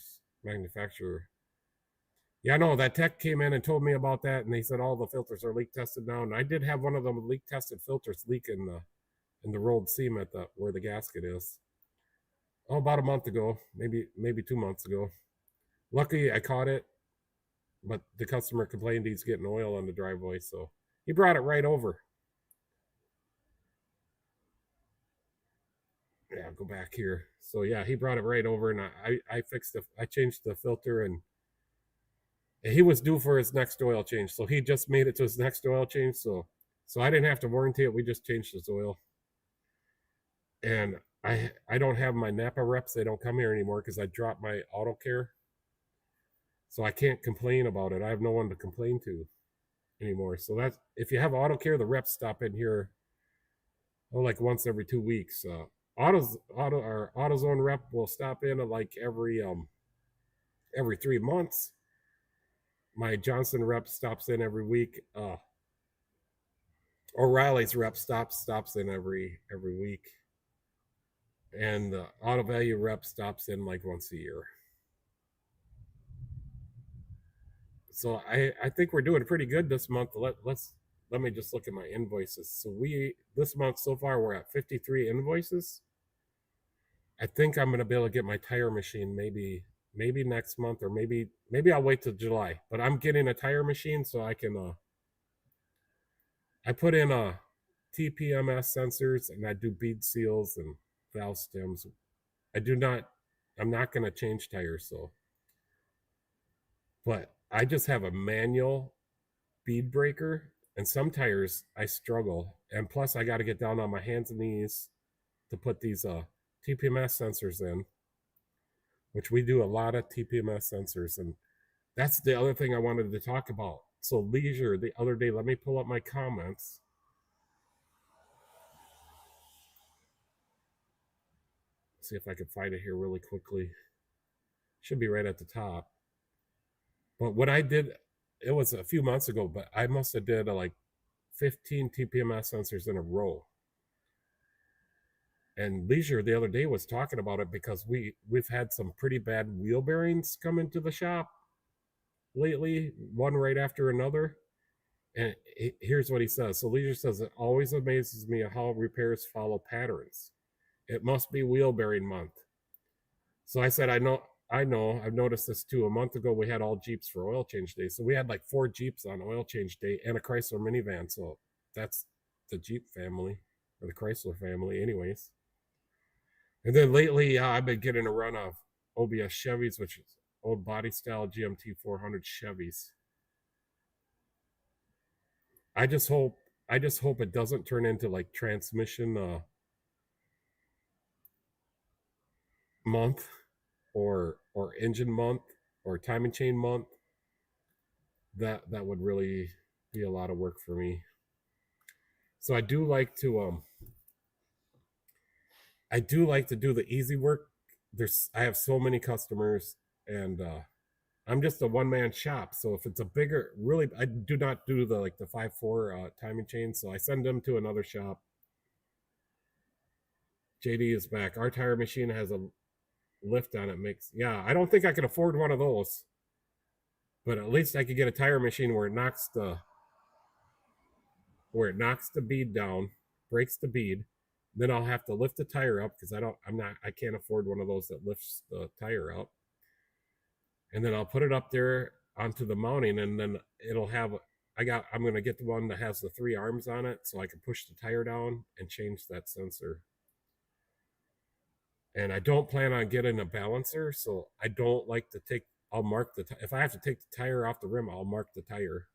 Yeah, no, that tech came in and told me about that, and they said all the filters are leak tested now. And I did have one of them leak tested filters leak in the rolled seam at the where the gasket is. Oh, about a month ago, maybe 2 months ago. Luckily, I caught it, but the customer complained he's getting oil on the driveway, so he brought it right over. Yeah, go back here. So yeah, he brought it right over, and I fixed it. I changed the filter, and he was due for his next oil change, so he just made it to his next oil change. So I didn't have to warranty it. We just changed his oil, and I don't have my Napa reps. They don't come here anymore because I dropped my auto care, so I can't complain about it. I have no one to complain to anymore. So that's if you have auto care, the reps stop in here like once every 2 weeks. AutoZone rep will stop in like every 3 months. My Johnson rep stops in every week. O'Reilly's rep stops in every week, and the Auto Value rep stops in like once a year. So I think we're doing pretty good this month. Let me just look at my invoices. So this month so far we're at 53 invoices. I think I'm gonna be able to get my tire machine maybe next month, or maybe I'll wait till July. But I'm getting a tire machine so I can I put in TPMS sensors, and I do bead seals and valve stems. I'm not gonna change tires, so but I just have a manual bead breaker, and some tires I struggle, and plus I got to get down on my hands and knees to put these TPMS sensors in, which we do a lot of TPMS sensors, and that's the other thing I wanted to talk about. So Leisure the other day, let me pull up my comments. See if I can find it here really quickly. Should be right at the top. But what I did, it was a few months ago, but I must have did like 15 TPMS sensors in a row. And Leisure the other day was talking about it because we've had some pretty bad wheel bearings come into the shop lately, one right after another. And here's what he says. So Leisure says, it always amazes me how repairs follow patterns. It must be wheel bearing month. So I said, I know, I've noticed this too. A month ago, we had all Jeeps for oil change day. So we had like 4 Jeeps on oil change day and a Chrysler minivan. So that's the Jeep family, or the Chrysler family, anyways. And then lately, I've been getting a run of OBS Chevys, which is old body style GMT 400 Chevys. I just hope it doesn't turn into like transmission month, or engine month, or timing chain month. That would really be a lot of work for me. So I do like to do the easy work. I have so many customers, and I'm just a one-man shop. So if it's a bigger, really, I do not do the 5/4 timing chain. So I send them to another shop. JD is back. Our tire machine has a lift on it. Yeah, I don't think I can afford one of those, but at least I could get a tire machine where it knocks the bead down, breaks the bead. Then I'll have to lift the tire up because I can't afford one of those that lifts the tire up. And then I'll put it up there onto the mounting, and then it'll have I'm going to get the one that has the 3 arms on it, so I can push the tire down and change that sensor. And I don't plan on getting a balancer, so I don't like to I'll mark if I have to take the tire off the rim, I'll mark the tire.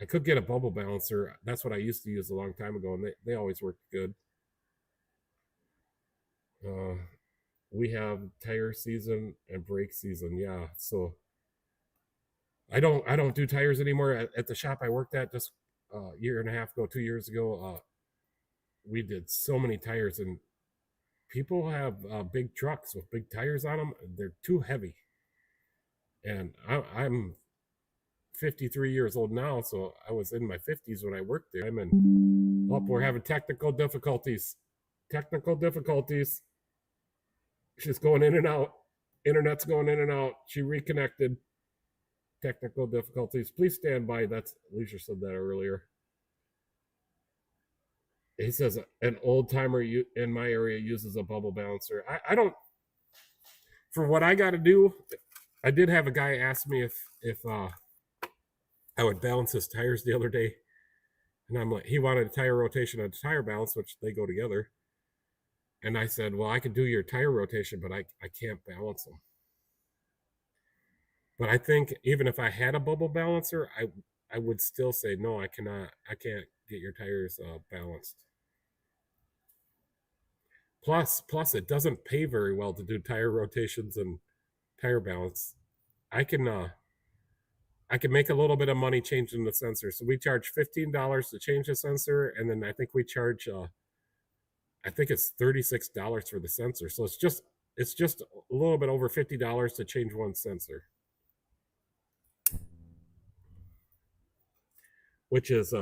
I could get a bubble balancer. That's what I used to use a long time ago, and they always worked good. We have tire season and brake season. Yeah, so I don't do tires anymore at the shop I worked at just a year and a half ago, 2 years ago. We did so many tires, and people have big trucks with big tires on them. They're too heavy, and I'm 53 years old now, so I was in my 50s when I worked there. And we're having technical difficulties. She's going in and out. Internet's going in and out. She reconnected. Technical difficulties. Please stand by. That's Leisure said that earlier. He says an old timer in my area uses a bubble balancer. I don't. For what I got to do, I did have a guy ask me if I would balance his tires the other day, and I'm like, he wanted a tire rotation and a tire balance, which they go together. And I said, well, I could do your tire rotation, but I can't balance them. But I think even if I had a bubble balancer, I would still say no. I can't get your tires balanced. Plus, it doesn't pay very well to do tire rotations and tire balance. I can make a little bit of money changing the sensor. So we charge $15 to change the sensor, and then I think we charge I think it's $36 for the sensor. So it's just a little bit over $50 to change one sensor, which is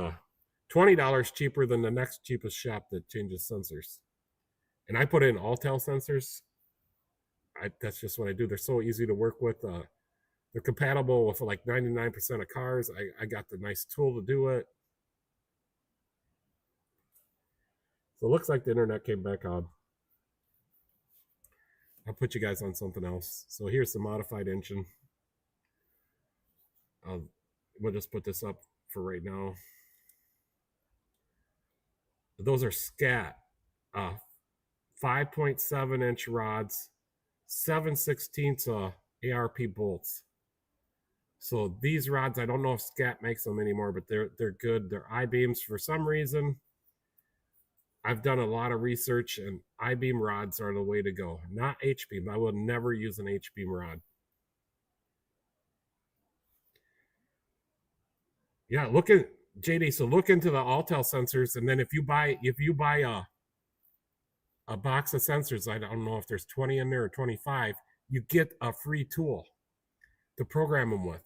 $20 cheaper than the next cheapest shop that changes sensors. And I put in Autel sensors. That's just what I do. They're so easy to work with. They're compatible with like 99% of cars. I got the nice tool to do it. So it looks like the internet came back on. I'll put you guys on something else. So here's the modified engine. We'll just put this up for right now. Those are SCAT 5.7-inch rods, 7/16 ARP bolts. So these rods, I don't know if SCAT makes them anymore, but they're good. They're I-beams for some reason. I've done a lot of research, and I-beam rods are the way to go. Not H-beam. I will never use an H-beam rod. Yeah, look at JD. So look into the Autel sensors, and then if you buy a box of sensors, I don't know if there's 20 in there or 25, you get a free tool to program them with.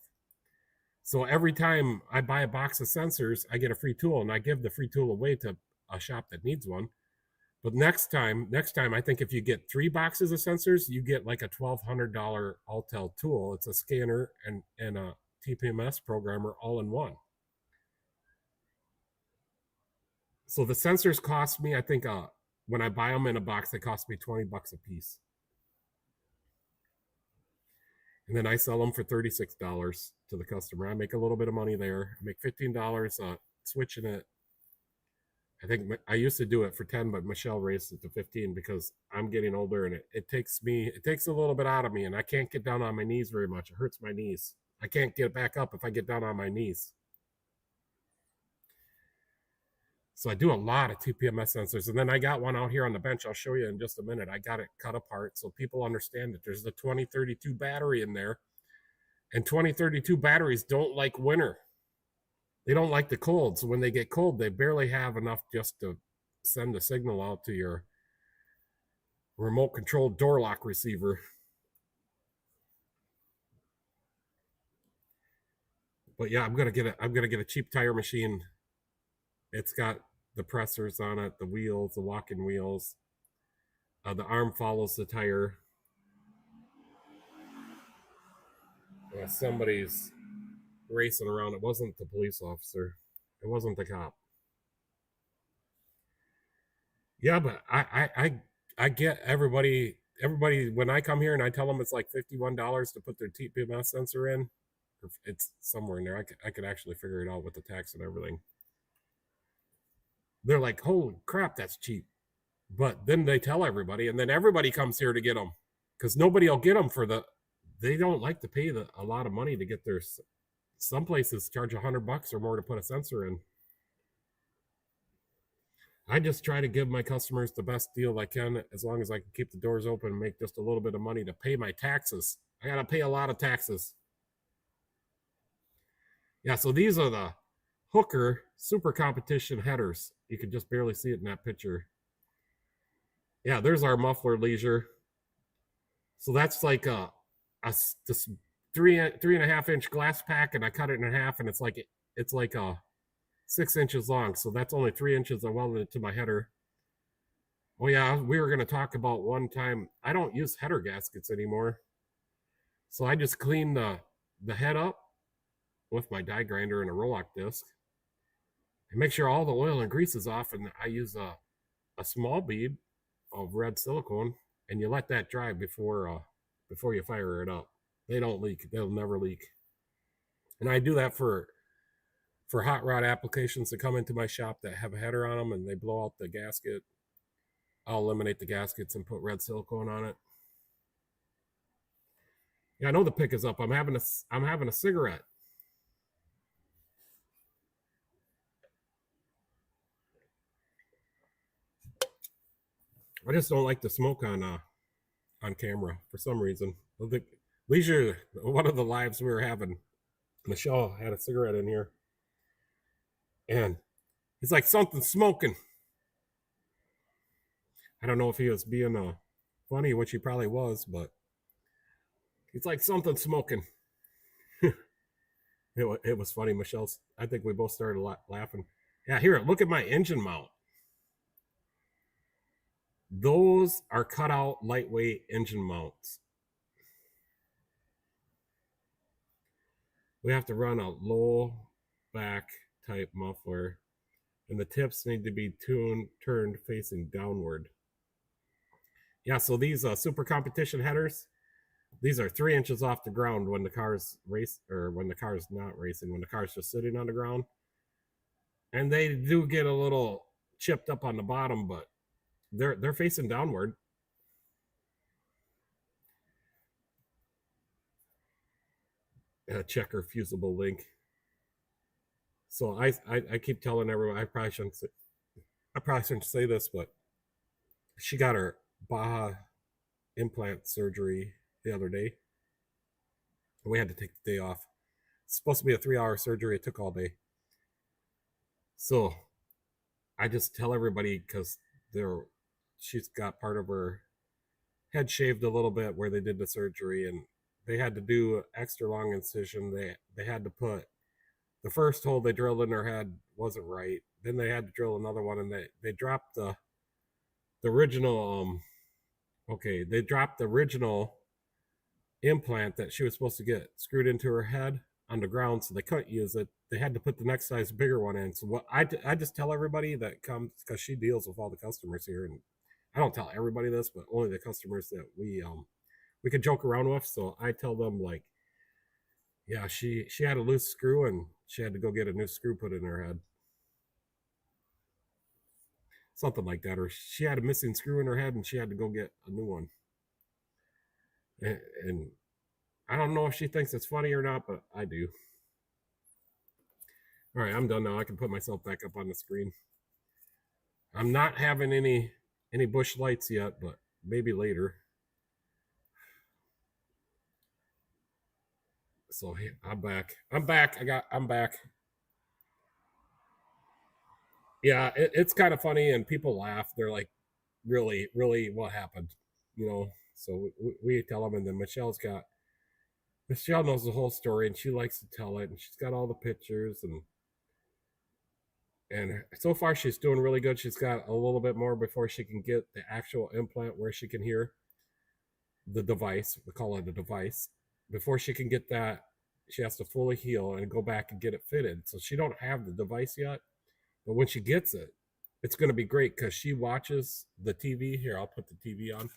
So every time I buy a box of sensors, I get a free tool, and I give the free tool away to a shop that needs one. But next time, I think if you get 3 boxes of sensors, you get like a $1,200 Autel tool. It's a scanner and a TPMS programmer all in one. So the sensors cost me, I think, when I buy them in a box, they cost me $20 a piece. And then I sell them for $36 to the customer. I make a little bit of money there. I make $15 switching it. I think I used to do it for 10, but Michelle raised it to 15 because I'm getting older, and it takes a little bit out of me, and I can't get down on my knees very much. It hurts my knees. I can't get back up if I get down on my knees. So I do a lot of TPMS sensors. And then I got one out here on the bench. I'll show you in just a minute. I got it cut apart so people understand that there's the 2032 battery in there. And 2032 batteries don't like winter. They don't like the cold. So when they get cold, they barely have enough just to send a signal out to your remote controlled door lock receiver. But yeah, I'm gonna get a cheap tire machine. It's got the pressers on it, the wheels, the walking wheels. The arm follows the tire. Somebody's racing around. It wasn't the police officer. It wasn't the cop. Yeah, but I get everybody when I come here and I tell them it's like $51 to put their TPMS sensor in. It's somewhere in there. I could actually figure it out with the tax and everything. They're like, holy crap, that's cheap. But then they tell everybody, and then everybody comes here to get them because nobody will get them they don't like to pay a lot of money to get their, some places charge $100 or more to put a sensor in. I just try to give my customers the best deal I can, as long as I can keep the doors open and make just a little bit of money to pay my taxes. I got to pay a lot of taxes. Yeah, so these are the Hooker Super Competition headers. You can just barely see it in that picture. Yeah, there's our muffler, Leisure. So that's like this three and a half inch glass pack, and I cut it in half, and it's like 6 inches long. So that's only 3 inches. I welded it to my header. Oh yeah, we were going to talk about one time. I don't use header gaskets anymore, so I just clean the head up with my die grinder and a Roloc disc, and make sure all the oil and grease is off. And I use a small bead of red silicone, and you let that dry before you fire it up. They don't leak. They'll never leak. And I do that for hot rod applications that come into my shop that have a header on them and they blow out the gasket. I'll eliminate the gaskets and put red silicone on it. Yeah, I know the pick is up. I'm having a cigarette. I just don't like the smoke on camera for some reason. Leisure, one of the lives we were having, Michelle had a cigarette in here, and he's like, something's smoking. I don't know if he was being funny, which he probably was, but he's like, something's smoking. It was funny. Michelle's, I think we both started laughing. Yeah, here, look at my engine mount. Those are cut out lightweight engine mounts. We have to run a low back type muffler, and the tips need to be turned facing downward. Yeah, so these super competition headers, these are 3 inches off the ground when the car's when the car's not racing, when the car's just sitting on the ground. And they do get a little chipped up on the bottom, but they're facing downward. Checker fusible link. So I keep telling everyone, I probably shouldn't say this, but she got her Baja implant surgery the other day. We had to take the day off. It's supposed to be a 3-hour surgery. It took all day. So I just tell everybody, because she's got part of her head shaved a little bit where they did the surgery, and they had to do an extra long incision. They had to put the first hole they drilled in her head wasn't right. Then they had to drill another one, and they dropped the original they dropped the original implant that she was supposed to get screwed into her head on the ground, so they couldn't use it. They had to put the next size bigger one in. So what I just tell everybody that comes, because she deals with all the customers here, and I don't tell everybody this, but only the customers that we could joke around with. So I tell them, like, yeah, she had a loose screw and she had to go get a new screw put in her head, something like that, or she had a missing screw in her head and she had to go get a new one. And I don't know if she thinks it's funny or not, but I do. All right, I'm done now. I can put myself back up on the screen. I'm not having any bush lights yet, but maybe later. So I'm back. I'm back. Yeah, it's kind of funny, and people laugh. They're like, really, what happened? So we tell them, and then Michelle knows the whole story, and she likes to tell it, and she's got all the pictures, and so far she's doing really good. She's got a little bit more before she can get the actual implant where she can hear the device. We call it a device. Before she can get that, she has to fully heal and go back and get it fitted. So she don't have the device yet, but when she gets it, it's going to be great, because she watches the TV. Here, I'll put the TV on.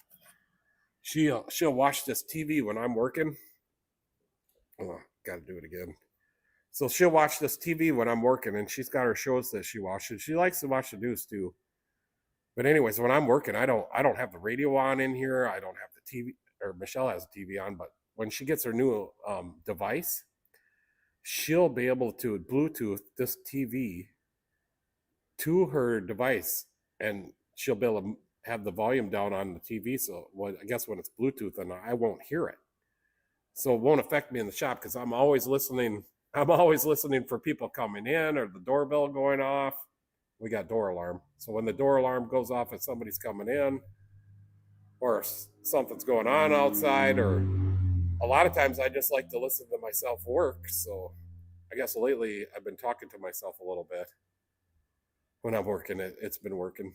She'll watch this TV when I'm working. Oh, got to do it again. So she'll watch this TV when I'm working, and she's got her shows that she watches. She likes to watch the news too. But anyways, when I'm working, I don't have the radio on in here. I don't have the TV, or Michelle has the TV on. But when she gets her new device, she'll be able to Bluetooth this TV to her device, and she'll be able to have the volume down on the TV. So I guess when it's Bluetooth, then I won't hear it. So it won't affect me in the shop, because I'm always listening for people coming in, or the doorbell going off. We got door alarm. So when the door alarm goes off, if somebody's coming in, or something's going on outside, or a lot of times I just like to listen to myself work. So I guess lately I've been talking to myself a little bit when I'm working. It's been working.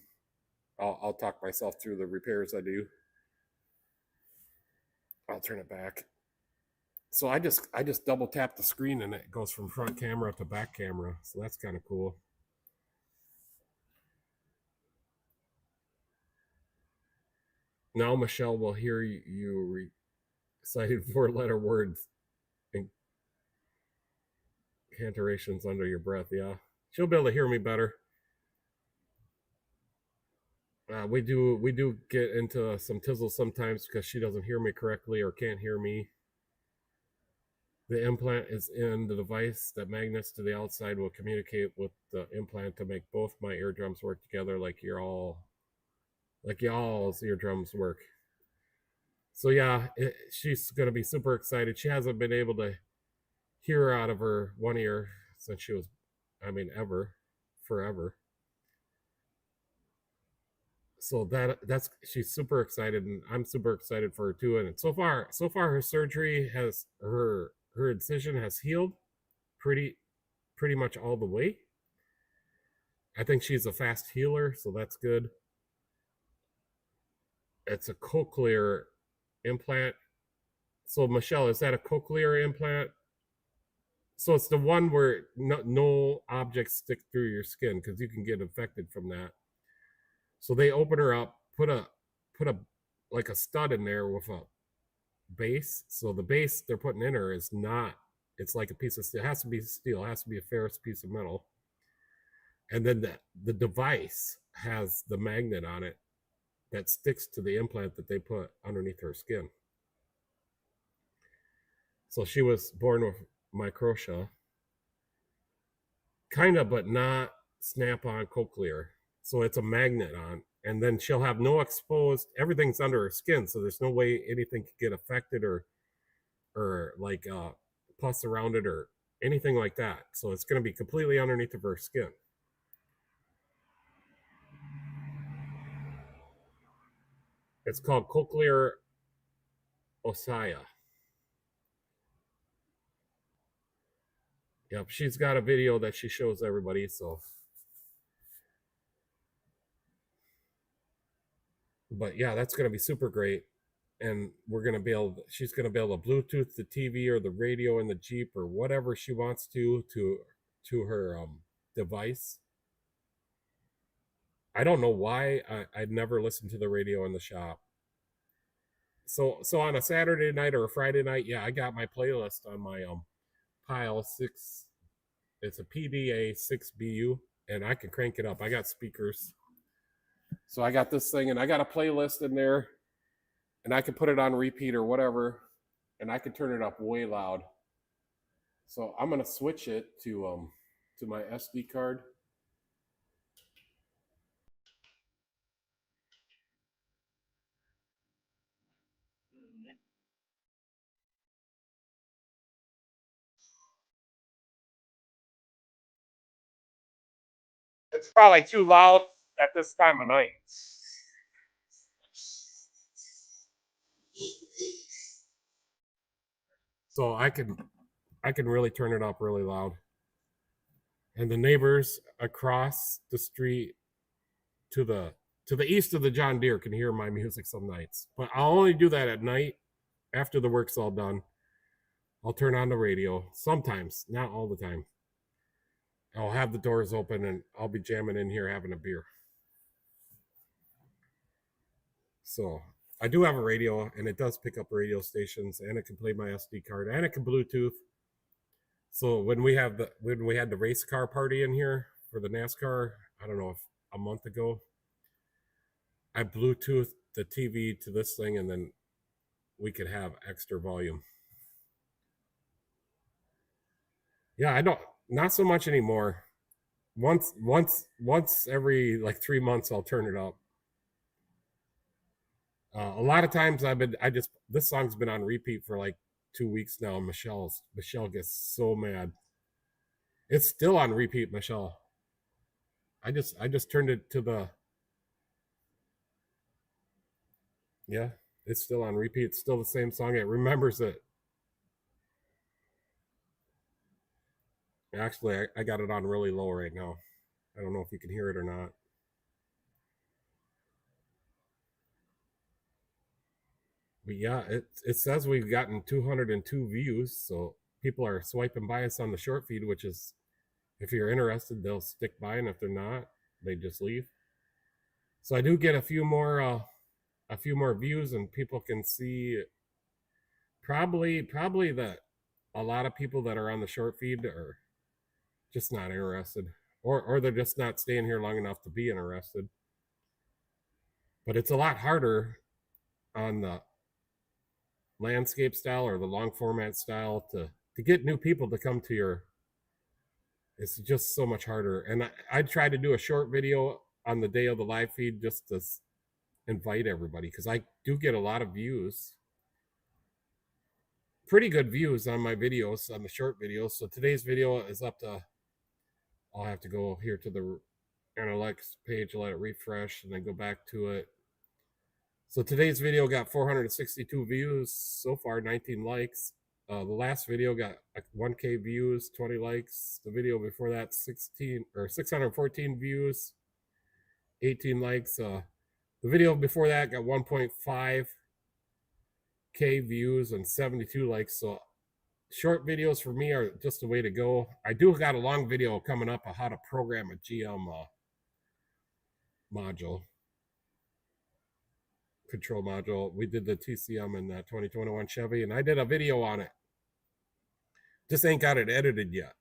I'll talk myself through the repairs I do. I'll turn it back. So I just double tap the screen and it goes from front camera to back camera. So that's kind of cool. Now Michelle will hear you reciting 4-letter words and incantations under your breath. Yeah, she'll be able to hear me better. We do get into some tizzle sometimes because she doesn't hear me correctly or can't hear me. The implant is in the device. That magnets to the outside will communicate with the implant to make both my eardrums work together like y'all's eardrums work. So yeah, she's gonna be super excited. She hasn't been able to hear out of her one ear since she was, forever. So that's she's super excited, and I'm super excited for her too. And so far her surgery has her incision has healed pretty much all the way. I think she's a fast healer, so that's good. It's a cochlear implant. So Michelle, is that a cochlear implant? So it's the one where no objects stick through your skin because you can get infected from that. So they open her up, put a like a stud in there with a base. So the base they're putting in her is not. It's like a piece of steel. It has to be steel. It has to be a ferrous piece of metal. And then the device has the magnet on it that sticks to the implant that they put underneath her skin. So she was born with microtia, kind of, but not snap-on cochlear. So it's a magnet on, and then she'll have no exposed. Everything's under her skin, so there's no way anything could get affected or like pus around it or anything like that. So it's going to be completely underneath of her skin. It's called cochlear osia. Yep, she's got a video that she shows everybody. So, but yeah, that's going to be super great. And we're going to be able, she's going to be able to Bluetooth the TV or the radio in the Jeep or whatever she wants to her device. I don't know why I'd never listened to the radio in the shop. So on a Saturday night or a Friday night, yeah, I got my playlist on my Pile 6. It's a PDA 6BU, and I can crank it up. I got speakers. So I got this thing, and I got a playlist in there, and I can put it on repeat or whatever, and I can turn it up way loud. So I'm gonna switch it to my SD card. It's probably too loud at this time of night. So I can really turn it up really loud. And the neighbors across the street to the east of the John Deere can hear my music some nights. But I'll only do that at night after the work's all done. I'll turn on the radio sometimes, not all the time. I'll have the doors open and I'll be jamming in here having a beer. So I do have a radio, and it does pick up radio stations, and it can play my SD card, and it can Bluetooth. So when we had the race car party in here for the NASCAR, I don't know if a month ago, I Bluetoothed the TV to this thing, and then we could have extra volume. Yeah, I don't, not so much anymore. Once every like 3 months, I'll turn it up. A lot of times this song's been on repeat for like 2 weeks now. Michelle gets so mad. It's still on repeat, Michelle. I just turned it to the, yeah, it's still on repeat. It's still the same song. It remembers it. Actually, I got it on really low right now. I don't know if you can hear it or not. But yeah, it says we've gotten 202 views, so people are swiping by us on the short feed, which is, if you're interested, they'll stick by, and if they're not, they just leave. So I do get a few more views, and people can see probably that a lot of people that are on the short feed are just not interested, or they're just not staying here long enough to be interested. But it's a lot harder on the landscape style or the long format style to get new people to come to your. It's just so much harder. And I try to do a short video on the day of the live feed just to invite everybody, because I do get a lot of views, pretty good views on my videos, on the short videos. So today's video is up to, I'll have to go here to the analytics page, let it refresh, and then go back to it. So today's video got 462 views so far, 19 likes. The last video got 1K views, 20 likes. The video before that, 614 views, 18 likes. The video before that got 1.5K views and 72 likes. So short videos for me are just the way to go. I do got a long video coming up on how to program a GM module, control module. We did the TCM in that 2021 Chevy, and I did a video on it. Just ain't got it edited yet.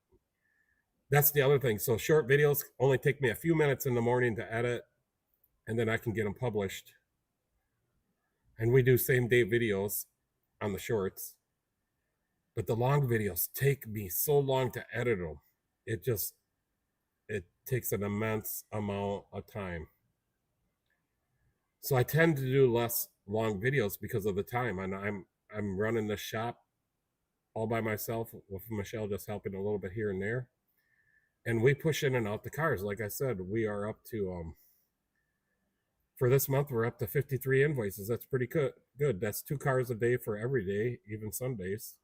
That's the other thing. So short videos only take me a few minutes in the morning to edit, and then I can get them published. And we do same day videos on the shorts. But the long videos take me so long to edit them. It takes an immense amount of time. So I tend to do less long videos because of the time. And I'm running the shop all by myself with Michelle just helping a little bit here and there. And we push in and out the cars. Like I said, we are up to, for this month, we're up to 53 invoices. That's pretty good. That's 2 cars a day for every day, even Sundays,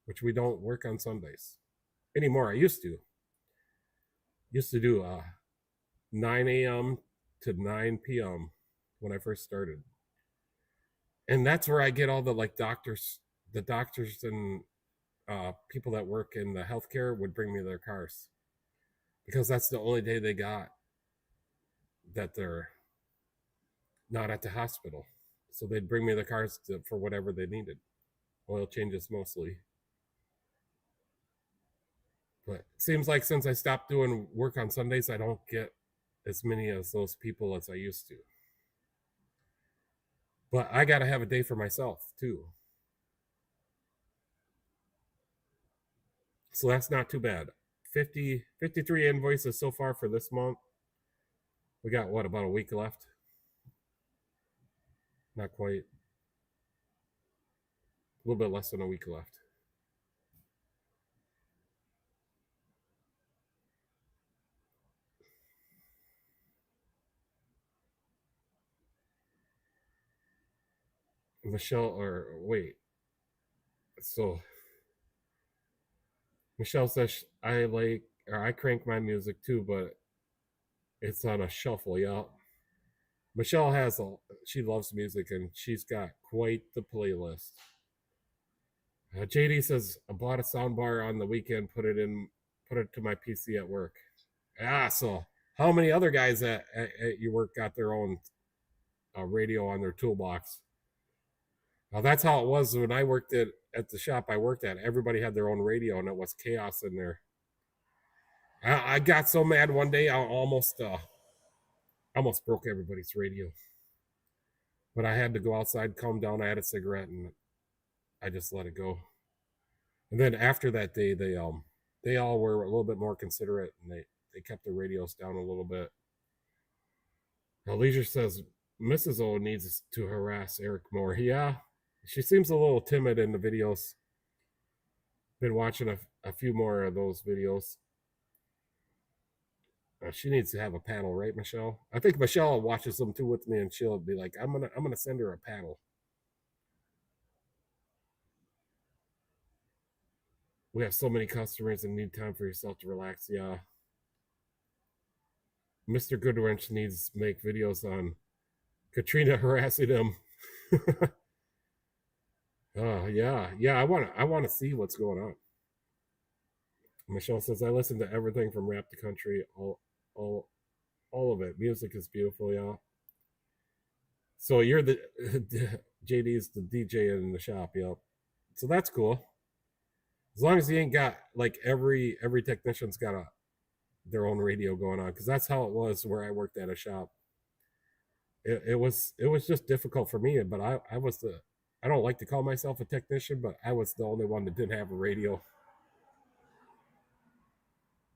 which we don't work on Sundays anymore. I used to do 9 a.m. to 9 p.m. when I first started. And that's where I get all the doctors and people that work in the healthcare would bring me their cars, because that's the only day they got that they're not at the hospital. So they'd bring me the cars for whatever they needed. Oil changes mostly. But it seems like since I stopped doing work on Sundays, I don't get as many of those people as I used to. But I got to have a day for myself too. So that's not too bad. 53 invoices so far for this month. We got about a week left? Not quite. A little bit less than a week left. So Michelle says I crank my music too, but it's on a shuffle. Yeah, Michelle she loves music, and she's got quite the playlist. JD says I bought a soundbar on the weekend, put it to my PC at work. So how many other guys at your work got their own radio on their toolbox? That's how it was when I worked at the shop I worked at. Everybody had their own radio, and it was chaos in there. I got so mad one day, I almost broke everybody's radio. But I had to go outside, calm down. I had a cigarette, and I just let it go. And then after that day, they all were a little bit more considerate, and they kept the radios down a little bit. Now, Leisure says Mrs. O needs to harass Eric more. Yeah, she seems a little timid in the videos. Been watching a few more of those videos. She needs to have a paddle, right, Michelle? I think Michelle watches them too with me, and she'll be like, I'm gonna send her a paddle. We have so many customers and need time for yourself to relax. Yeah. Mr. Goodwrench needs to make videos on Katrina harassing him. Yeah. I want to see what's going on. Michelle says I listen to everything from rap to country, all all of it. Music is beautiful, yeah. So you're the JD's the DJ in the shop, yep. So that's cool. As long as he ain't got like every technician's got their own radio going on, because that's how it was where I worked at a shop. It was just difficult for me, but I was the I don't like to call myself a technician, but I was the only one that didn't have a radio.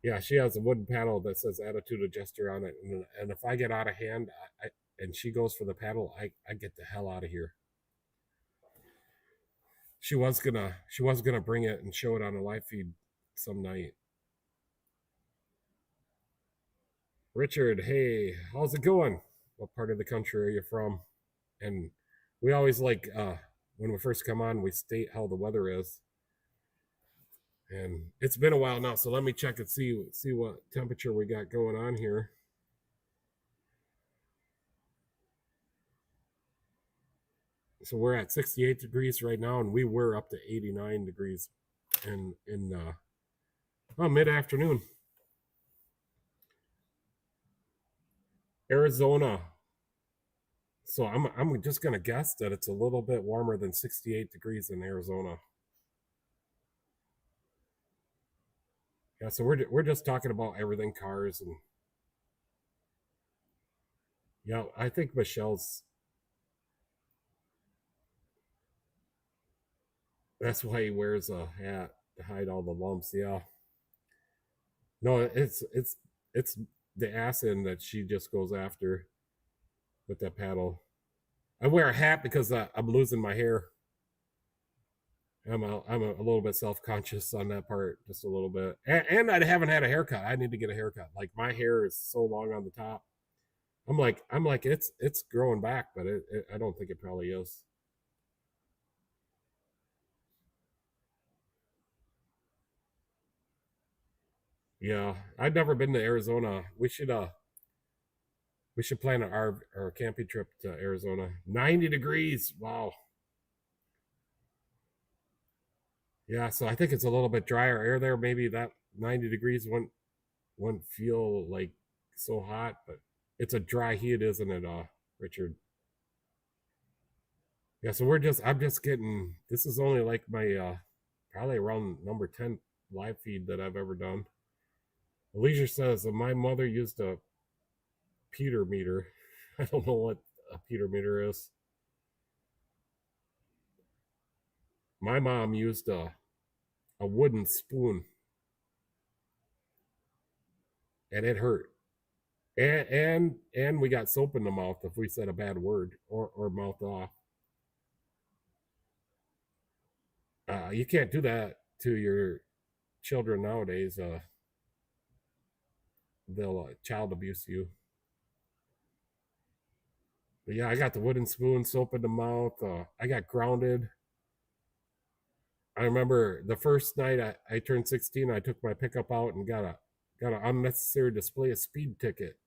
Yeah, she has a wooden paddle that says attitude adjuster on it, and if I get out of hand, and she goes for the paddle, I get the hell out of here. She was gonna bring it and show it on a live feed some night. Richard, hey, how's it going? What part of the country are you from? And we always like when we first come on, we state how the weather is. And it's been a while now, so let me check and see what temperature we got going on here. So we're at 68 degrees right now, and we were up to 89 degrees in mid-afternoon. Arizona. So I'm just gonna guess that it's a little bit warmer than 68 degrees in Arizona. Yeah, so we're just talking about everything cars and yeah, I think Michelle's that's why he wears a hat to hide all the lumps. Yeah. No, it's the acid that she just goes after with that paddle. I wear a hat because I'm losing my hair. I'm a little bit self conscious on that part, just a little bit. And I haven't had a haircut. I need to get a haircut. Like my hair is so long on the top. I'm like it's growing back, but I don't think it probably is. Yeah, I've never been to Arizona. We should plan our camping trip to Arizona. 90 degrees. Wow. Yeah, so I think it's a little bit drier air there. Maybe that 90 degrees wouldn't feel like so hot, but it's a dry heat, isn't it, Richard? Yeah, so I'm just getting this is only like my probably around number 10 live feed that I've ever done. Leisure says my mother used a Peter meter. I don't know what a Peter meter is. My mom used a wooden spoon and it hurt. And we got soap in the mouth if we said a bad word or mouth off. You can't do that to your children nowadays. They'll child abuse you. But yeah, I got the wooden spoon, soap in the mouth. I got grounded. I remember the first night I turned 16, I took my pickup out and got an unnecessary display of speed ticket.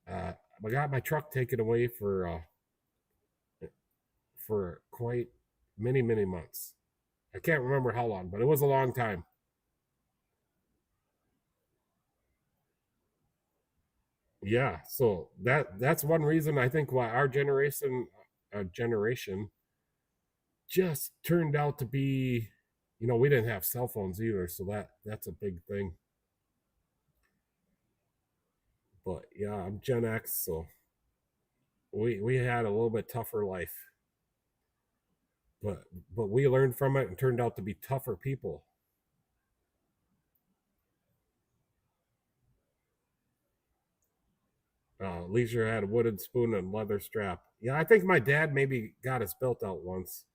I got my truck taken away for quite many months. I can't remember how long, but it was a long time. Yeah, so that's one reason I think why our generation just turned out to be, we didn't have cell phones either, so that's a big thing. But yeah, I'm Gen X, so we had a little bit tougher life, but we learned from it and turned out to be tougher people. Leisure had a wooden spoon and leather strap. Yeah, I think my dad maybe got his belt out once.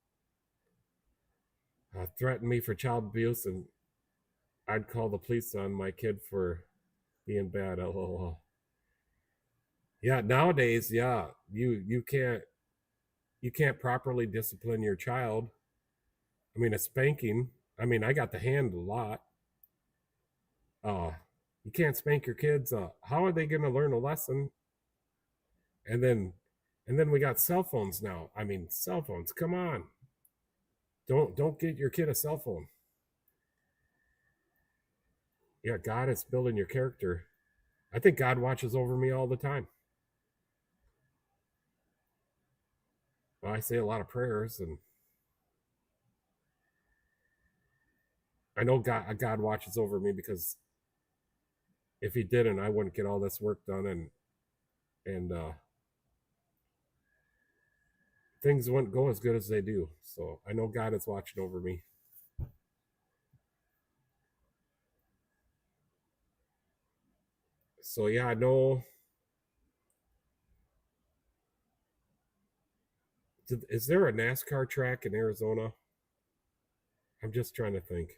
Threatened me for child abuse, and I'd call the police on my kid for being bad. LOL. Yeah, nowadays, yeah, you can't properly discipline your child. I mean, a spanking I mean, I got the hand a lot. Uh, you can't spank your kids. How are they going to learn a lesson? And then we got cell phones now. I mean, cell phones. Come on, don't get your kid a cell phone. Yeah, God is building your character. I think God watches over me all the time. Well, I say a lot of prayers, and I know God watches over me, because if He didn't, I wouldn't get all this work done, and things wouldn't go as good as they do. So I know God is watching over me. So yeah, I know. Is there a NASCAR track in Arizona? I'm just trying to think.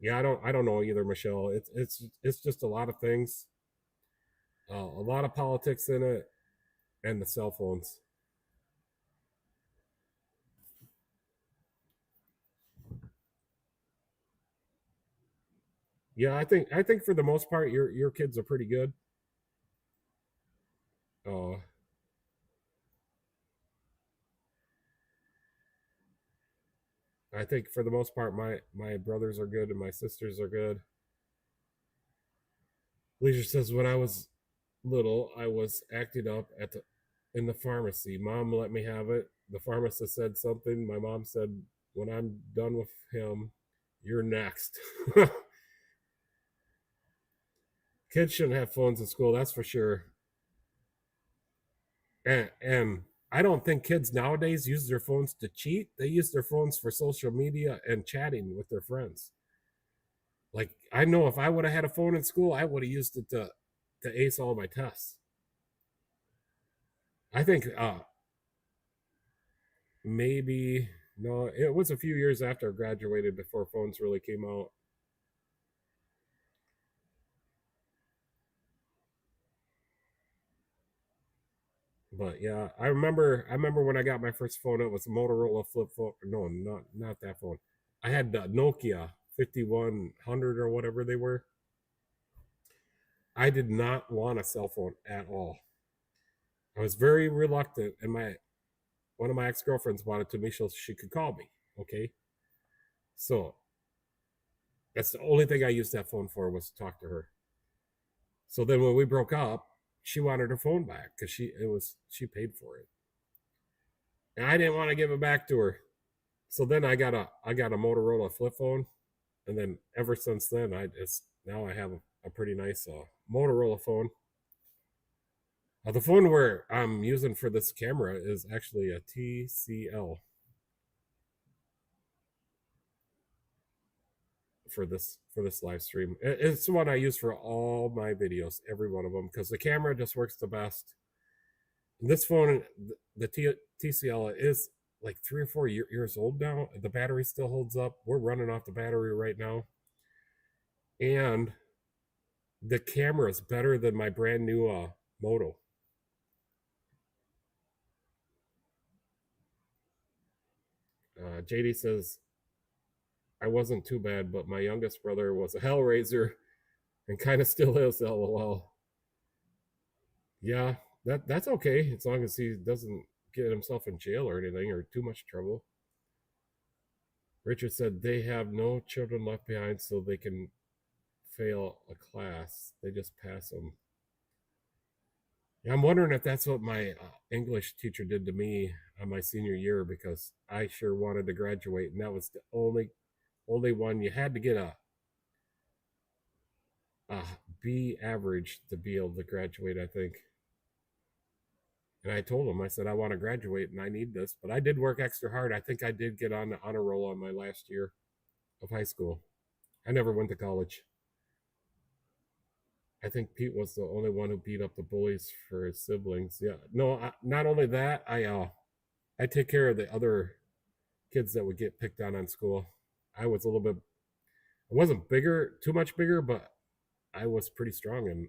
Yeah, I don't know either, Michelle. It's just a lot of things, a lot of politics in it, and the cell phones. Yeah, I think for the most part, your kids are pretty good. Uh, I think for the most part, my brothers are good and my sisters are good. Leisure says, when I was little, I was acting up in the pharmacy. Mom let me have it. The pharmacist said something. My mom said, when I'm done with him, you're next. Kids shouldn't have phones in school, that's for sure. And I don't think kids nowadays use their phones to cheat. They use their phones for social media and chatting with their friends. Like, I know if I would have had a phone in school, I would have used it to ace all my tests. I think maybe no, it was a few years after I graduated before phones really came out. But yeah, I remember when I got my first phone, it was a Motorola flip phone. No, not that phone. I had the Nokia 5100 or whatever they were. I did not want a cell phone at all. I was very reluctant, and my one of my ex-girlfriends wanted to me so she could call me. Okay. So that's the only thing I used that phone for, was to talk to her. So then when we broke up, she wanted her phone back because she paid for it. And I didn't want to give it back to her. So then I got a Motorola flip phone, and then ever since then now I have a pretty nice Motorola phone. The phone where I'm using for this camera is actually a TCL for this live stream. It's the one I use for all my videos, every one of them, because the camera just works the best. This phone, the TCL, is like 3 or 4 years old now. The battery still holds up. We're running off the battery right now, and the camera is better than my brand new Moto. JD says, I wasn't too bad, but my youngest brother was a hellraiser and kind of still is. LOL. Yeah, that's okay as long as he doesn't get himself in jail or anything or too much trouble. Richard said they have no children left behind, so they can fail a class. They just pass them. Yeah, I'm wondering if that's what my English teacher did to me on my senior year, because I sure wanted to graduate, and that was the only one. You had to get a B average to be able to graduate, I think. And I told him, I said, I want to graduate and I need this. But I did work extra hard. I think I did get on the honor roll on my last year of high school. I never went to college. I think Pete was the only one who beat up the bullies for his siblings. Yeah. No, not only that, I take care of the other kids that would get picked on school. I was a little bit, I wasn't bigger, too much bigger, but I was pretty strong, and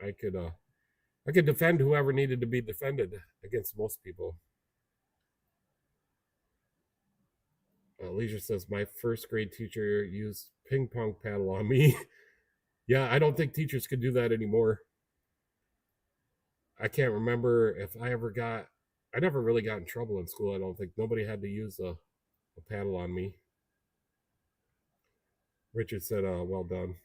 I could I could defend whoever needed to be defended against most people. Leisure says, my first grade teacher used ping pong paddle on me. Yeah, I don't think teachers could do that anymore. I can't remember if I never really got in trouble in school. I don't think nobody had to use a paddle on me. Richard said, well done.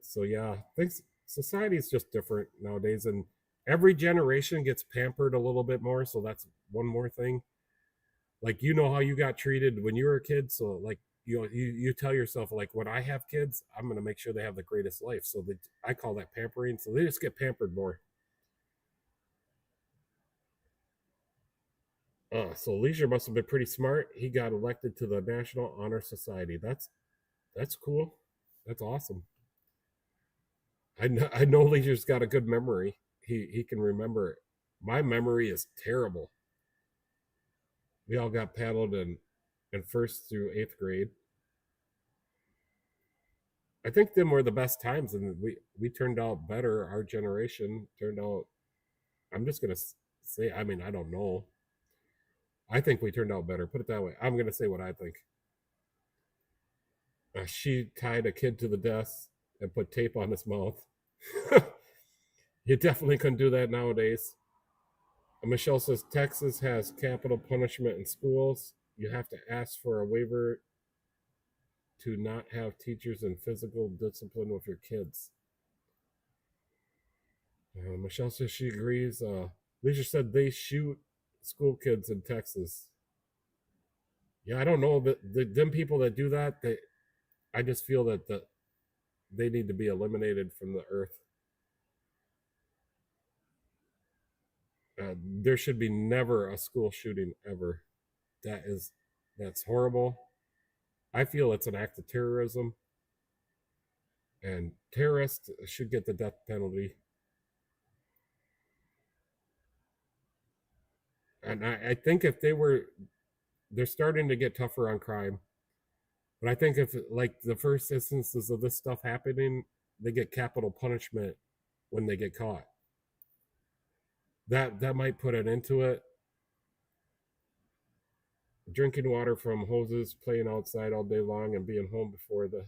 So yeah, things society is just different nowadays, and every generation gets pampered a little bit more. So that's one more thing. Like how you got treated when you were a kid. So like you tell yourself like when I have kids, I'm gonna make sure they have the greatest life. So I call that pampering. So they just get pampered more. So Leisure must have been pretty smart. He got elected to the National Honor Society. That's cool. That's awesome. I know Leisure's got a good memory. He can remember it. My memory is terrible. We all got paddled in first through eighth grade. I think them were the best times, and we turned out better. Our generation turned out. I'm just gonna say. I mean, I don't know. I think we turned out better. Put it that way. I'm gonna say what I think. She tied a kid to the desk and put tape on his mouth. You definitely couldn't do that nowadays. Michelle says Texas has capital punishment in schools. You have to ask for a waiver to not have teachers in physical discipline with your kids. Michelle says she agrees. Leisure said they shoot school kids in Texas. Yeah, I don't know, but them people that do that, I just feel that they need to be eliminated from the earth. There should be never a school shooting ever. That's horrible. I feel it's an act of terrorism, and terrorists should get the death penalty. And I think if they're starting to get tougher on crime. But I think if like the first instances of this stuff happening, they get capital punishment when they get caught. That might put an end to it. Drinking water from hoses, playing outside all day long, and being home before the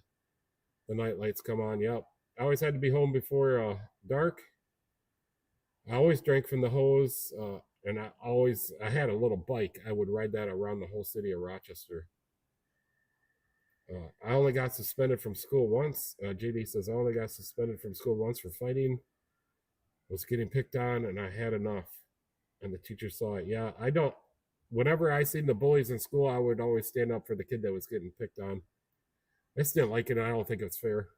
night lights come on. Yep, I always had to be home before dark. I always drank from the hose, and I had a little bike. I would ride that around the whole city of Rochester. I only got suspended from school once. JD says I only got suspended from school once for fighting. Was getting picked on, and I had enough. And the teacher saw it. Yeah, I don't. Whenever I seen the bullies in school, I would always stand up for the kid that was getting picked on. I just didn't like it. And I don't think it's fair.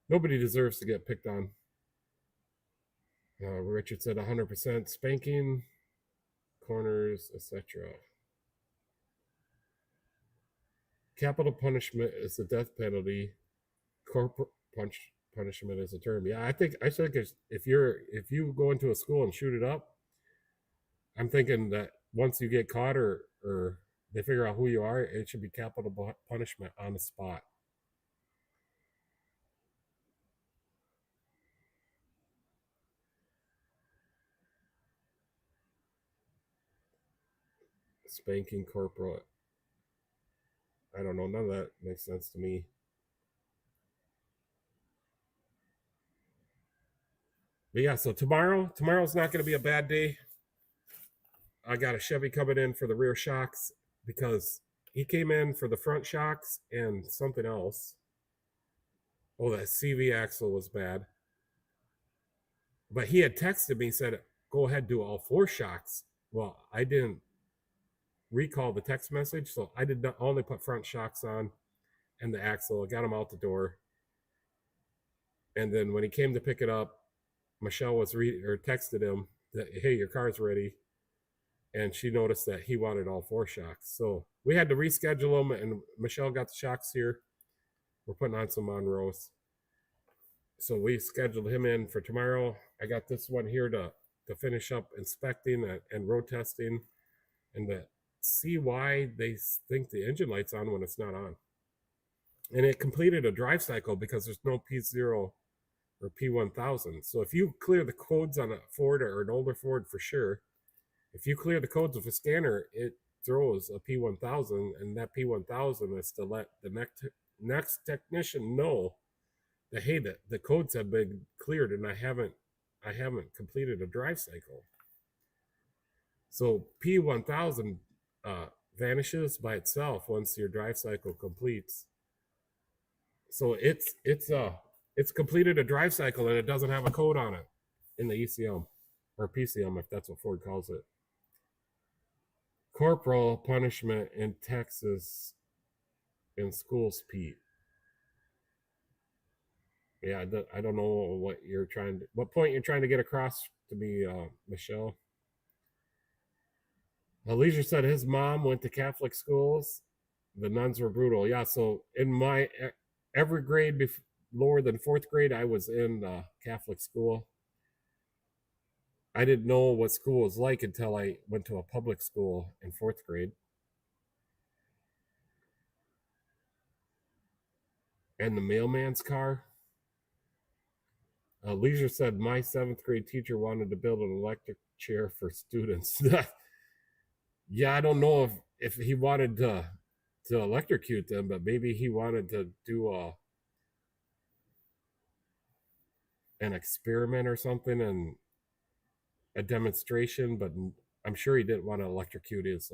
Nobody deserves to get picked on. Richard said 100% spanking, corners, etc. Capital punishment is the death penalty. Corporal punishment is a term. Yeah, I think if you go into a school and shoot it up, I'm thinking that once you get caught or they figure out who you are, it should be capital punishment on the spot. Spanking corporal. I don't know. None of that makes sense to me. But yeah, so tomorrow's not going to be a bad day. I got a Chevy coming in for the rear shocks because he came in for the front shocks and something else. Oh, that CV axle was bad. But he had texted me, said, go ahead, do all four shocks. Well, I didn't recall the text message, so I did not only put front shocks on and the axle. I got him out the door. And then when he came to pick it up, Michelle was texted him that, hey, your car's ready. And she noticed that he wanted all four shocks. So we had to reschedule them, and Michelle got the shocks here. We're putting on some Monroes. So we scheduled him in for tomorrow. I got this one here to finish up inspecting and road testing and to see why they think the engine light's on when it's not on. And it completed a drive cycle because there's no P0 or P1000. So if you clear the codes on a Ford or an older Ford for sure, if you clear the codes with a scanner, it throws a P1000, and that P1000 is to let the next technician know that, hey, the codes have been cleared and I haven't completed a drive cycle. So P1000 vanishes by itself once your drive cycle completes. So it's completed a drive cycle and it doesn't have a code on it in the ECM or PCM, if that's what Ford calls it. Corporal punishment in Texas in schools, Pete. Yeah, I don't know what point you're trying to get across to me, Michelle. Leisure said his mom went to Catholic schools. The nuns were brutal. Yeah, so in my every grade lower than fourth grade, I was in Catholic school. I didn't know what school was like until I went to a public school in fourth grade. And the mailman's car. Leisure said my seventh grade teacher wanted to build an electric chair for students. Yeah, I don't know if he wanted to electrocute them, but maybe he wanted to do an experiment or something and a demonstration. But I'm sure he didn't want to electrocute his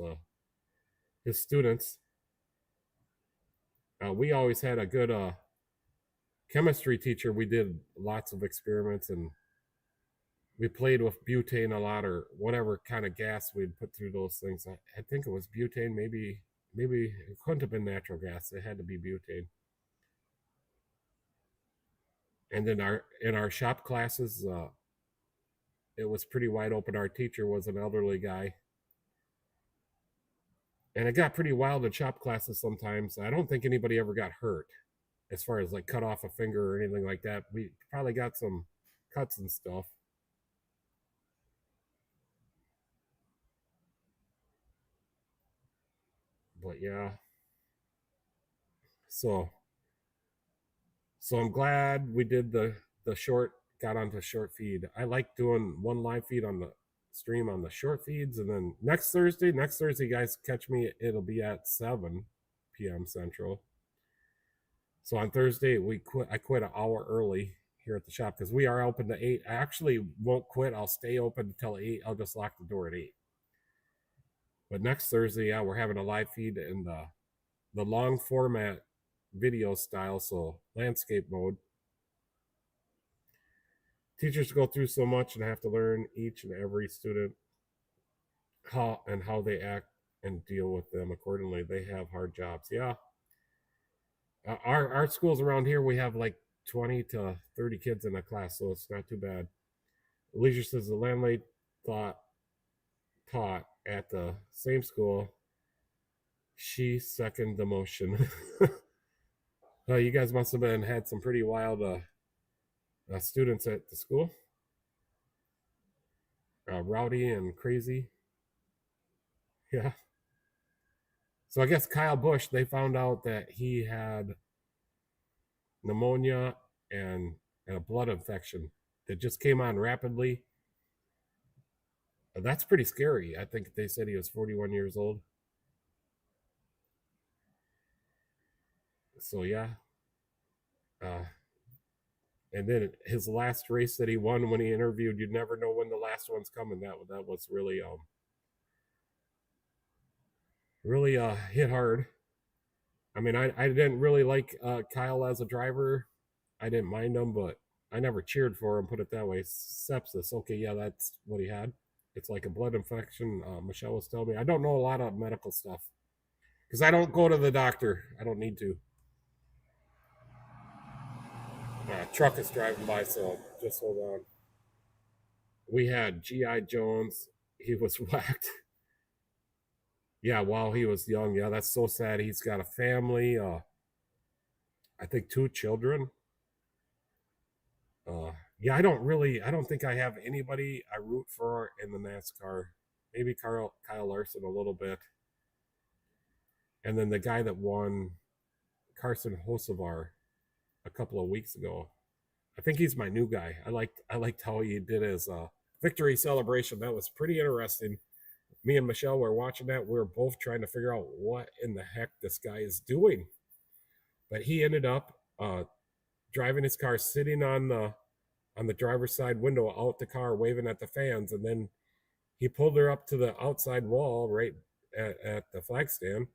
students. We always had a good chemistry teacher. We did lots of experiments and we played with butane a lot, or whatever kind of gas we'd put through those things. I think it was butane. Maybe it couldn't have been natural gas. It had to be butane. And then in our shop classes, it was pretty wide open. Our teacher was an elderly guy, and it got pretty wild in shop classes sometimes. I don't think anybody ever got hurt, as far as like cut off a finger or anything like that. We probably got some cuts and stuff. But yeah, so I'm glad we did the short, got onto short feed. I like doing one live feed on the stream on the short feeds, and then next Thursday, guys, catch me. It'll be at 7 p.m. Central. So on Thursday, I quit an hour early here at the shop because we are open to 8. I actually won't quit. I'll stay open until 8. I'll just lock the door at 8. But next Thursday, yeah, we're having a live feed in the long format video style, so landscape mode. Teachers go through so much and have to learn each and every student how they act and deal with them accordingly. They have hard jobs. Yeah. Our schools around here, we have like 20 to 30 kids in a class, so it's not too bad. Leisure says the landlady taught at the same school. She seconded the motion. You guys must have had some pretty wild students at the school. Rowdy and crazy. Yeah. So I guess Kyle Busch, they found out that he had pneumonia and a blood infection that just came on rapidly. That's pretty scary. I think they said he was 41 years old. So yeah. And then his last race that he won when he interviewed, you never know when the last one's coming. That was really hit hard. I mean, I didn't really like Kyle as a driver. I didn't mind him, but I never cheered for him, put it that way. Sepsis, okay, yeah, that's what he had. It's like a blood infection. Michelle was telling me. I don't know a lot of medical stuff because I don't go to the doctor. I don't need to. Truck is driving by, so just hold on. We had G.I. Jones. He was whacked. Yeah, while he was young. Yeah, that's so sad. He's got a family. I think 2 children. Yeah, I don't think I have anybody I root for in the NASCAR. Maybe Kyle Larson a little bit. And then the guy that won, Carson Hocevar, a couple of weeks ago. I think he's my new guy. I liked how he did his victory celebration. That was pretty interesting. Me and Michelle were watching that. We were both trying to figure out what in the heck this guy is doing. But he ended up driving his car, sitting on the driver's side window out the car, waving at the fans, and then he pulled her up to the outside wall right at the flag stand,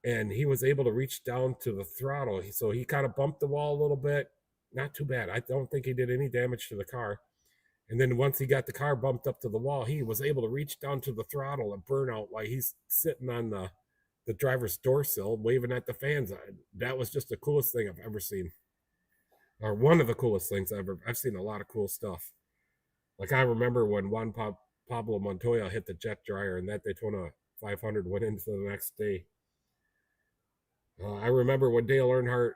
and he was able to reach down to the throttle. So he kind of bumped the wall a little bit. Not too bad. I don't think he did any damage to the car. And then once he got the car bumped up to the wall, he was able to reach down to the throttle and burn out while he's sitting on the driver's door sill waving at the fans. That was just the coolest thing I've ever seen. Or one of the coolest things I've seen a lot of cool stuff. Like I remember when Juan Pablo Montoya hit the jet dryer and that Daytona 500 went into the next day. I remember when Dale Earnhardt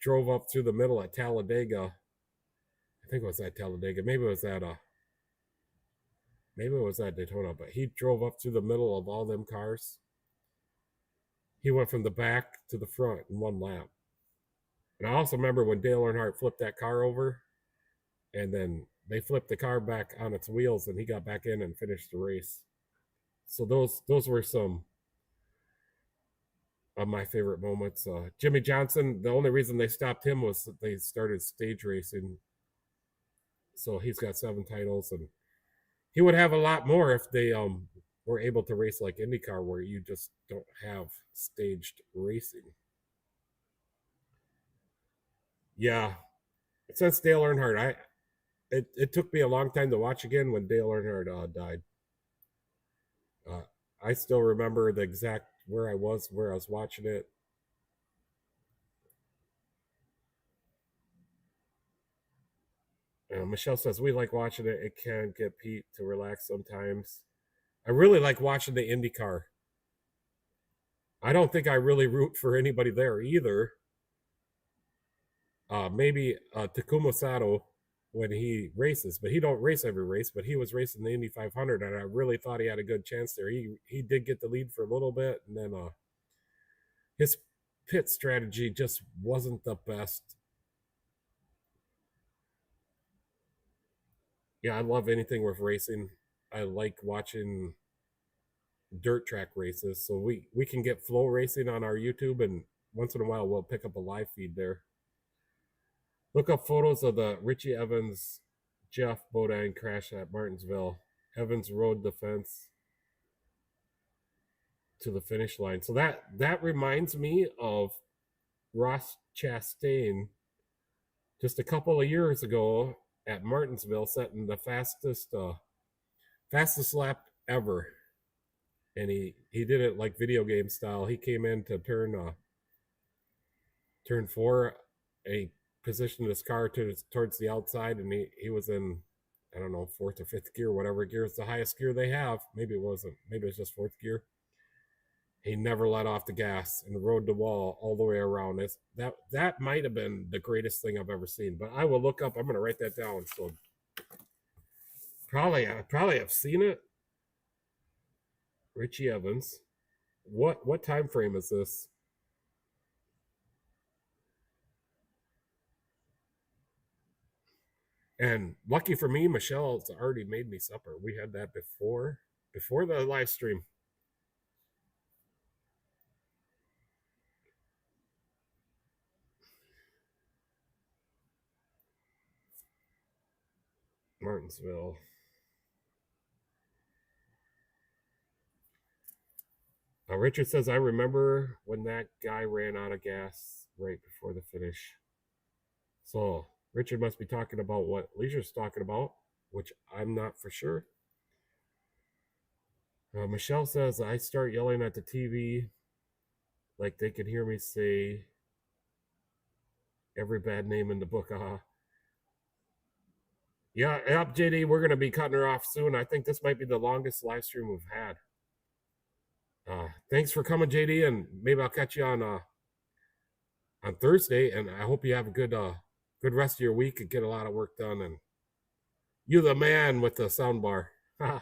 drove up through the middle at Talladega. I think it was at Talladega. Maybe it was at Daytona, but he drove up through the middle of all them cars. He went from the back to the front in one lap. And I also remember when Dale Earnhardt flipped that car over, and then they flipped the car back on its wheels, and he got back in and finished the race. So those were some of my favorite moments. Jimmy Johnson, the only reason they stopped him was that they started stage racing. So he's got 7 titles, and he would have a lot more if they were able to race like IndyCar, where you just don't have staged racing. Yeah, since Dale Earnhardt, it took me a long time to watch again when Dale Earnhardt died. I still remember the exact where I was watching it. Michelle says we like watching it. It can get Pete to relax sometimes. I really like watching the IndyCar. I don't think I really root for anybody there either. Maybe Takuma Sato when he races, but he don't race every race. But he was racing the Indy 500, and I really thought he had a good chance there. He did get the lead for a little bit, and then his pit strategy just wasn't the best. Yeah, I love anything with racing. I like watching dirt track races, so we can get Flow Racing on our YouTube, and once in a while we'll pick up a live feed there. Look up photos of the Richie Evans Jeff Bodine crash at Martinsville. Evans rode the fence to the finish line. So that reminds me of Ross Chastain just a couple of years ago at Martinsville, setting the fastest lap ever. And he did it like video game style. He came in to turn 4, and he positioned his car towards the outside, and he was in, I don't know, 4th or 5th gear, whatever gear is the highest gear they have. Maybe it wasn't. Maybe it was just 4th gear. He never let off the gas and rode the wall all the way around. That might have been the greatest thing I've ever seen. But I will look up. I'm going to write that down. So probably have seen it. Richie Evans. What time frame is this? And lucky for me, Michelle's already made me supper. We had that before the live stream. Martinsville. Richard says, I remember when that guy ran out of gas right before the finish. So Richard must be talking about what Leisure's talking about, which I'm not for sure. Michelle says, I start yelling at the TV like they can hear me say every bad name in the book. Yeah, yep, JD, we're going to be cutting her off soon. I think this might be the longest live stream we've had. Thanks for coming, JD, and maybe I'll catch you on Thursday. And I hope you have a good rest of your week and get a lot of work done. And you're the man with the sound bar. Yeah,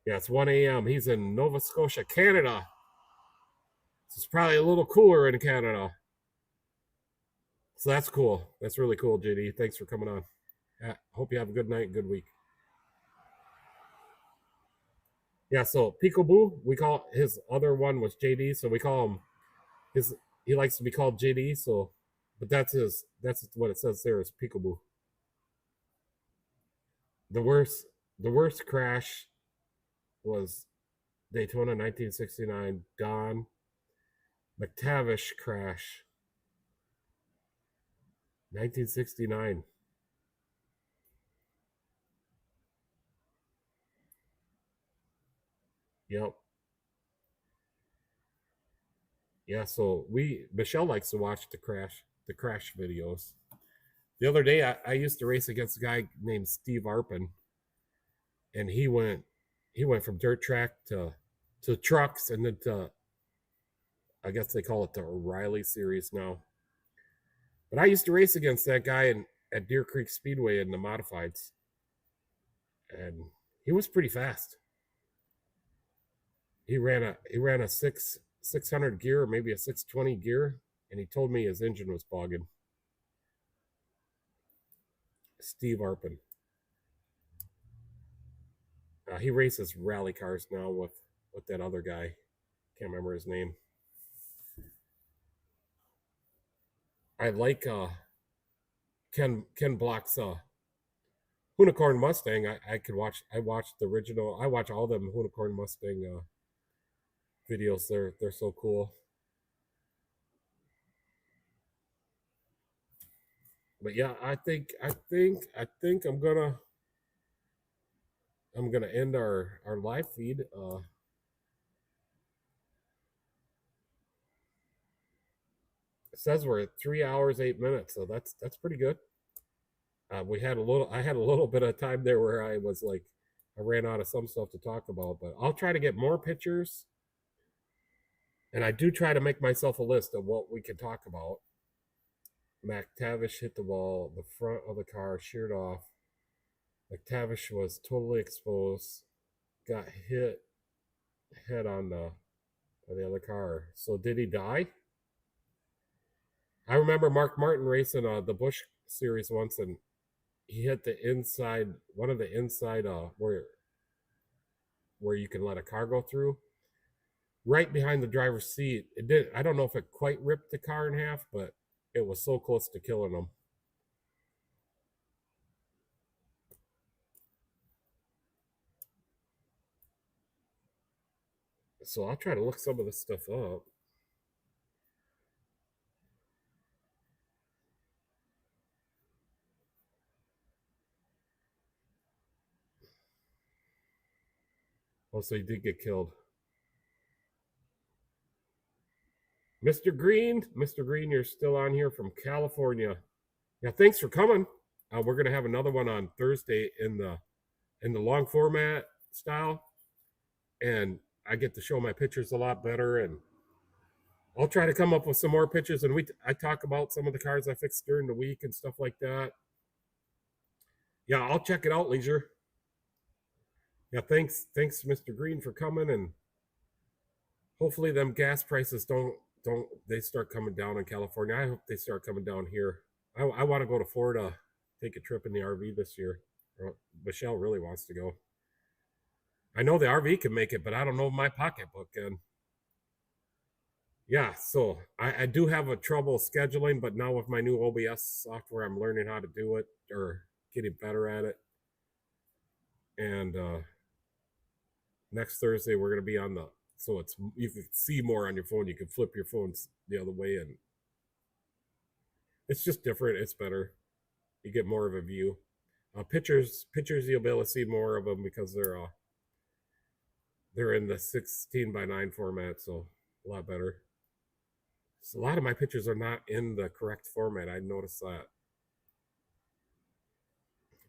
it's 1 a.m. He's in Nova Scotia, Canada. It's probably a little cooler in Canada. So that's cool. That's really cool, JD. Thanks for coming on. Hope you have a good night, good week. Yeah, so Peekaboo, we call his other one was JD, so we call him his. He likes to be called JD, so but that's his. That's what it says there is Peekaboo. The worst, the worst crash was Daytona 1969 Don McTavish crash 1969. Yep. Yeah, so Michelle likes to watch the crash videos. The other day I used to race against a guy named Steve Arpin, and he went from dirt track to trucks and then to, I guess they call it the O'Reilly series now. But I used to race against that guy at Deer Creek Speedway in the modifieds, and he was pretty fast. He ran a 600 gear or maybe a 620 gear, and he told me his engine was bogging. Steve Arpin. He races rally cars now with that other guy. Can't remember his name. I like Ken Block's Unicorn Mustang. I could watch. I watched the original. I watch all them Unicorn Mustang videos. They're so cool. But yeah, I think I'm gonna end our live feed. It says we're at 3 hours 8 minutes, so that's pretty good. I had a little bit of time there where I was like, I ran out of some stuff to talk about, but I'll try to get more pictures, and I do try to make myself a list of what we can talk about. McTavish hit the wall, the front of the car sheared off. McTavish was totally exposed, got hit head on by the other car. So did he die? I remember Mark Martin racing the Busch series once, and he hit the inside, one of the inside where you can let a car go through, right behind the driver's seat. It did. I don't know if it quite ripped the car in half, but it was so close to killing him. So I'll try to look some of this stuff up. Oh, so he did get killed. Mr. Green, you're still on here from California. Yeah, thanks for coming. We're gonna have another one on Thursday in the long format style, and I get to show my pictures a lot better, and I'll try to come up with some more pictures. And I talk about some of the cars I fixed during the week and stuff like that. Yeah, I'll check it out, Leisure. Yeah, thanks, Mr. Green, for coming, and hopefully them gas prices don't they start coming down in California. I hope they start coming down here. I want to go to Florida, take a trip in the RV this year. Michelle really wants to go. I know the RV can make it, but I don't know if my pocketbook can. Yeah, so I do have a trouble scheduling, but now with my new OBS software, I'm learning how to do it or getting better at it. And next Thursday we're gonna be on so it's you can see more on your phone. You can flip your phones the other way, and it's just different. It's better. You get more of a view. Pictures you'll be able to see more of them because they're in the 16:9 format, so a lot better. So a lot of my pictures are not in the correct format. I noticed that.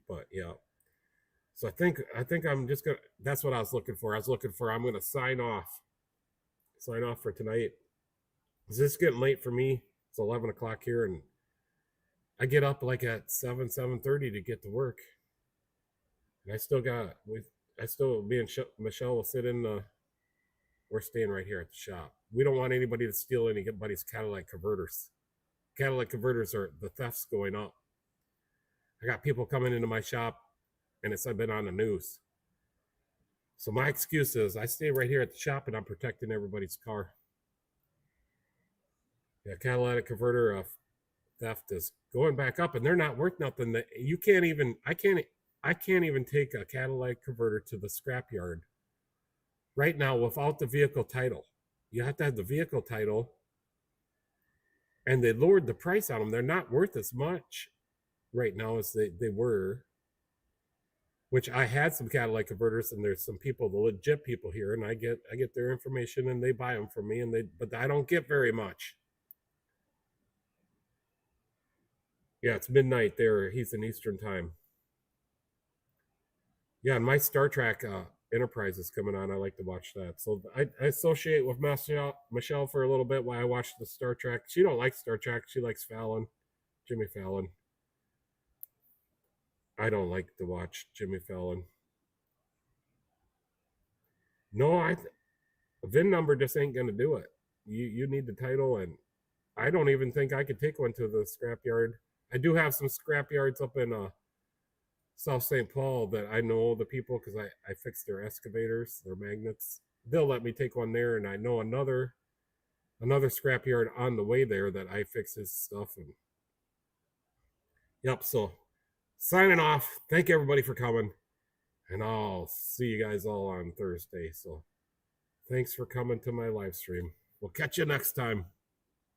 But yeah. So I think I'm just gonna. That's what I was looking for. I'm gonna sign off. Sign off for tonight. Is this getting late for me? It's 11 o'clock here, and I get up like at 7:30 to get to work. And me and Michelle will sit in the. We're staying right here at the shop. we don't want anybody to steal anybody's catalytic converters. Catalytic converters are the thefts going up. I got people coming into my shop, and it's been on the news. So my excuse is I stay right here at the shop and I'm protecting everybody's car. Yeah, catalytic converter theft is going back up, and they're not worth nothing. That you can't even I can't even take a catalytic converter to the scrapyard right now without the vehicle title. You have to have the vehicle title, and they lowered the price on them. They're not worth as much right now as they were. Which I had some catalytic converters, and there's some people, the legit people here, and I get their information and they buy them from me, but I don't get very much. Yeah, it's midnight there. He's in Eastern time. Yeah, and my Star Trek Enterprise is coming on. I like to watch that. So I associate with Michelle for a little bit while I watch the Star Trek. She don't like Star Trek. She likes Fallon, Jimmy Fallon. I don't like to watch Jimmy Fallon. No, a VIN number just ain't gonna do it. You need the title, and I don't even think I could take one to the scrapyard. I do have some scrapyards up in South St. Paul that I know the people because I fix their excavators, their magnets. They'll let me take one there, and I know another scrapyard on the way there that I fix his stuff. And yep, so signing off. Thank everybody for coming, and I'll see you guys all on Thursday. So thanks for coming to my live stream. We'll catch you next time.